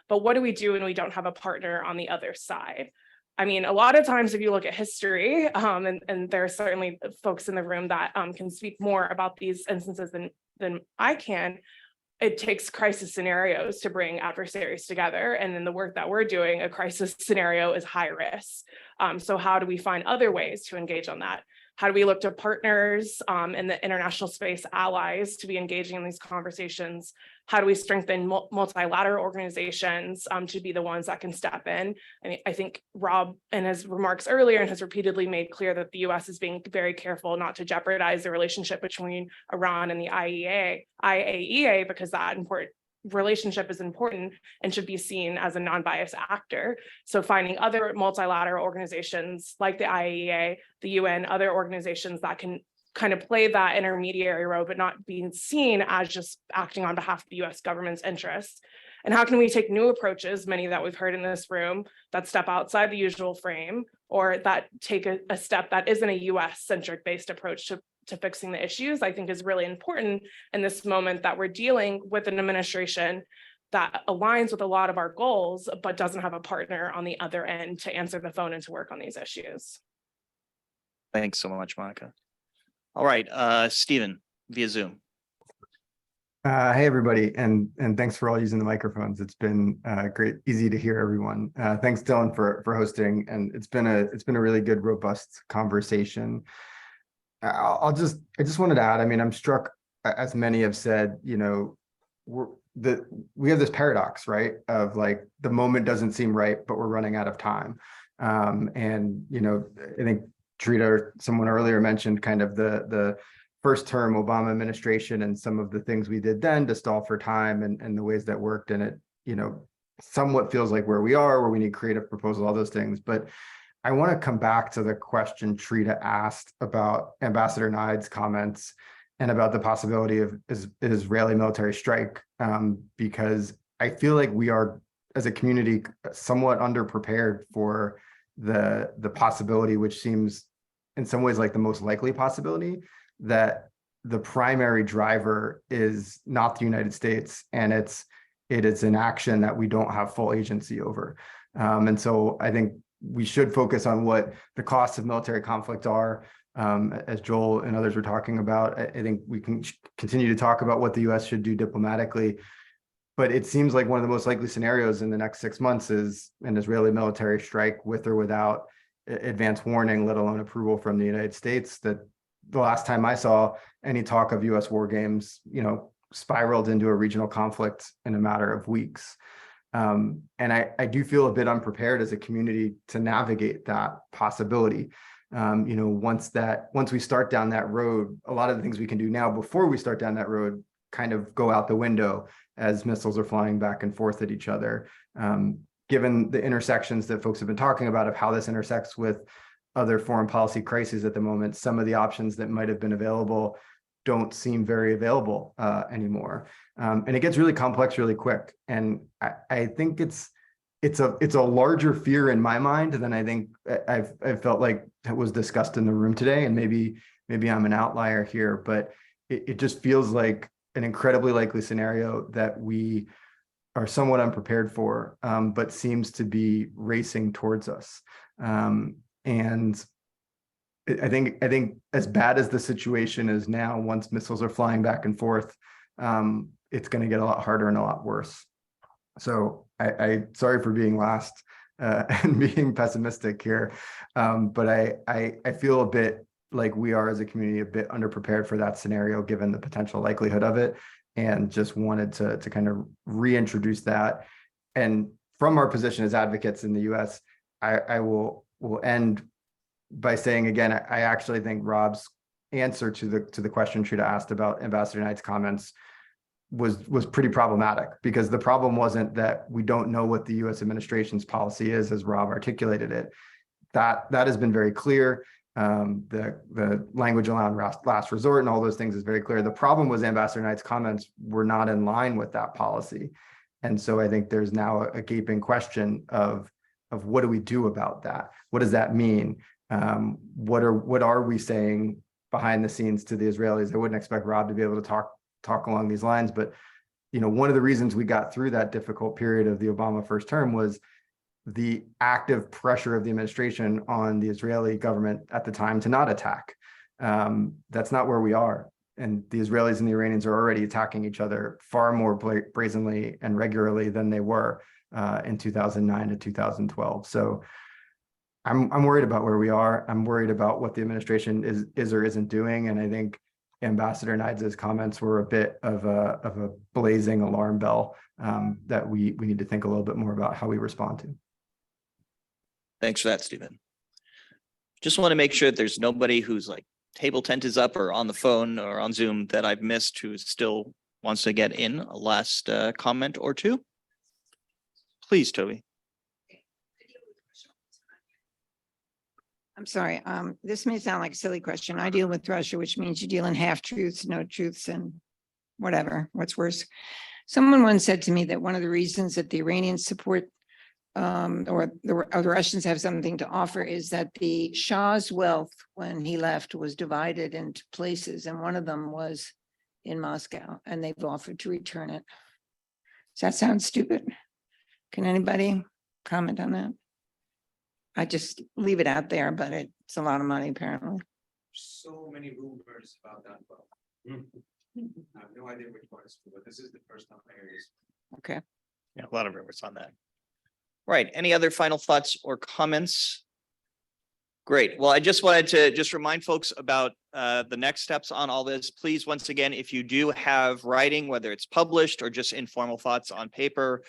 But what do we do when we don't have a partner on the other side? I mean, a lot of times if you look at history, and there are certainly folks in the room that can speak more about these instances than I can, it takes crisis scenarios to bring adversaries together. And in the work that we're doing, a crisis scenario is high risk. So how do we find other ways to engage on that? How do we look to partners in the international space, allies, to be engaging in these conversations? How do we strengthen multilateral organizations to be the ones that can step in? And I think Rob, in his remarks earlier, has repeatedly made clear that the US is being very careful not to jeopardize the relationship between Iran and the IAEA, because that relationship is important and should be seen as a non-biased actor. So finding other multilateral organizations like the IAEA, the UN, other organizations that can kind of play that intermediary role, but not being seen as just acting on behalf of the US government's interests. And how can we take new approaches, many that we've heard in this room, that step outside the usual frame, or that take a step that isn't a US-centric based approach to fixing the issues, I think is really important in this moment that we're dealing with an administration that aligns with a lot of our goals, but doesn't have a partner on the other end to answer the phone and to work on these issues. Thanks so much, Monica. All right, Stephen, via Zoom. Hey, everybody, and thanks for all using the microphones. It's been great, easy to hear everyone. Thanks, Dylan, for hosting, and it's been a really good, robust conversation. I just wanted to add. I mean, I'm struck, as many have said, you know, we have this paradox, right? Of like the moment doesn't seem right, but we're running out of time. And you know, I think Trita or someone earlier mentioned kind of the first term Obama administration and some of the things we did then to stall for time and the ways that worked. And it, you know, somewhat feels like where we are, where we need creative proposal, all those things. But I want to come back to the question Trita asked about Ambassador Nide's comments and about the possibility of Israeli military strike, because I feel like we are, as a community, somewhat underprepared for the possibility, which seems in some ways like the most likely possibility, that the primary driver is not the United States, and it is an action that we don't have full agency over. And so I think we should focus on what the costs of military conflict are. As Joel and others were talking about, I think we can continue to talk about what the US should do diplomatically, but it seems like one of the most likely scenarios in the next 6 months is an Israeli military strike with or without advance warning, let alone approval from the United States. That the last time I saw any talk of US war games, you know, spiraled into a regional conflict in a matter of weeks. And I do feel a bit unprepared as a community to navigate that possibility. You know, once we start down that road, a lot of the things we can do now before we start down that road kind of go out the window as missiles are flying back and forth at each other. Given the intersections that folks have been talking about of how this intersects with other foreign policy crises at the moment, some of the options that might have been available don't seem very available anymore. And it gets really complex really quick. And I think it's a larger fear in my mind than I think I've felt like it was discussed in the room today. And maybe I'm an outlier here, but it just feels like an incredibly likely scenario that we are somewhat unprepared for, but seems to be racing towards us. And I think as bad as the situation is now, once missiles are flying back and forth, it's going to get a lot harder and a lot worse. So I sorry for being last and being pessimistic here, but I feel a bit like we are as a community a bit underprepared for that scenario, given the potential likelihood of it, and just wanted to kind of reintroduce that. And from our position as advocates in the U.S., I will end by saying again, I actually think Rob's answer to the question Trita asked about Ambassador Knight's comments was pretty problematic, because the problem wasn't that we don't know what the U.S. administration's policy is, as Rob articulated it. That has been very clear. The language around last resort and all those things is very clear. The problem was Ambassador Knight's comments were not in line with that policy. And so I think there's now a gaping question of what do we do about that? What does that mean? What are we saying behind the scenes to the Israelis? I wouldn't expect Rob to be able to talk along these lines, but you know, one of the reasons we got through that difficult period of the Obama first term was the active pressure of the administration on the Israeli government at the time to not attack. That's not where we are. And the Israelis and the Iranians are already attacking each other far more brazenly and regularly than they were in 2009 to 2012. So I'm worried about where we are. I'm worried about what the administration is or isn't doing. And I think Ambassador Nides' comments were a bit of a blazing alarm bell that we need to think a little bit more about how we respond to. Thanks for that, Stephen. Just want to make sure there's nobody who's like table tent is up or on the phone or on Zoom that I've missed who still wants to get in a last comment or two. Please, Toby. I'm sorry, this may sound like a silly question. I deal with Russia, which means you deal in half truths, no truths, and whatever, what's worse. Someone once said to me that one of the reasons that the Iranians support or the Russians have something to offer is that the Shah's wealth when he left was divided into places, and one of them was in Moscow, and they've offered to return it. Does that sound stupid? Can anybody comment on that? I just leave it out there, but it's a lot of money apparently. So many rumors about that. I have no idea which one is true, but this is the first time I hear this. Okay. Yeah, a lot of rumors on that. Right. Any other final thoughts or comments? Great. Well, I just wanted to just remind folks about the next steps on all this. Please, once again, if you do have writing, whether it's published or just informal thoughts on paper,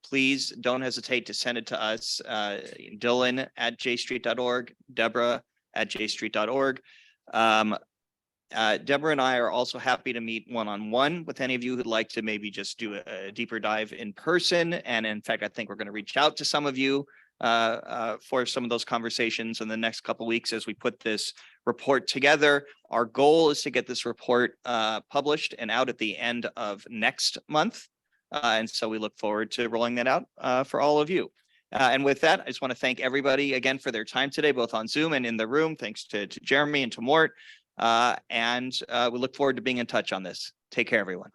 please don't hesitate to send it to us. Dylan@jstreet.org, Deborah@jstreet.org. Deborah and I are also happy to meet one-on-one with any of you who'd like to maybe just do a deeper dive in person. And in fact, I think we're going to reach out to some of you for some of those conversations in the next couple of weeks as we put this report together. Our goal is to get this report published and out at the end of next month. And so we look forward to rolling that out for all of you. And with that, I just want to thank everybody again for their time today, both on Zoom and in the room. Thanks to Jeremy and to Mort. And we look forward to being in touch on this. Take care, everyone.